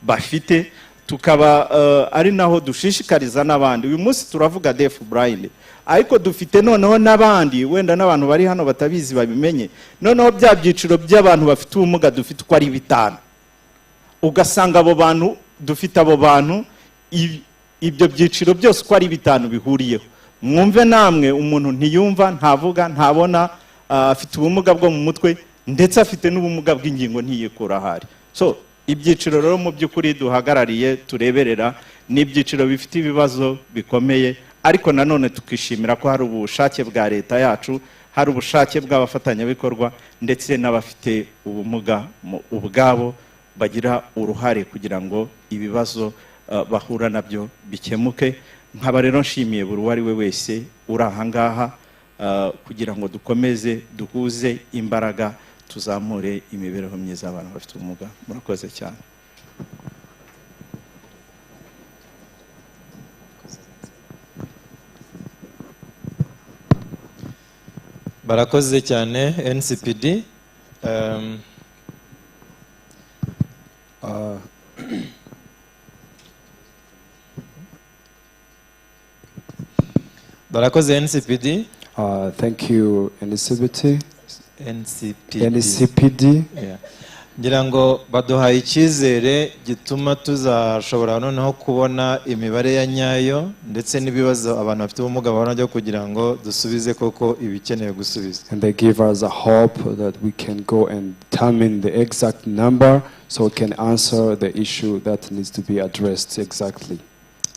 Speaker 8: bafite tukaba ari naho dushishikariza n'abandi uyu munsi turavuga deaf blind ariko dufite noneho n'abandi wenda n'abantu bari hano batabizi babimenye noneho bya byiciro by'abantu bafite ubumuga dufite uko ari 5 ugasanga abo bantu dufite abo bantu ibyo byiciro byose uko ari 5 bihuriyeho mwumve namwe umuntu ntiyumva ntavuga ntabona afite ubumuga bwo mu mutwe ndetse afite n'ubumuga bw'ingingo ntiyikura ahari so ibyiciro rero mu by'ukuri duhagarariye tureberera n'ibyiciro bifite ibibazo bikomeye ariko nanone tukishimira ko hari ubushake bwa leta yacu hari ubushake bw'abafatanyabikorwa ndetse n'abafite ubumuga ubwabo bagira uruhare kugira ngo ibibazo bahura nabyo bikemuke nkaba rero nshimiye buri wari we wese uri ahangaha kugira ngo dukomeze duhuze imbaraga tuzamure imibereho myiza y'abantu bafite ubumuga murakoze cyane
Speaker 3: barakoze cyane NCPD barakoze NCPD
Speaker 2: thank you NCPD
Speaker 3: Yeah. ngira ngo baduhaye icyizere gituma tuzashobora noneho kubona imibare ya nyayo ndetse n'ibibazo abantu bafite ubumuga bahora byo kugira ngo dusubize koko ibikenewe gusubiza
Speaker 2: and they give us a hope that we can go and determine the exact number so we can answer the issue that needs to be addressed exactly.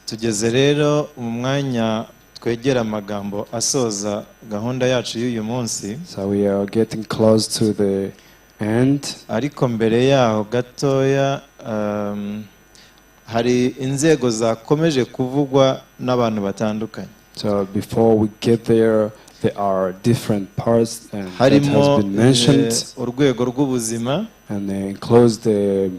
Speaker 3: Tugeze rero mu mwanya twegera amagambo asoza gahunda yacu y'uyu munsi.
Speaker 2: So we are getting close to the end.
Speaker 3: Ariko mbere yaho gatoya hari inzego zakomeje kuvugwa n'abantu batandukanye.
Speaker 2: So before we get there are different parts and that has been mentioned.
Speaker 3: Urwego rw'ubuzima
Speaker 2: and they includes the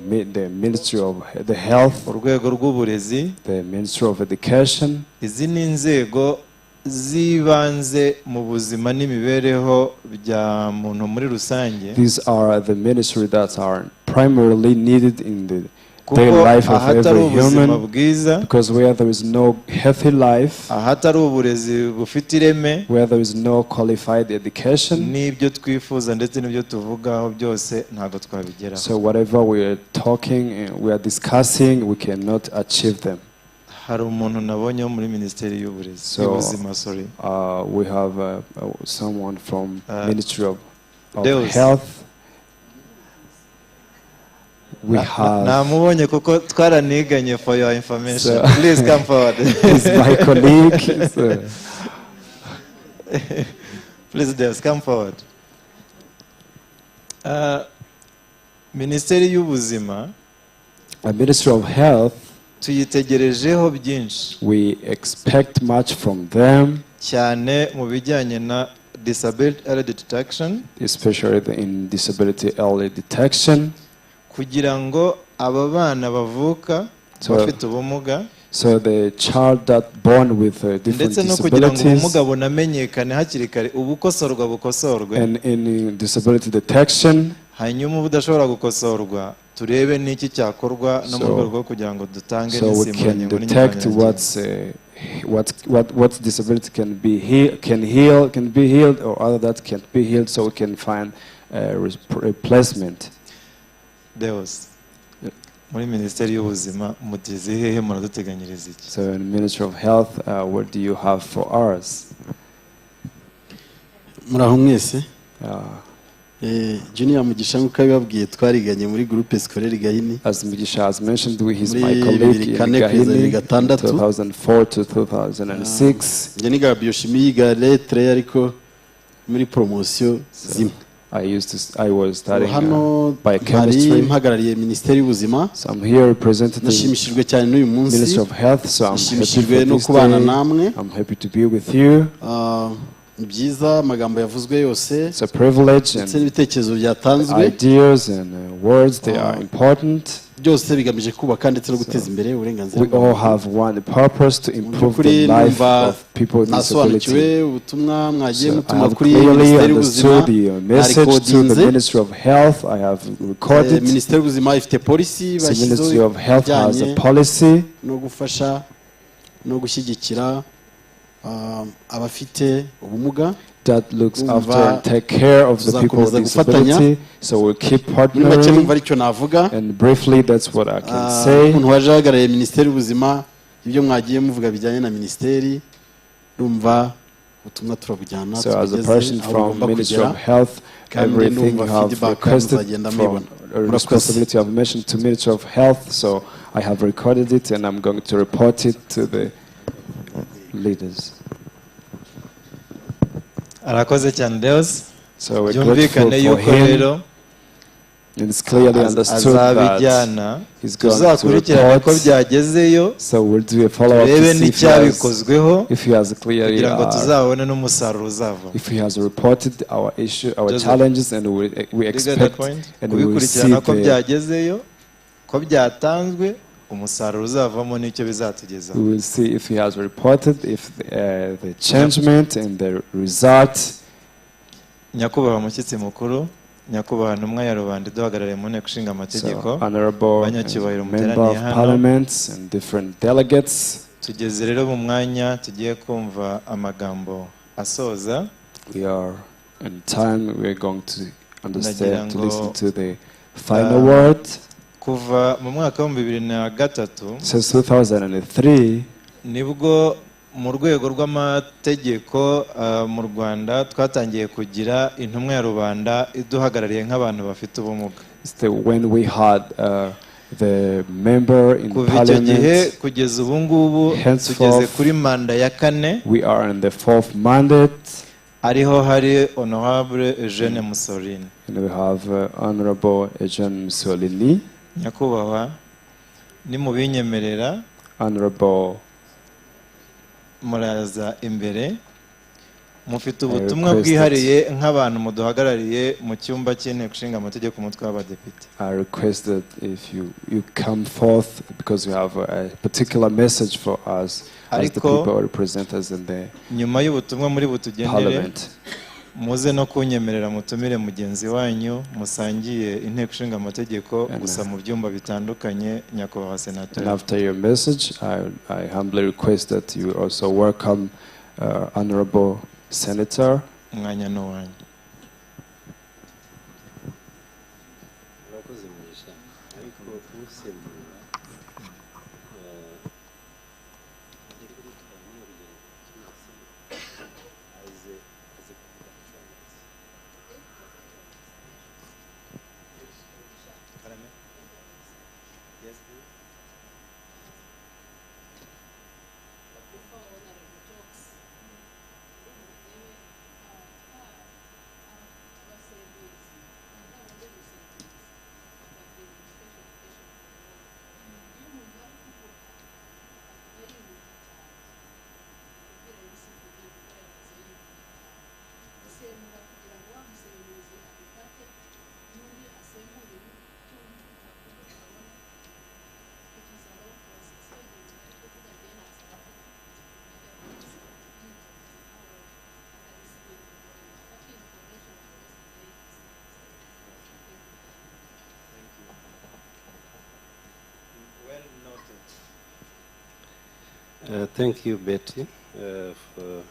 Speaker 2: Ministry of the Health,
Speaker 3: urwego rw'uburezi,
Speaker 2: the Ministry of Education.
Speaker 3: Izi ni inzego zibanze mu buzima n'imibereho bya muntu muri rusange.
Speaker 2: These are the ministries that are primarily needed in the daily life of every human, because where there is no healthy life,
Speaker 3: ahatari uburezi bufite ireme,
Speaker 2: where there is no qualified education,
Speaker 3: n'ibyo twifuza ndetse n'ibyo tuvugaho byose ntago twabigeraho.
Speaker 2: So whatever we are talking and we are discussing, we cannot achieve them.
Speaker 3: hari umuntu nabonye wo muri minisiteri y'uburezi y'ubuzima sorry
Speaker 2: we have someone from Ministry of
Speaker 3: Deus.
Speaker 2: Health. We have.
Speaker 3: namubonye kuko twaraniganye for your information.
Speaker 2: So-
Speaker 3: Please come forward.
Speaker 2: He's my colleague. So-
Speaker 3: Please Deus, come forward. Minisiteri y'ubuzima
Speaker 2: Ministry of Health,
Speaker 3: tuyitegerejeho byinshi
Speaker 2: we expect much from them,
Speaker 3: cyane mu bijyanye na disability early detection,
Speaker 2: especially in disability early detection,
Speaker 3: kugira ngo aba bana bavuka
Speaker 2: So-
Speaker 3: bafite ubumuga
Speaker 2: so the child that born with different
Speaker 3: ndetse no kugira ngo
Speaker 2: disabilities,
Speaker 3: ubumuga bunamenyekane hakiri kare ubukosorwa bukosorwe
Speaker 2: and in disability detection,
Speaker 3: hanyuma ubudashobora gukosorwa turebe n'iki cyakorwa no mu
Speaker 2: So-
Speaker 3: rwego rwo kugira ngo dutange
Speaker 2: so we
Speaker 3: n'insimburangingo
Speaker 2: can detect
Speaker 3: n'inyunganirangingo.
Speaker 2: what disability can be healed or other that can't be healed, so we can find replacement.
Speaker 3: Deus, muri minisiteri y'ubuzima mutize hehe muraduteganyiriza iki?
Speaker 2: So in Ministry of Health, what do you have for us?
Speaker 5: muraho mwese
Speaker 2: Uh,
Speaker 5: Junior Mugisha nk'uko yababwiye twariganye muri groupe scolaire Gahini
Speaker 2: as Mugisha has mentioned, he's my
Speaker 5: Muri
Speaker 2: colleague in
Speaker 5: 2004
Speaker 2: Gahini,
Speaker 5: kugeza 2006.
Speaker 2: 2004 to 2006.
Speaker 5: njye niga biochimie yiga lettre ariko muri promotion zimwe
Speaker 2: I was studying
Speaker 5: hano hari
Speaker 2: biochemistry.
Speaker 5: mpagarariye minisiteri y'ubuzima
Speaker 2: So I'm here representing the
Speaker 5: nashimishijwe cyane n'uyu munsi
Speaker 2: Ministry of Health. So I'm happy
Speaker 5: nashimishijwe
Speaker 2: for
Speaker 5: no
Speaker 2: this
Speaker 5: kubana
Speaker 2: day.
Speaker 5: namwe
Speaker 2: I'm happy to be with you.
Speaker 5: ni byiza amagambo yavuzwe yose
Speaker 2: It's a privilege,
Speaker 5: ndetse
Speaker 2: and
Speaker 5: n'ibitekerezo byatanzwe
Speaker 2: ideas and words, they are important.
Speaker 5: byose bigamije kubaka ndetse no guteza imbere uburenganzira
Speaker 2: We all have one purpose: to improve the
Speaker 5: by'ukuri
Speaker 2: life
Speaker 5: numva
Speaker 2: of people with
Speaker 5: nasobanukiwe
Speaker 2: disability.
Speaker 5: ubutumwa mwagiye
Speaker 2: So I
Speaker 5: mutuma
Speaker 2: have
Speaker 5: kuri
Speaker 2: clearly
Speaker 5: minisiteri y'ubuzima
Speaker 2: understood the message to the
Speaker 5: narikodinze
Speaker 2: Ministry of Health. I have recorded.
Speaker 5: minisiteri y'ubuzima ifite polisi
Speaker 2: The Ministry
Speaker 5: bashyizeho
Speaker 2: of Health has a
Speaker 5: ijyanye
Speaker 2: policy
Speaker 5: no gufasha no gushyigikira abafite ubumuga
Speaker 2: that looks
Speaker 5: Umva,
Speaker 2: after and take care of the people with
Speaker 5: tuzakomeza gufatanya.
Speaker 2: disability. So we'll keep
Speaker 5: muri make numva
Speaker 2: partnering.
Speaker 5: aricyo navuga
Speaker 2: And briefly, that's what I can say.
Speaker 5: umuntu waje ahagarariye minisiteri y'ubuzima ibyo mwagiye muvuga bijyanye na minisiteri numva ubutumwa turabujyana
Speaker 2: So as a
Speaker 5: tubugeze
Speaker 2: person
Speaker 5: aho
Speaker 2: from
Speaker 5: bugomba
Speaker 2: Ministry
Speaker 5: kugera
Speaker 2: of Health,
Speaker 5: kandi
Speaker 2: everything
Speaker 5: ndumva
Speaker 2: you have
Speaker 5: feedback
Speaker 2: requested
Speaker 5: muzagenda
Speaker 2: from
Speaker 5: mubibona. Murakoze.
Speaker 2: responsibility I've mentioned to Ministry of Health. So I have recorded it and I'm going to report it to the leaders.
Speaker 3: arakoze cyane Deus.
Speaker 2: So we're
Speaker 3: byumvikane
Speaker 2: grateful for
Speaker 3: yuko
Speaker 2: him.
Speaker 3: rero
Speaker 2: And it's clearly understood that
Speaker 3: azabijyana
Speaker 2: he's going to
Speaker 3: tuzakurikirane ko
Speaker 2: report.
Speaker 3: byageze
Speaker 2: So we'll do a follow-up
Speaker 3: turebe
Speaker 2: to see
Speaker 3: n'icyabikozweho
Speaker 2: if he has clearly
Speaker 3: kugira ngo tuzabone n'umusaruro uzava.
Speaker 2: if he has reported our issue, our
Speaker 3: Just-
Speaker 2: challenges, and we
Speaker 3: Did you get that
Speaker 2: expect
Speaker 3: point?
Speaker 2: and we will see
Speaker 3: kubikurikirana ko
Speaker 2: the,
Speaker 3: byagezeyo ko byatanzwe umusaruro uzavamo n'icyo bizatugezaho.
Speaker 2: we will see if he has reported, if the changement and the result.
Speaker 3: nyakubahwa mushyitsi mukuru, nyakubahwa ntumwa ya rubanda duhagarariye mu nteko ishinga amategeko,
Speaker 2: So, honorable
Speaker 3: banyacyubahiro
Speaker 2: member
Speaker 3: muteraniye
Speaker 2: of
Speaker 3: hano,
Speaker 2: parliaments and different delegates,
Speaker 3: tugeze rero mu mwanya tugiye kumva amagambo asoza.
Speaker 2: we are in time. We are going to understand, to
Speaker 3: Nagira ngo,
Speaker 2: listen to the final word.
Speaker 3: Kuva mu mwaka wa 2003
Speaker 2: Since 2003,
Speaker 3: nibwo mu rwego rw'amategeko mu Rwanda twatangiye kugira intumwa ya rubanda iduhagarariye nk'abantu bafite ubumuga.
Speaker 2: when we had the member in
Speaker 3: Kuva icyo gihe
Speaker 2: parliament,
Speaker 3: kugeza ubu ngubu
Speaker 2: Henceforth,
Speaker 3: tugeze kuri manda ya 4
Speaker 2: we are in the 4th mandate,
Speaker 3: ariho hari honorable Eugene Mussolini.
Speaker 2: and we have Honorable Eugene Mussolini.
Speaker 3: Nyakubahwa nimubinyemerera
Speaker 2: Honorable,
Speaker 3: muraza imbere mufite
Speaker 2: I
Speaker 3: ubutumwa
Speaker 2: request
Speaker 3: bwihariye nk'abantu muduhagarariye mu cyumba cy'inteko ishinga amategeko umutwe w'abadepite.
Speaker 2: I request that if you come forth because you have a particular message for us as the
Speaker 3: Ariko,
Speaker 2: people who represent us in the
Speaker 3: nyuma y'ubutumwa muri butugenere
Speaker 2: parliament.
Speaker 3: muze no kunyemerera mutumire mugenzi wanyu musangiye inteko ishinga amategeko gusa mu byumba bitandukanye, nyakubahwa
Speaker 2: And
Speaker 3: senateri.
Speaker 2: after your message, I humbly request that you also welcome Honorable Senator.
Speaker 3: Umwanya ni uwanyu.
Speaker 9: Thank you, Betty, for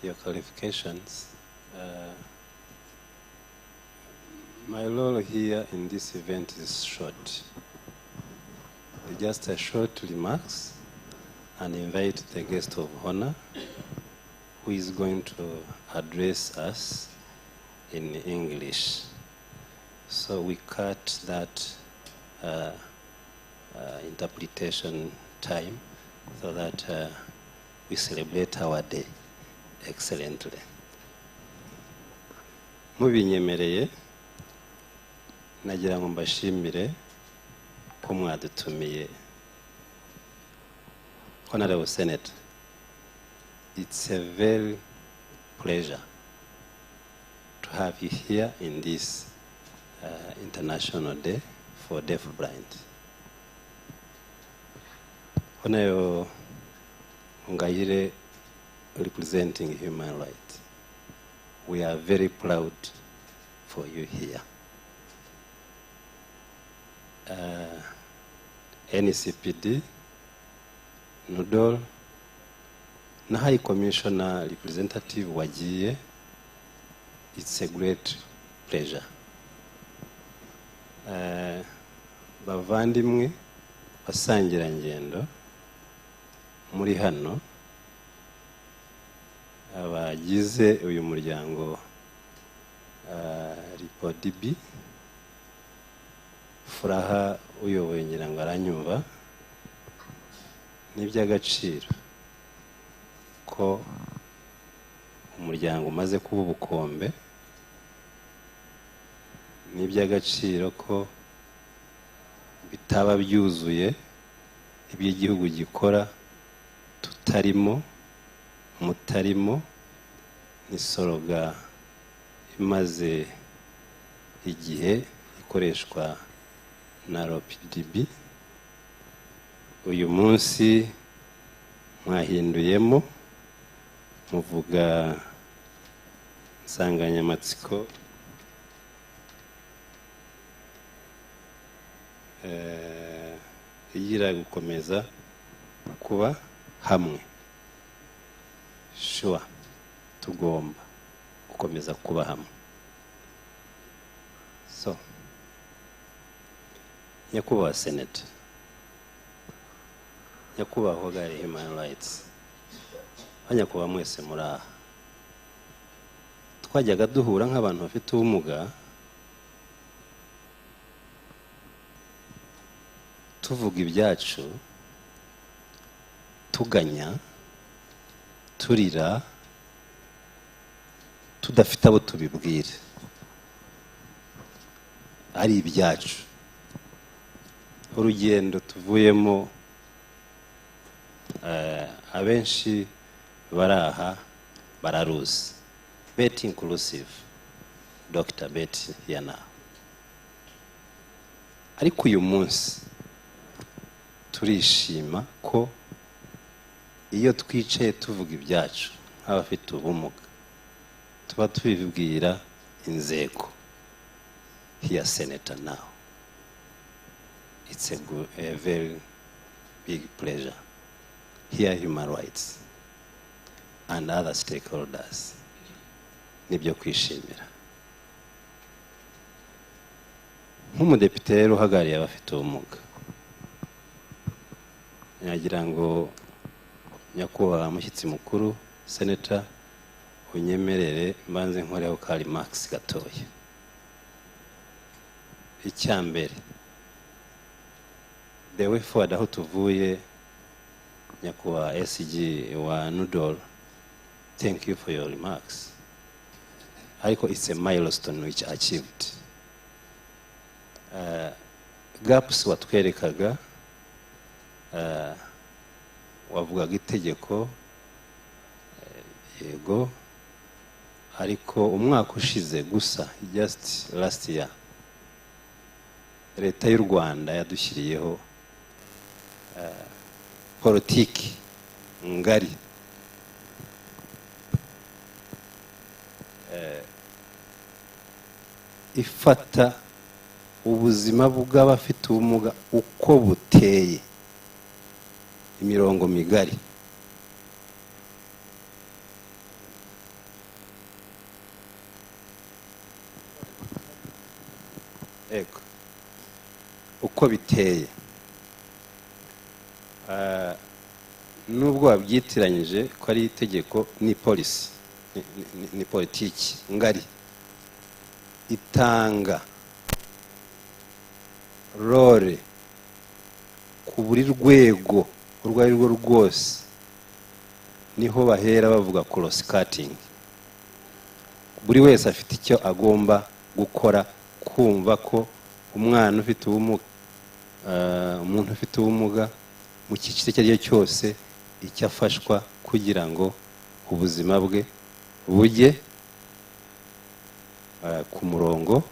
Speaker 9: your clarifications. My role here in this event is short. Just a short remarks and invite the guest of honor who is going to address us in English. So we cut that interpretation time so that we celebrate our day excellently. Mubinyemereye nagira ngo mbashimire ko mwadutumiye. Honorable Senator, it's a very pleasure to have you here in this International Day for Deaf-Blind. Honorable Ngayire, representing human rights, we are very proud for you here. NCPD, Nudol, na High Commissioner representative wagiye, it's a great pleasure. Bavandimwe basangira ngendo muri hano, abagize uyu muryango Ripodibi, Furaha uyoboye ngira ngo aranyumva, n'iby'agaciro ko umuryango umaze kuba ubukombe, n'iby'agaciro ko bitaba byuzuye iby'igihugu gikora tutarimo mutarimo. Ni soroga imaze igihe ikoreshwa na RPDB. Uyu munsi mwahinduyemo muvuga insanganyamatsiko igira gukomeza kuba hamwe. Sure, tugomba gukomeza kuba hamwe. So, nyakubahwa Senator, nyakubahwa uhagarariye human rights, banyakubahwa mwese muri aha, twajyaga duhura nk'abantu bafite ubumuga tuvuga ibyacu, tuganya, turira, tudafite abo tubibwira, ari ibyacu. Urugendo tuvuyemo abenshi baraha bararuzi. Betty inclusive, Dr. Betty yana. Ariko uyu munsi turishima ko iyo twicaye tuvuga ibyacu nk'abafite ubumuga tuba tubibwira inzego. Here, Senator, now. It's a very big pleasure. Here, human rights and other stakeholders. Nibyo kwishimira. Nk'umudepite rero uhagarariye abafite ubumuga, nagira ngo nyakubahwa mushyitsi mukuru Senator unyemerere mbanze nkoreho ka remarks gatoya. Icyambere, the way forward aho tuvuye, nyakubahwa SG wa Nudol, thank you for your remarks. Ariko it's a milestone which achieved. Gaps watwerekaga, wavugaga itegeko, yego, ariko umwaka ushize gusa, just last year, leta y'u Rwanda yadushyiriyeho politiki ngari ifata ubuzima bw'abafite ubumuga uko buteye imirongo migari. Ego uko biteye, nubwo wabyitiranyije ko ari itegeko, ni polisi, ni politiki ngari itanga role ku buri rwego urwo ari rwo rwose. Niho bahera bavuga cross cutting. Buri wese afite icyo agomba gukora, kumva ko umwana ufite ubumuga, umuntu ufite ubumuga mu cyiciro icyo ari cyo cyose, icyo afashwa kugira ngo ubuzima bwe bujye ku murongo,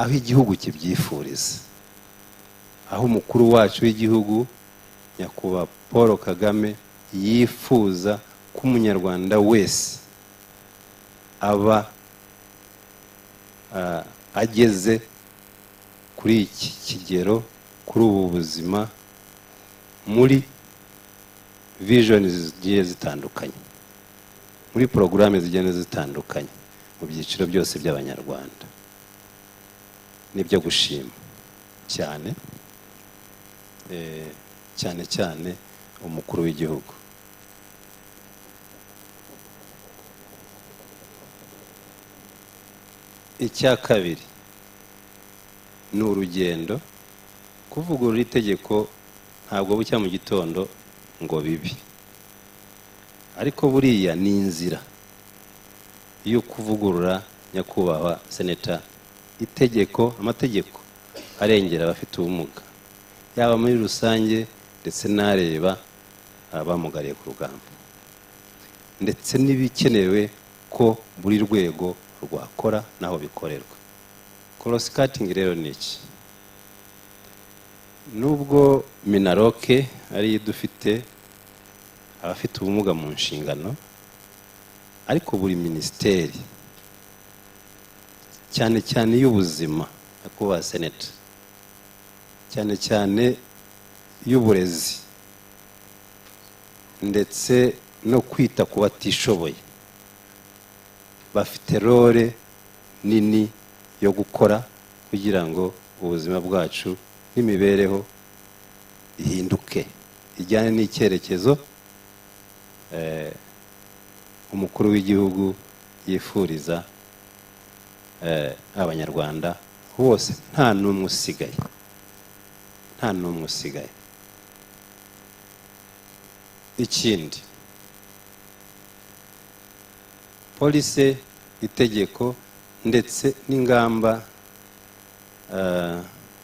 Speaker 9: aho igihugu kibyifuriza, aho umukuru wacu w'igihugu nyakubahwa Paul Kagame yifuza ko umunyarwanda wese aba ageze kuri iki kigero, kuri ubu buzima, muri vision zigiye zitandukanye, muri porogaramu zigenda zitandukanye mu byiciro byose by'abanyarwanda. Nibyo gushima cyane, cyane cyane umukuru w'igihugu. Icya kabiri ni urugendo. Kuvugurura itegeko ntabwo bucya mu gitondo ngo bibi, ariko buriya ni inzira yo kuvugurura, nyakubahwa seneta, itegeko, amategeko arengera abafite ubumuga, yaba muri rusange ndetse n'areba abamugariye ku rugamba, ndetse n'ibikenewe ko buri rwego rwakora naho bikorerwa. Cross cutting rero ni iki? Nubwo Minaroke ari dufite abafite ubumuga mu nshingano, ariko buri minisiteri, cyane cyane y'ubuzima, nyakubahwa seneta, cyane cyane y'uburezi, ndetse no kwita ku batishoboye, bafite role nini yo gukora kugira ngo ubuzima bwacu n'imibereho ihinduke, ijyane n'icyerekezo umukuru w'igihugu yifuriza abanyarwanda bose, nta n'umwe usigaye, nta n'umwe usigaye. Ikindi, polisi, itegeko ndetse n'ingamba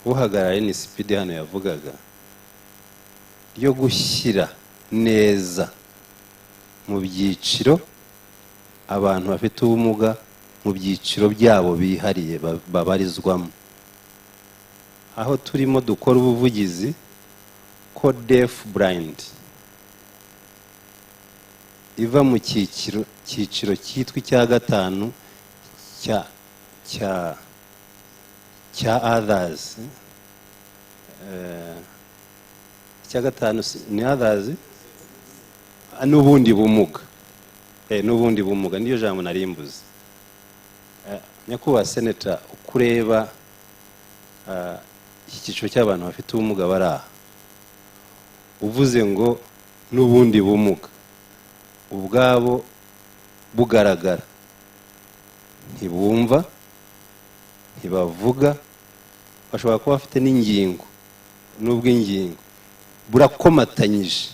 Speaker 9: uhagarariye NSPD hano yavugaga, ryo gushyira neza mu byiciro abantu bafite ubumuga, mu byiciro byabo bihariye babarizwamo, aho turimo dukora ubuvugizi ko Deaf-Blind iva mu cyiciro cyitwa icya gatanu cya others. Icya gatanu ni others, n'ubundi bumuga, n'ubundi bumuga, niyo jambo narimbuze. Nyakubahwa seneta, ukureba iki cyiciro cy'abantu bafite ubumuga bari aha, uvuze ngo n'ubundi bumuga, ubwabo bugaragara, ntibumva, ntibavuga, bashobora kuba bafite n'ingingo, n'ubwo ingingo burakomatanyije,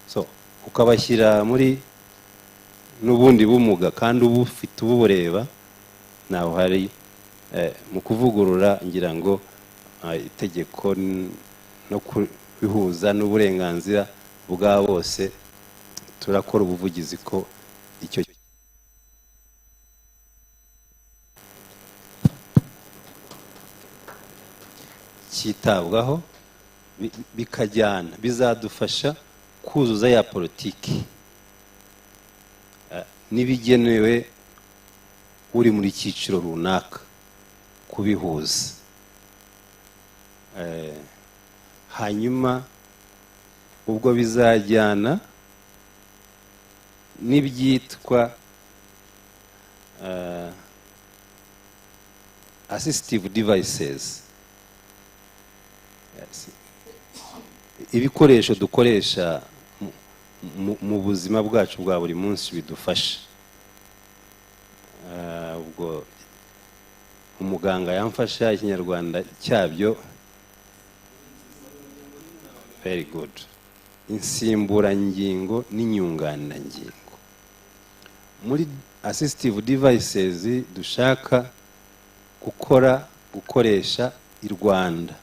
Speaker 9: so ukabashyira muri n'ubundi bumuga kandi uba ufite ubureba, naho hari mu kuvugurura, ngira ngo itegeko no kubihuza n'uburenganzira bwa bose, turakora ubuvugizi ko icyo cyitabwaho, bikajyana, bizadufasha kuzuza ya politiki n'ibigenewe uri muri cyiciro runaka, kubihuza, hanyuma ubwo bizajyana n'ibyitwa assistive devices, ibikoresho dukoresha mu buzima bwacu bwa buri munsi bidufasha. Ubwo umuganga yamfasha ikinyarwanda cyabyo. Very good. Insimburangingo n'inyunganirangingo. Muri assistive devices dushaka gukoresha i Rwanda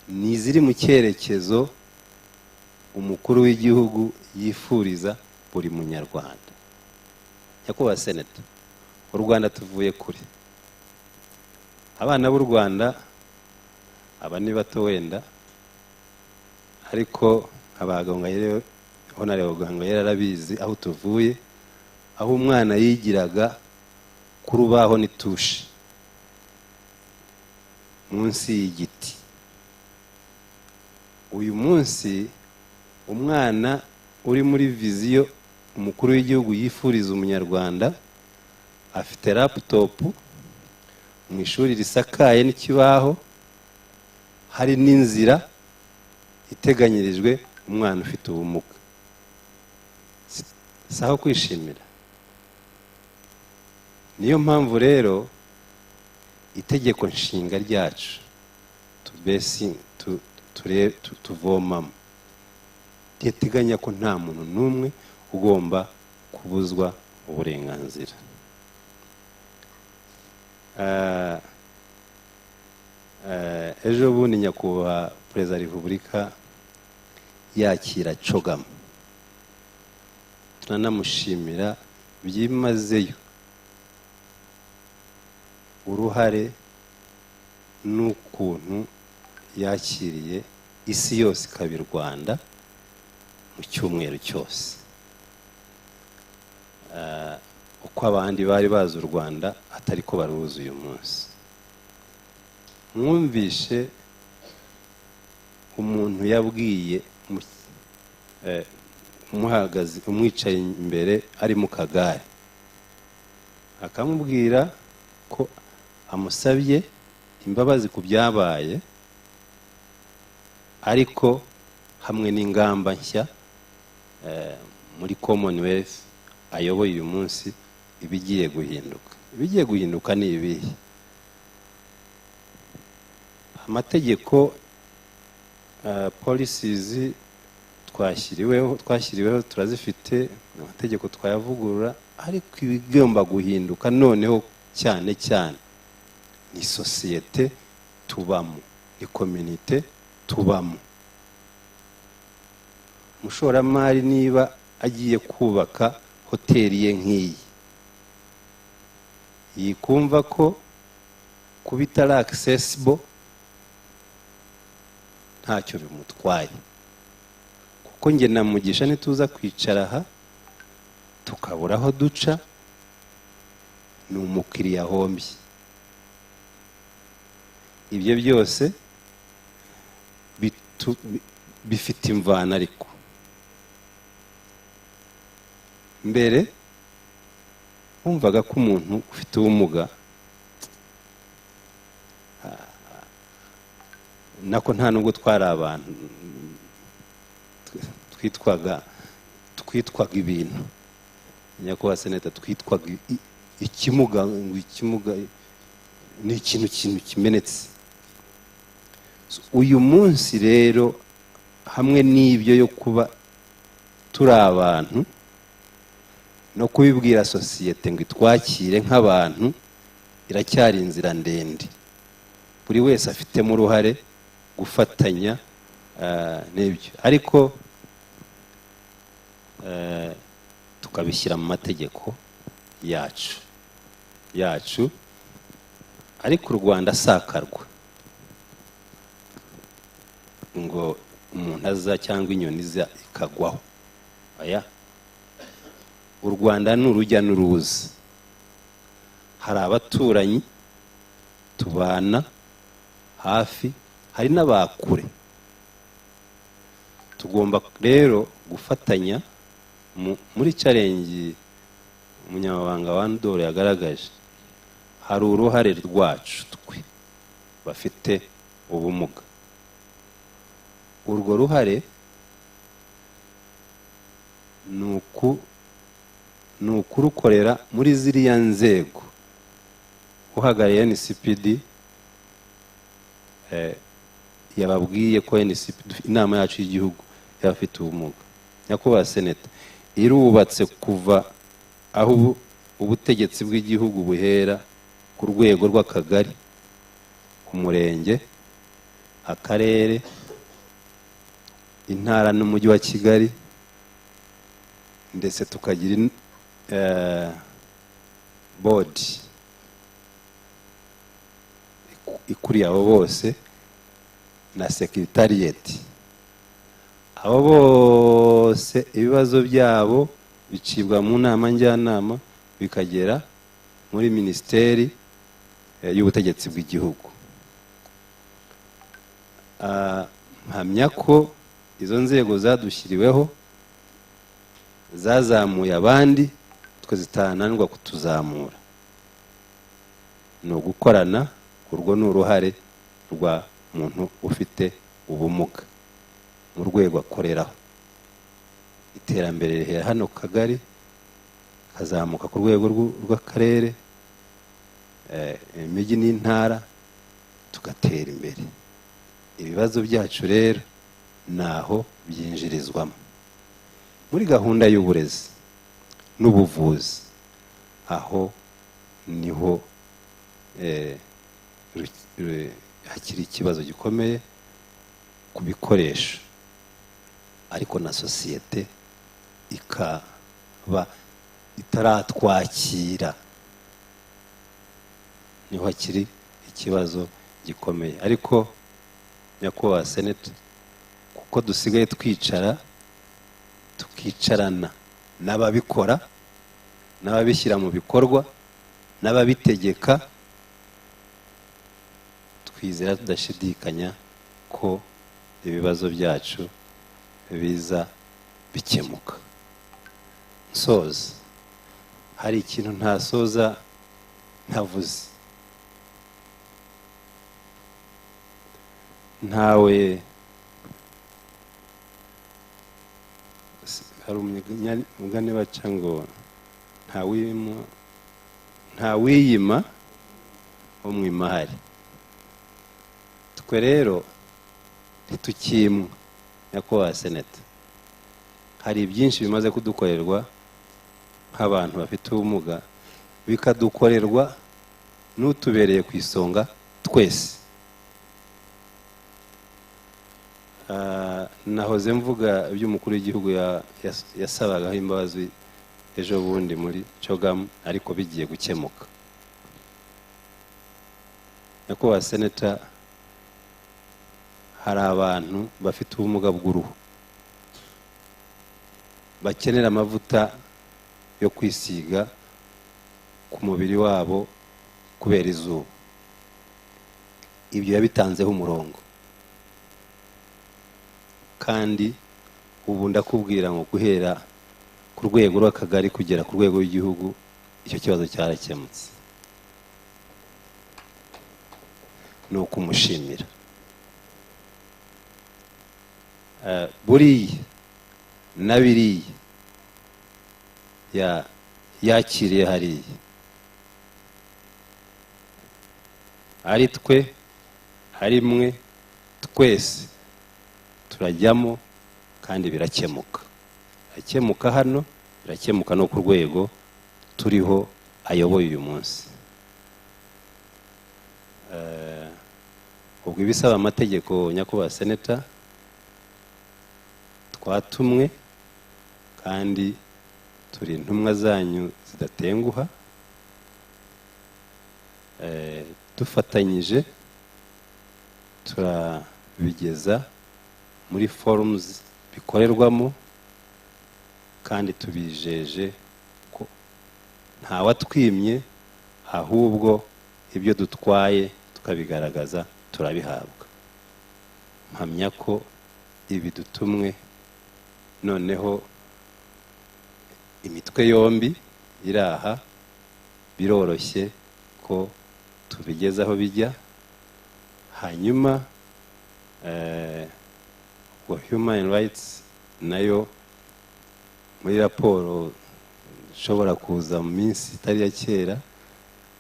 Speaker 9: ni iziri mu cyerekezo umukuru w'igihugu yifuriza buri munyarwanda. Nyakubahwa Seneta, u Rwanda tuvuye kure. Abana b'u Rwanda aba ni bato wenda, ariko abaganga Gahongayire arabizi aho tuvuye, aho umwana yigiraga ku rubaho n'itushi munsi y'igiti. Uyu munsi umwana uri muri viziyo umukuru w'igihugu yifuriza umunyarwanda afite laptop mu ishuri risakaye n'ikibaho, hari n'inzira iteganyirijwe umwana ufite ubumuga. Saho kwishimira. Niyo mpamvu rero itegeko nshinga ryacu tuvomamo riteganya ko nta muntu n'umwe ugomba kubuzwa uburenganzira. Ejo bundi nyakubahwa Perezida wa Repubulika yakira Cogamo, turanamushimira byimazeyo uruhare n'ukuntu yakiriye isi yose ikaba i Rwanda mu cyumweru cyose. Uko abandi bari bazi u Rwanda atari ko baruzi uyu munsi. Mwumvishe umuntu yabwiye umuhagaze umwicaye imbere ari mu kagare, akamubwira ko amusabye imbabazi ku byabaye, ariko hamwe n'ingamba nshya muri Commonwealth ayoboye uyu munsi ibigiye guhinduka. Ibigiye guhinduka ni ibihe? Amategeko policies twashyiriweho turazifite, amategeko twayavugurura, ariko ibigomba guhinduka noneho cyane cyane ni sosiyete tubamo, ni community tubamo. Umushoramari niba agiye kubaka hoteli ye nk'iyi, yikumva ko kuba itari accessible ntacyo bimutwaye, kuko njye na Mugisha nituza kwicara aha tukabura aho duca, ni umukiriya hombye. Ibyo byose bifite imvana. Ariko mbere wumvaga ko umuntu ufite ubumuga nako nta nubwo twari abantu, twitwaga ibintu. Nyakubahwa Seneta, twitwaga ikimuga, ngo ikimuga ni ikintu kimenetse. Uyu munsi rero hamwe n'ibyo yo kuba turi abantu no kubibwira sosiyete ngo itwakire nk'abantu, iracyari inzira ndende. Buri wese afitemo uruhare gufatanya n'ibyo, ariko tukabishyira mu mategeko yacu, ariko u Rwanda asakarwa ngo umuntu aza cyangwa inyoni iza ikagwaho. Aya, u Rwanda ni urujya n'uruza. Hari abaturanyi tubana hafi, hari n'abakure. tugomba rero gufatanya muri challenge umunyamabanga wa Ndoro yagaragaje. Hari uruhare rwacu twe bafite ubumuga. Urwo ruhare nukurukorera muri ziriya nzego. Uhagariye NCPD yababwiye ko NCPD inama yacu y'igihugu y'abafite ubumuga. Nyakubahwa Seneta, irubatse kuva aho ubutegetsi bw'igihugu buhera ku rwego rw'akagari, ku murenge, akarere, intara n'umujyi wa Kigali, ndetse tukagira board ikuriye abo bose na secretariat. Abo bose ibibazo byabo bicibwa mu nama njyanama bikagera muri ministeri y'ubutegetsi bw'igihugu. Mpamya ko izo nzego zadushyiriweho zazamuye abandi, twe zitananirwa kutuzamura. No gukorana, urwo ni uruhare rwa muntu ufite ubumuga mu rwego akoreraho. Iterambere rihera hano kagari kazamuka ku rwego rw'akarere, imijyi n'intara, tugatera imbere. Ibibazo byacu rero naho byinjirizwamo muri gahunda y'uburezi n'ubuvuzi. Aho niho hakiri ikibazo gikomeye ku bikoresho, ariko na sosiyete ikaba itaratwakira. Niho hakiri ikibazo gikomeye. Ariko Nyakubahwa Seneta, kuko dusigaye tukicarana n'ababikora, n'ababishyira mu bikorwa, n'ababitegeka, twizera tudashidikanya ko ibibazo byacu biza bikemuka. Nsoza, hari ikintu ntasoza ntavuze. Ntawe hari umugani baca ngo ntawiyima wo mu imari. Twe rero ntitukimwa. Nyakubahwa Seneta, hari byinshi bimaze kudukorerwa nk'abantu bafite ubumuga, bikadukorerwa n'utubereye ku isonga twese. Nahoze mvuga iby'umukuru w'igihugu yasabagaho imbabazi ejo bundi muri Cogamu, ariko bigiye gukemuka. Nyakubahwa Seneta, hari abantu bafite ubumuga bw'uruhu bakenera amavuta yo kwisiga ku mubiri wabo kubera izuba. Ibyo yabitanzeho umurongo, kandi ubu ndakubwira ngo guhera ku rwego rw'akagari kugera ku rwego rw'igihugu icyo kibazo cyarakemutse. Ni ukumushimira. Buriya na biriya yakiriye hariya, ari twe ari mwe, twese turajyamo kandi birakemuka. Birakemuka hano, birakemuka no ku rwego turiho ayoboye uyu munsi. Ubwo ibisaba amategeko, Nyakubahwa Seneta, twatumwe kandi turi intumwa zanyu zidatenguha. Dufatanyije turabigeza muri forums bikorerwamo, kandi tubijeje ko ntawatwimye, ahubwo ibyo dutwaye tukabigaragaza turabihabwa. Mpamya ko ibi dutumwe noneho imitwe yombi iri aha biroroshye ko tubigeza aho bijya, hanyuma human rights nayo muri raporo ishobora kuza mu minsi itari ya kera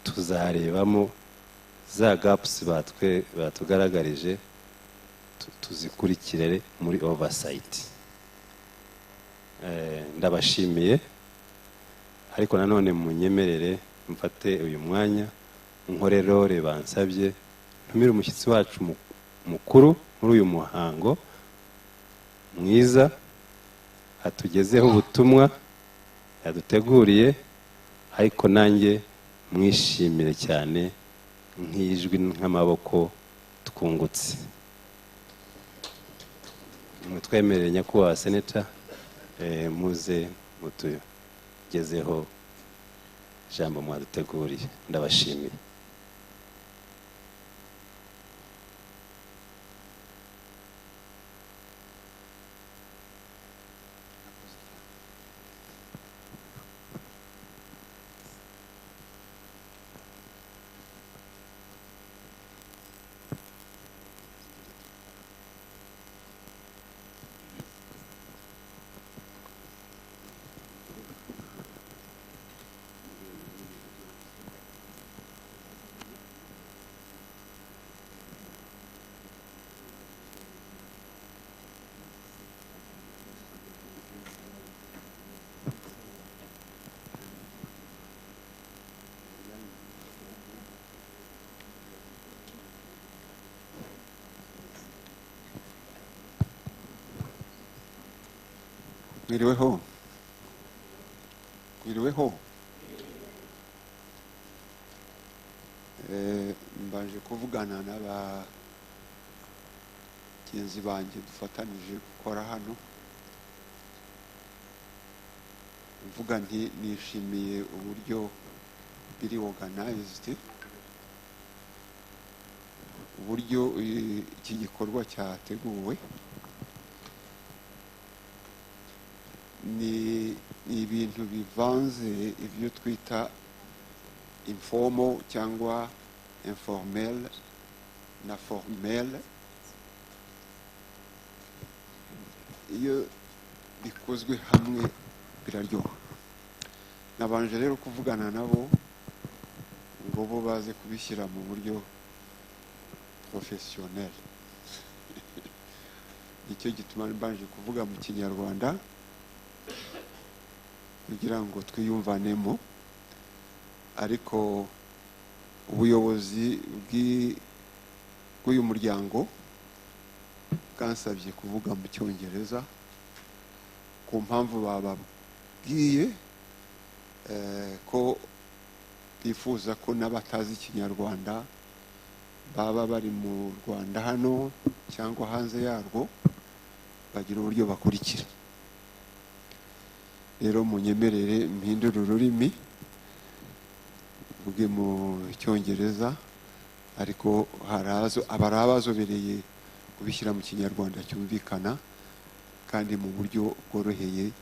Speaker 9: tuzarebamo za gaps batugaragarije tuzikurikire muri oversight. Ndabashimiye, ariko nanone munyemerere mfate uyu mwanya nkorerore bansabye ntumire umushyitsi wacu mukuru muri uyu muhango mwiza atugezeho ubutumwa yaduteguriye, ariko nanjye mwishimire cyane nk'ijwi nk'amaboko twungutse. Mutwemerere nyakubahwa Senator muze mutugezeho ijambo mwaduteguriye. Ndabashimiye.
Speaker 10: Mwiriweho. Mwiriweho. Mbanje kuvugana n'abagenzi banjye dufatanije gukora hano. Mvuga nti nishimiye uburyo biri organized, uburyo iki gikorwa cyateguwe. Ni ibintu bivanze ibyo twita informal cyangwa informel na formel. Iyo bikozwe hamwe biraryoha. Nabanje rero kuvugana nabo ngo bo baze kubishyira mu buryo professionnel. Nicyo gituma mbanje kuvuga mu Kinyarwanda kugira ngo twiyumvanemo, ariko ubuyobozi bw'uyu muryango bwansabye kuvuga mu Cyongereza ku mpamvu bababwiye ko bifuza ko n'abatazi Ikinyarwanda baba bari mu Rwanda hano cyangwa hanze yarwo bagira uburyo bakurikira. Rero munyemerere mpindura ururimi mvuge mu Cyongereza, ariko abari abazobereye kubishyira mu Kinyarwanda cyumvikana kandi mu buryo bworoheye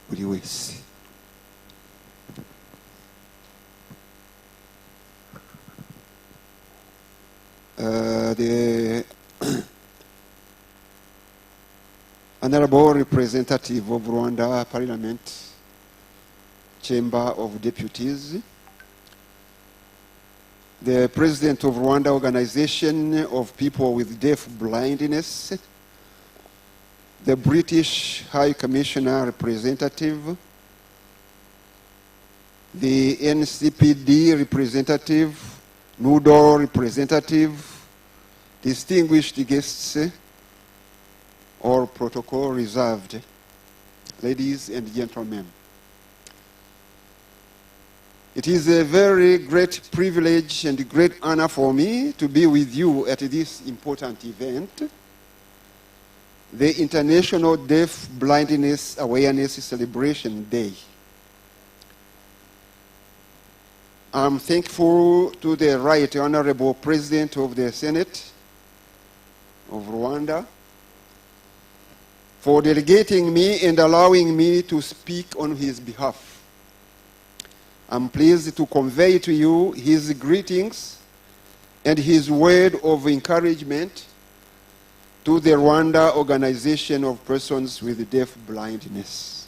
Speaker 10: buri wese. The Honorable Representative of Rwanda Parliament Chamber of Deputies, the President of Rwanda Organization of People with Deaf-Blindness, the British High Commissioner Representative, the NCPD representative, NUDO representative, distinguished guests, all protocol reserved, ladies and gentlemen. It is a very great privilege and great honor for me to be with you at this important event, the International Deaf-Blindness Awareness Celebration Day. I'm thankful to the Right Honorable President of the Senate of Rwanda for delegating me and allowing me to speak on his behalf. I'm pleased to convey to you his greetings and his word of encouragement to the Rwanda Organization of Persons with Deaf-Blindness.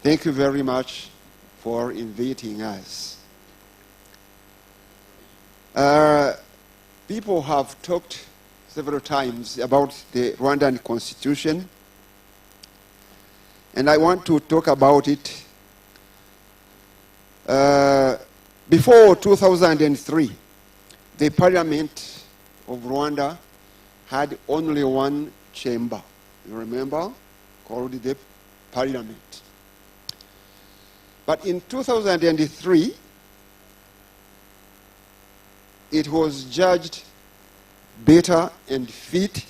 Speaker 10: Thank you very much for inviting us. People have talked several times about the Rwandan Constitution, and I want to talk about it. Before 2003, the Parliament of Rwanda had only one chamber, you remember, called the Parliament. But in 2003, it was judged better and fit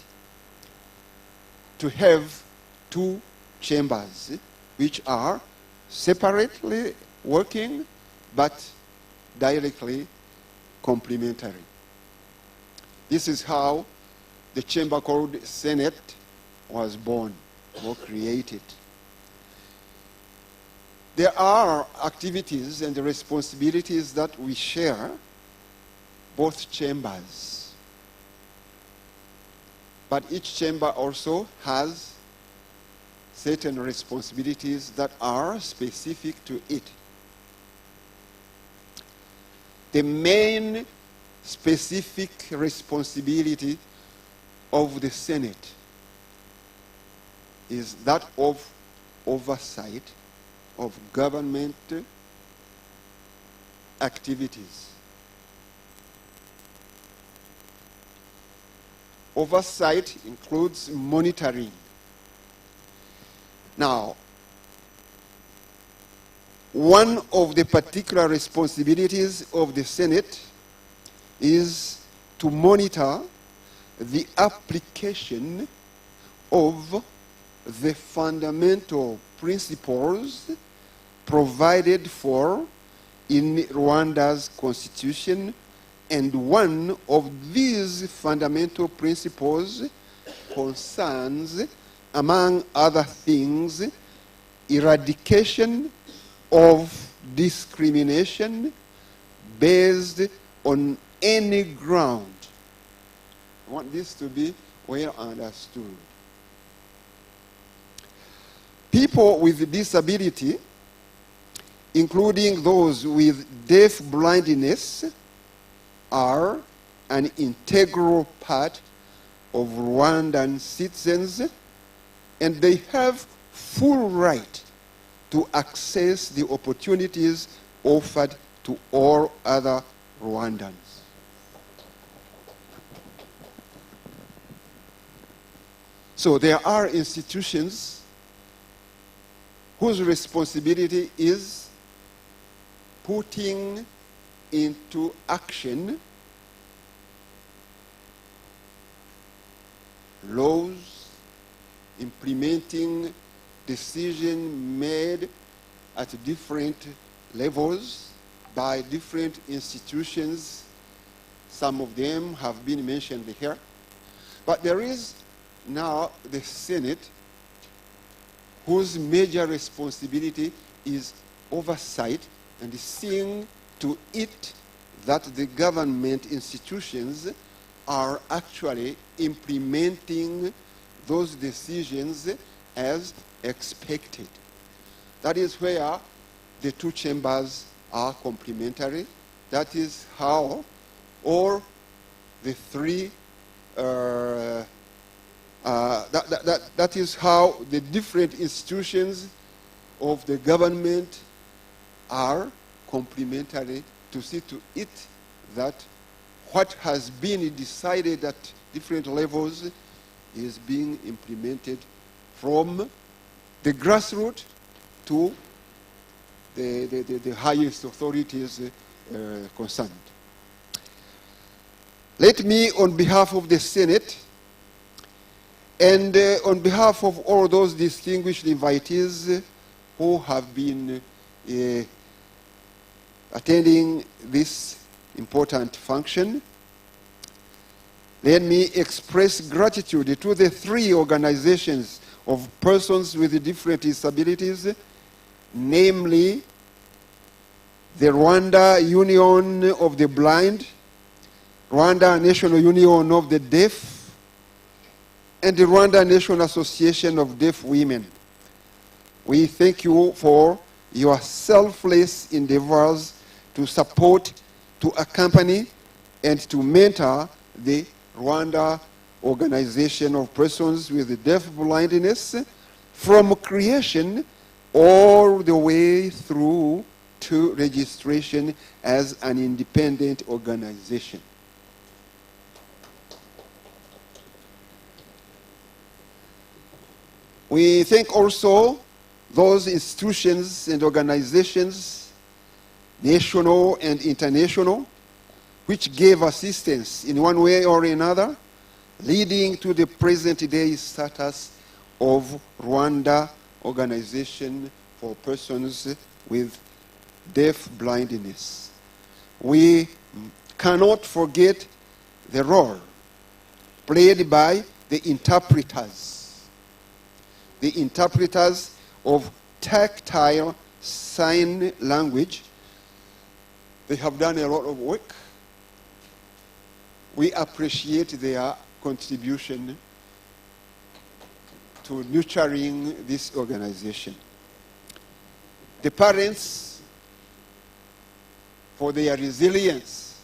Speaker 10: to have two chambers, which are separately working but directly complementary. This is how the chamber called Senate was born or created. There are activities and responsibilities that we share, both chambers. But each chamber also has certain responsibilities that are specific to it. The main specific responsibility of the Senate is that of oversight of government activities. Oversight includes monitoring. Now, one of the particular responsibilities of the Senate is to monitor the application of the fundamental principles provided for in Rwanda's constitution, and one of these fundamental principles concerns, among other things, eradication of discrimination based on any ground. I want this to be well understood. People with disability, including those with deaf-blindness, are an integral part of Rwandan citizens, and they have full right to access the opportunities offered to all other Rwandans. So there are institutions whose responsibility is putting into action laws, implementing decisions made at different levels by different institutions. Some of them have been mentioned here. But there is now the Senate, whose major responsibility is oversight and seeing to it that the government institutions are actually implementing those decisions as expected. That is where the two chambers are complementary. That is how all the three that is how the different institutions of the government are complementary, to see to it that what has been decided at different levels is being implemented from the grassroots to the highest authorities concerned. Let me, on behalf of the Senate, and on behalf of all those distinguished invitees who have been attending this important function, let me express gratitude to the 3 organizations of persons with different disabilities, namely the Rwanda Union of the Blind, Rwanda National Union of the Deaf, and the Rwanda National Association of Deaf Women. We thank you for your selfless endeavors to support, to accompany, and to mentor the Rwanda Organization of Persons with Deaf-Blindness from creation all the way through to registration as an independent organization. We thank also those institutions and organizations, national and international, which gave assistance in one way or another, leading to the present-day status of Rwanda Organization for Persons with Deaf-Blindness. We cannot forget the role played by the interpreters of tactile sign language. They have done a lot of work. We appreciate their contribution to nurturing this organization. The parents, for their resilience,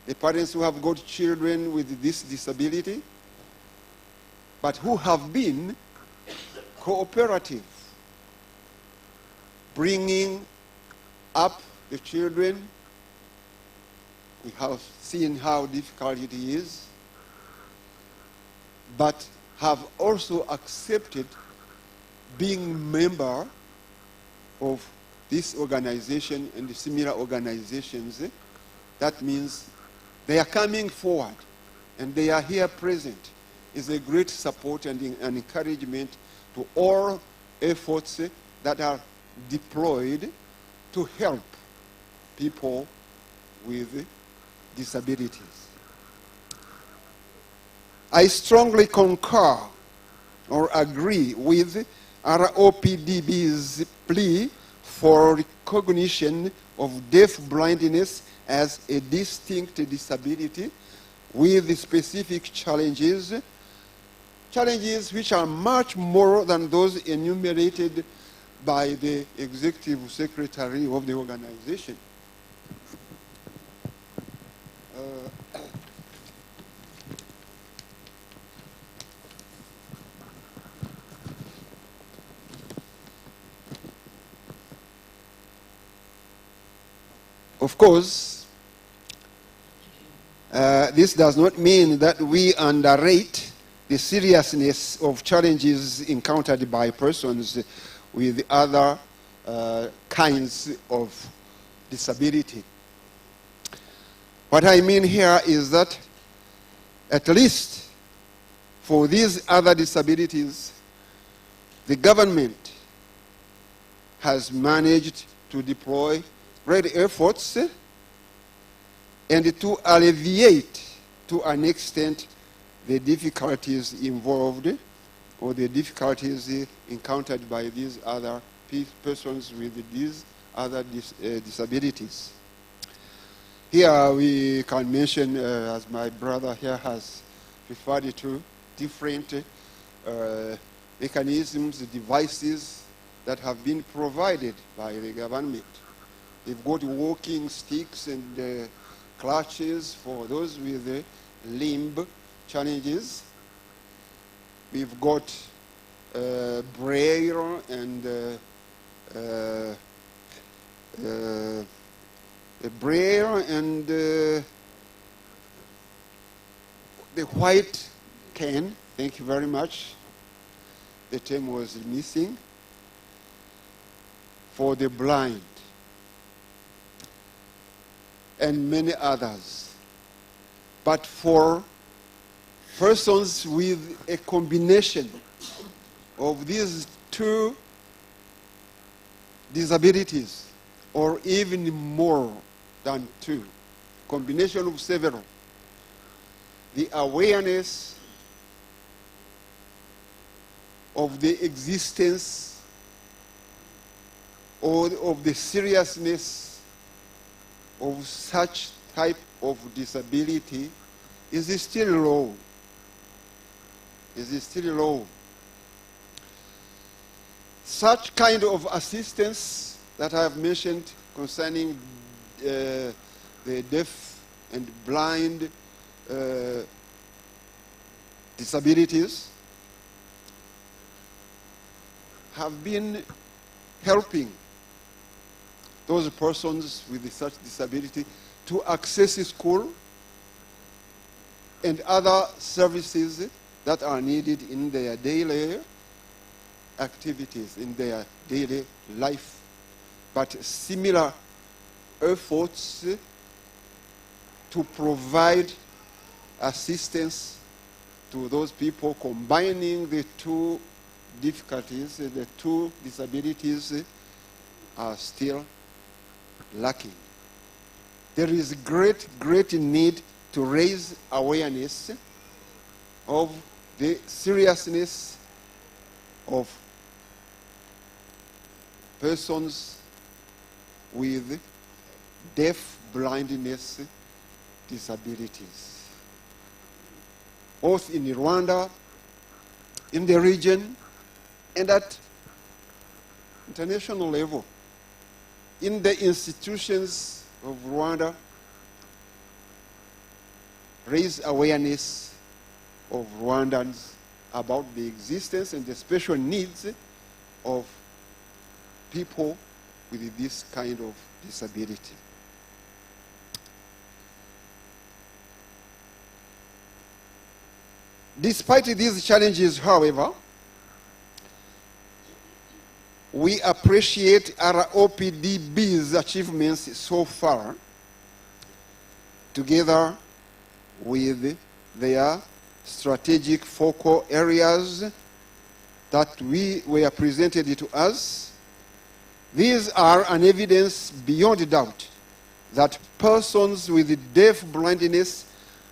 Speaker 10: the parents who have got children with this disability, but who have been cooperative, bringing up the children. We have seen how difficult it is, but have also accepted being member of this organization and the similar organizations. That means they are coming forward and they are here present. Is a great support and an encouragement to all efforts that are deployed to help people with disabilities. I strongly concur or agree with ROPDB's plea for recognition of deaf-blindness as a distinct disability with specific challenges which are much more than those enumerated by the executive secretary of the organization. Of course, this does not mean that we underrate the seriousness of challenges encountered by persons with other kinds of disability. What I mean here is that at least for these other disabilities, the government has managed to deploy great efforts and to alleviate to an extent the difficulties involved or the difficulties encountered by these other persons with these other disabilities. Here we can mention, as my brother here has referred to, different mechanisms, devices that have been provided by the government. They've got walking sticks and clutches for those with limb challenges. We've got braille and the white can. Thank you very much. The term was missing. For the blind and many others. But for persons with a combination of these two disabilities, or even more than two, combination of several, the awareness of the existence or of the seriousness of such type of disability is still low. Is still low. Such kind of assistance that I have mentioned concerning the deaf and blind disabilities have been helping those persons with such disability to access school and other services that are needed in their daily activities, in their daily life. But similar efforts to provide assistance to those people, combining the two difficulties, the two disabilities, are still lacking. There is great need to raise awareness of the seriousness of persons with deaf-blindness disabilities, both in Rwanda, in the region, and at international level. In the institutions of Rwanda, raise awareness of Rwandans about the existence and the special needs of people with this kind of disability. Despite these challenges, however, we appreciate our OPDB's achievements so far, together with their strategic focal areas that were presented to us. These are an evidence beyond doubt that persons with deaf-blindness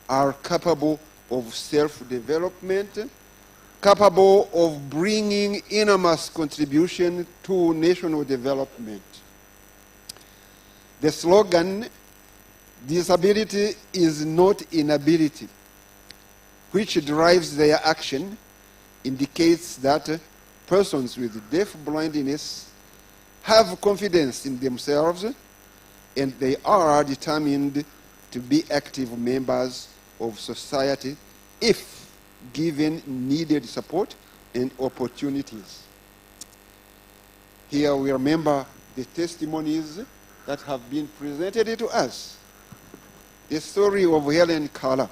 Speaker 10: are capable of self-development, capable of bringing enormous contribution to national development. The slogan, "Disability is not inability," which drives their action, indicates that persons with deaf-blindness have confidence in themselves and they are determined to be active members of society if given needed support and opportunities. Here we remember the testimonies that have been presented to us. The story of Helen Kala.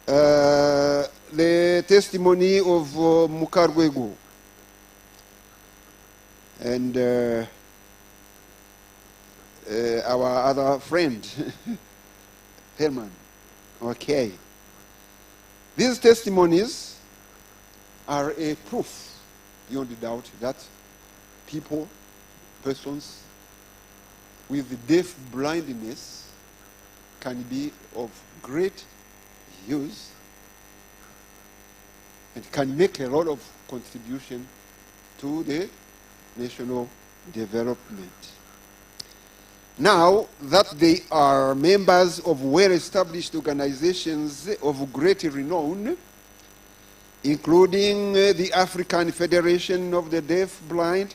Speaker 10: The testimony of Mukarwego and our other friend, Herman. Okay. These testimonies are a proof, beyond doubt, that people, persons with deaf-blindness can be of great use and can make a lot of contribution to the national development. Now that they are members of well-established organizations of great renown, including the African Federation of the Deaf-Blind,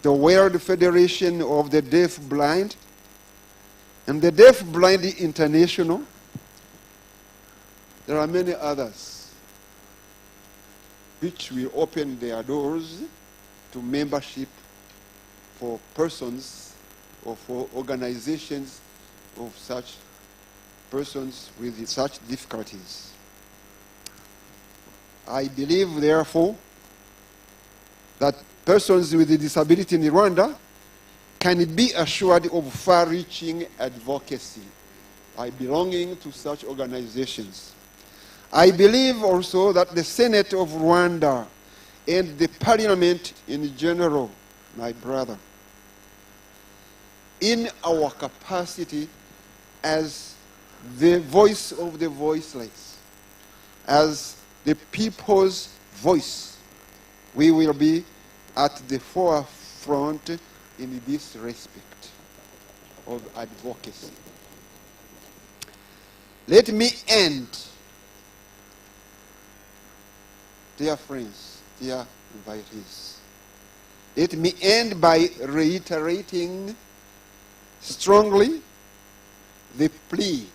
Speaker 10: the World Federation of the Deaf-Blind, and the Deaf-Blind International, there are many others which will open their doors to membership for persons or for organizations of such persons with such difficulties. I believe, therefore, that persons with a disability in Rwanda can be assured of far-reaching advocacy by belonging to such organizations. I believe also that the Senate of Rwanda and the Parliament in general, my brother, in our capacity as the voice of the voiceless, as the people's voice. We will be at the forefront in this respect of advocacy. Let me end, dear friends, dear invitees. Let me end by reiterating strongly the plea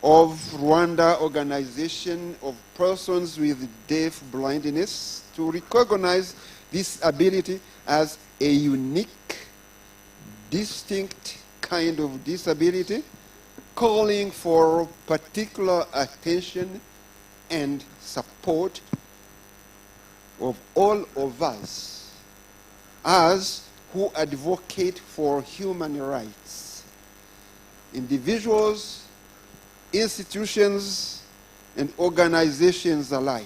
Speaker 10: of Rwanda Organization of Persons with Deaf-Blindness to recognize this ability as a unique, distinct kind of disability, calling for particular attention and support of all of us as who advocate for human rights. Individuals, institutions, and organizations alike.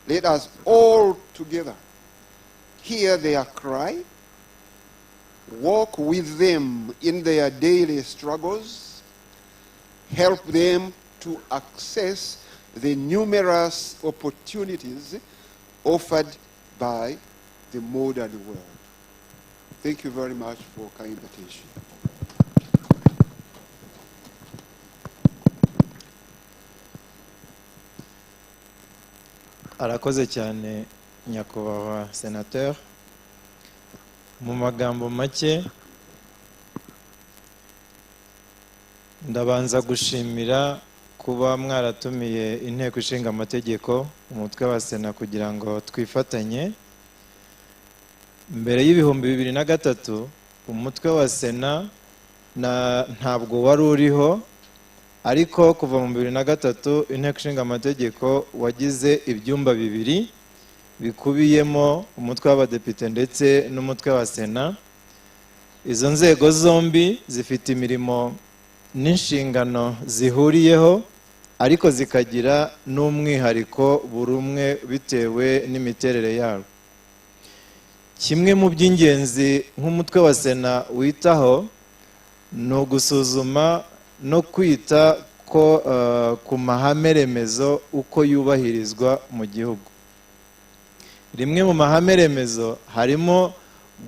Speaker 10: Let us all together hear their cry, walk with them in their daily struggles, help them to access the numerous opportunities offered by the modern world. Thank you very much for kind attention.
Speaker 3: arakoze cyane nyakubahwa senateur. Mu magambo make ndabanza gushimira kuba mwaratumiye inteko ishinga amategeko umutwe wa sena kugira ngo twifatanye. Mbere y'ibihumbi 2003 umutwe wa sena ntabwo wari uriho, ariko kuva mu 2003 inteko ishinga amategeko wagize ibyumba bibiri bikubiyemo umutwe w'abadepite ndetse n'umutwe wa sena. Izo nzego zombi zifite imirimo n'inshingano zihuriyeho, ariko zikagira n'umwihariko buri umwe bitewe n'imiterere yabo. Kimwe mu by'ingenzi nk'umutwe wa sena witaho ni ugusuzuma no kwita ko ku mahame remezo uko yubahirizwa mu gihugu. Rimwe mu mahame remezo harimo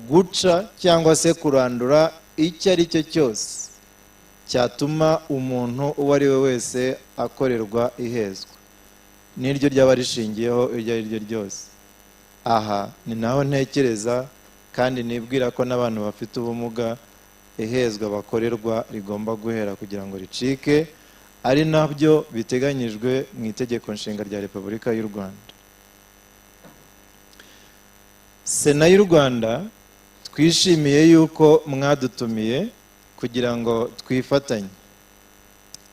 Speaker 3: guca cyangwa se kurandura icyo ari cyo cyose cyatuma umuntu uwo ari we wese akorerwa ihezwa, n'iryo ryaba rishingiyeho iryo ari ryo ryose. Aha ni naho ntekereza kandi nibwira ko n'abantu bafite ubumuga ihezwa bakorerwa rigomba guhera kugira ngo ricike, ari nabyo biteganyijwe mu itegeko nshinga rya Repubulika y'u Rwanda. Sena y'u Rwanda twishimiye yuko mwadutumiye kugira ngo twifatanye.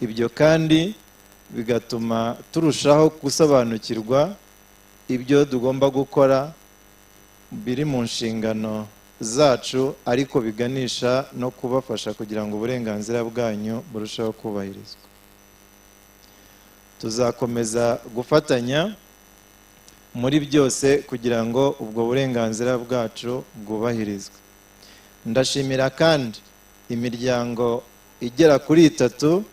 Speaker 3: Ibyo kandi bigatuma turushaho gusobanukirwa ibyo tugomba gukora biri mu nshingano zacu, ariko biganisha no kubafasha kugira ngo uburenganzira bwanyu burusheho kubahirizwa. Tuzakomeza gufatanya muri byose kugira ngo ubwo burenganzira bwacu bwubahirizwe. Ndashimira kandi imiryango igera kuri 3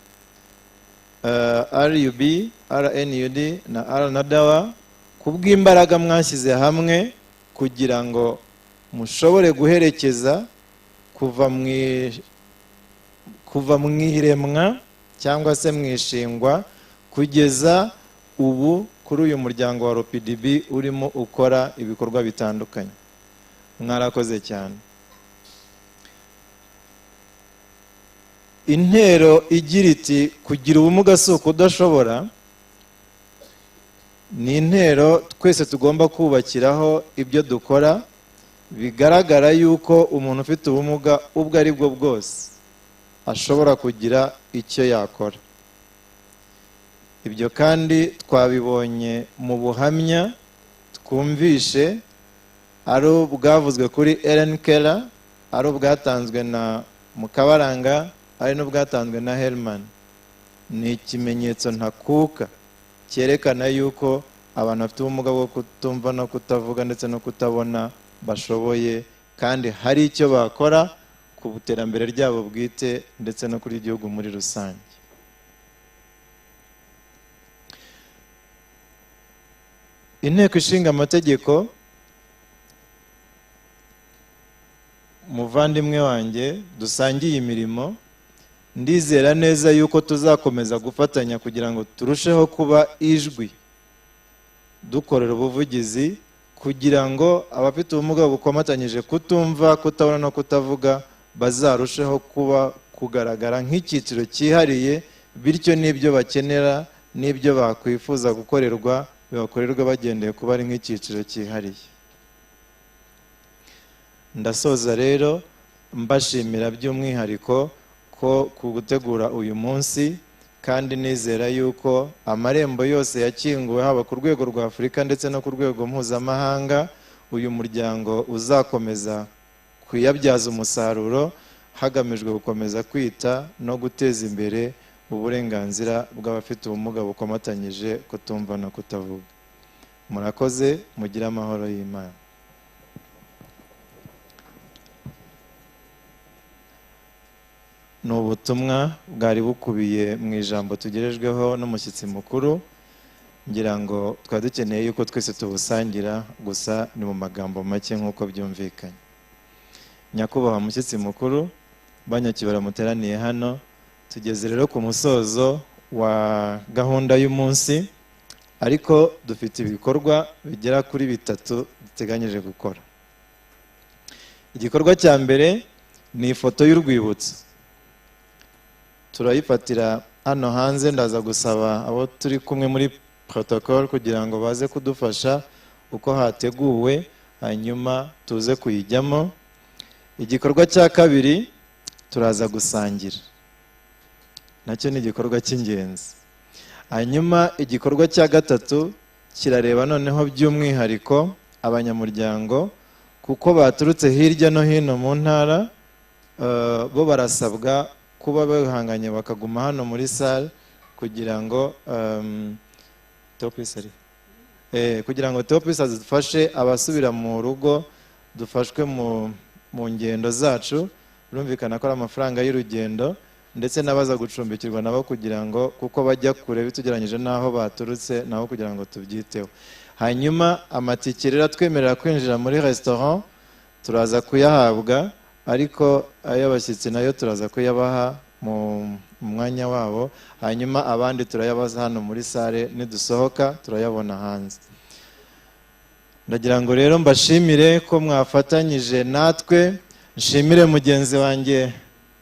Speaker 3: RUB, RNUD na RNDAWA kubw'imbaraga mwashyize hamwe kugira ngo mushobore guherekeza kuva mu iremwa cyangwa se mu ishingwa kugeza ubu kuri uyu muryango wa ROPDB urimo ukora ibikorwa bitandukanye. Mwarakoze cyane. Intero igira iti kugira ubumuga si ukudashobora, ni intero twese tugomba kubakiraho ibyo dukora bigaragara yuko umuntu ufite ubumuga ubwo ari bwo bwose ashobora kugira icyo yakora. Ibyo kandi twabibonye mu buhamya twumvishe, ari ubwavuzwe kuri Ellen Keller, ari ubwatanzwe na Mukabaranga, ari n'ubwatanzwe na Herman. Ni ikimenyetso ntakuka cyerekana yuko abantu bafite ubumuga bwo kutumva no kutavuga ndetse no kutabona bashoboye, kandi hari icyo bakora ku iterambere ryabo bwite ndetse no kuri igihugu muri rusange. Inteko ishinga amategeko, muvandimwe wanjye dusangiye imirimo, ndizera neza yuko tuzakomeza gufatanya kugira ngo turusheho kuba ijwi dukorera ubuvugizi kugira ngo abafite ubumuga bukomatanyije kutumva, kutabona no kutavuga bazarusheho kugaragara nk'icyiciro cyihariye, bityo n'ibyo bakenera n'ibyo bakwifuza gukorerwa bibakorerwa bagendeye kuba ari nk'icyiciro cyihariye. Ndasoza rero mbashimira by'umwihariko ko ku gutegura uyu munsi, kandi nizera yuko amarembo yose yakinguwe haba ku rwego rwa Afurika ndetse no ku rwego mpuzamahanga, uyu muryango uzakomeza kuyabyaza umusaruro hagamijwe gukomeza kwita no guteza imbere uburenganzira bw'abafite ubumuga bukomatanyije kutumva no kutavuga. Murakoze, mugire amahoro y'Imana. Ni ubutumwa bwari bukubiye mu ijambo tugerejweho n'umushyitsi mukuru, ngira ngo twari dukeneye yuko twese tubusangira, gusa ni mu magambo make nk'uko byumvikanye. Nyakubahwa mushyitsi mukuru, banyakibara muteraniye hano, tugeze rero ku musozo wa gahunda y'umunsi, ariko dufite ibikorwa bigera kuri 3 duteganyije gukora. Igikorwa cya mbere ni ifoto y'urwibutso. Turayifatira hano hanze, ndaza gusaba abo turi kumwe muri protocol kugira ngo baze kudufasha uko hateguwe, hanyuma tuze kuyijyamo. Igikorwa cya kabiri turaza gusangira, nacyo ni igikorwa cy'ingenzi. Hanyuma igikorwa cya gatatu kirareba noneho by'umwihariko abanyamuryango, kuko baturutse hirya no hino mu ntara, bo barasabwa kuba bahanganye bakaguma hano muri salle kugira ngo Theopis azifashe abasubira mu rugo, dufashwe mu ngendo zacu. Birumvikana ko ari amafaranga y'urugendo, ndetse n'abaza gucumbikirwa nabo kugira ngo, kuko bajya kure bitugeranyije n'aho baturutse, nabo kugira ngo tubyiteho. Hanyuma amatike rero atwemerera kwinjira muri restaurant turaza kuyahabwa, ariko ay'abashyitsi nayo turaza kuyabaha mu mwanya wabo, hanyuma abandi turayabaza hano muri sale, nidusohoka turayabona hanze. Ndagira ngo rero mbashimire ko mwafatanyije natwe, nshimire mugenzi wanjye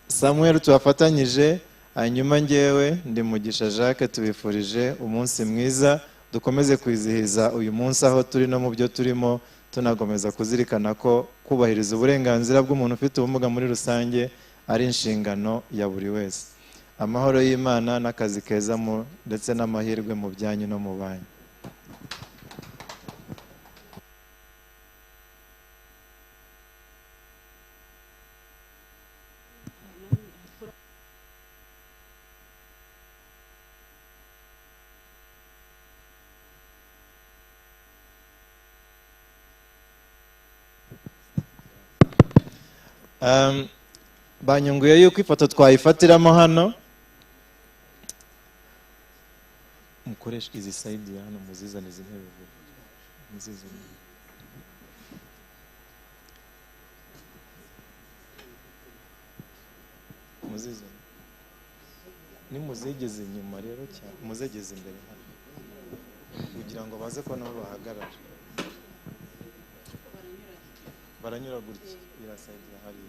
Speaker 3: Samuel tuwafatanyije, hanyuma ngewe ndi Mugisha Jacques, tubifurije umunsi mwiza, dukomeze kwizihiza uyu munsi aho turi no mu byo turimo, tunakomeza kuzirikana ko kubahiriza uburenganzira bw'umuntu ufite ubumuga muri rusange ari inshingano ya buri wese. Amahoro y'Imana n'akazi keza ndetse n'amahirwe mu byanyu no mu banyu. Banyunguye yuko ifoto twayifatiramo hano, mukoresha izi side hano, muzizane izi ntebe, muzizane. Muzizane. Nimuzigeze inyuma rero cyane, muzegeze imbere hano kugira ngo baze ko nabo bahagarara. Baranyura gutya, ira side hari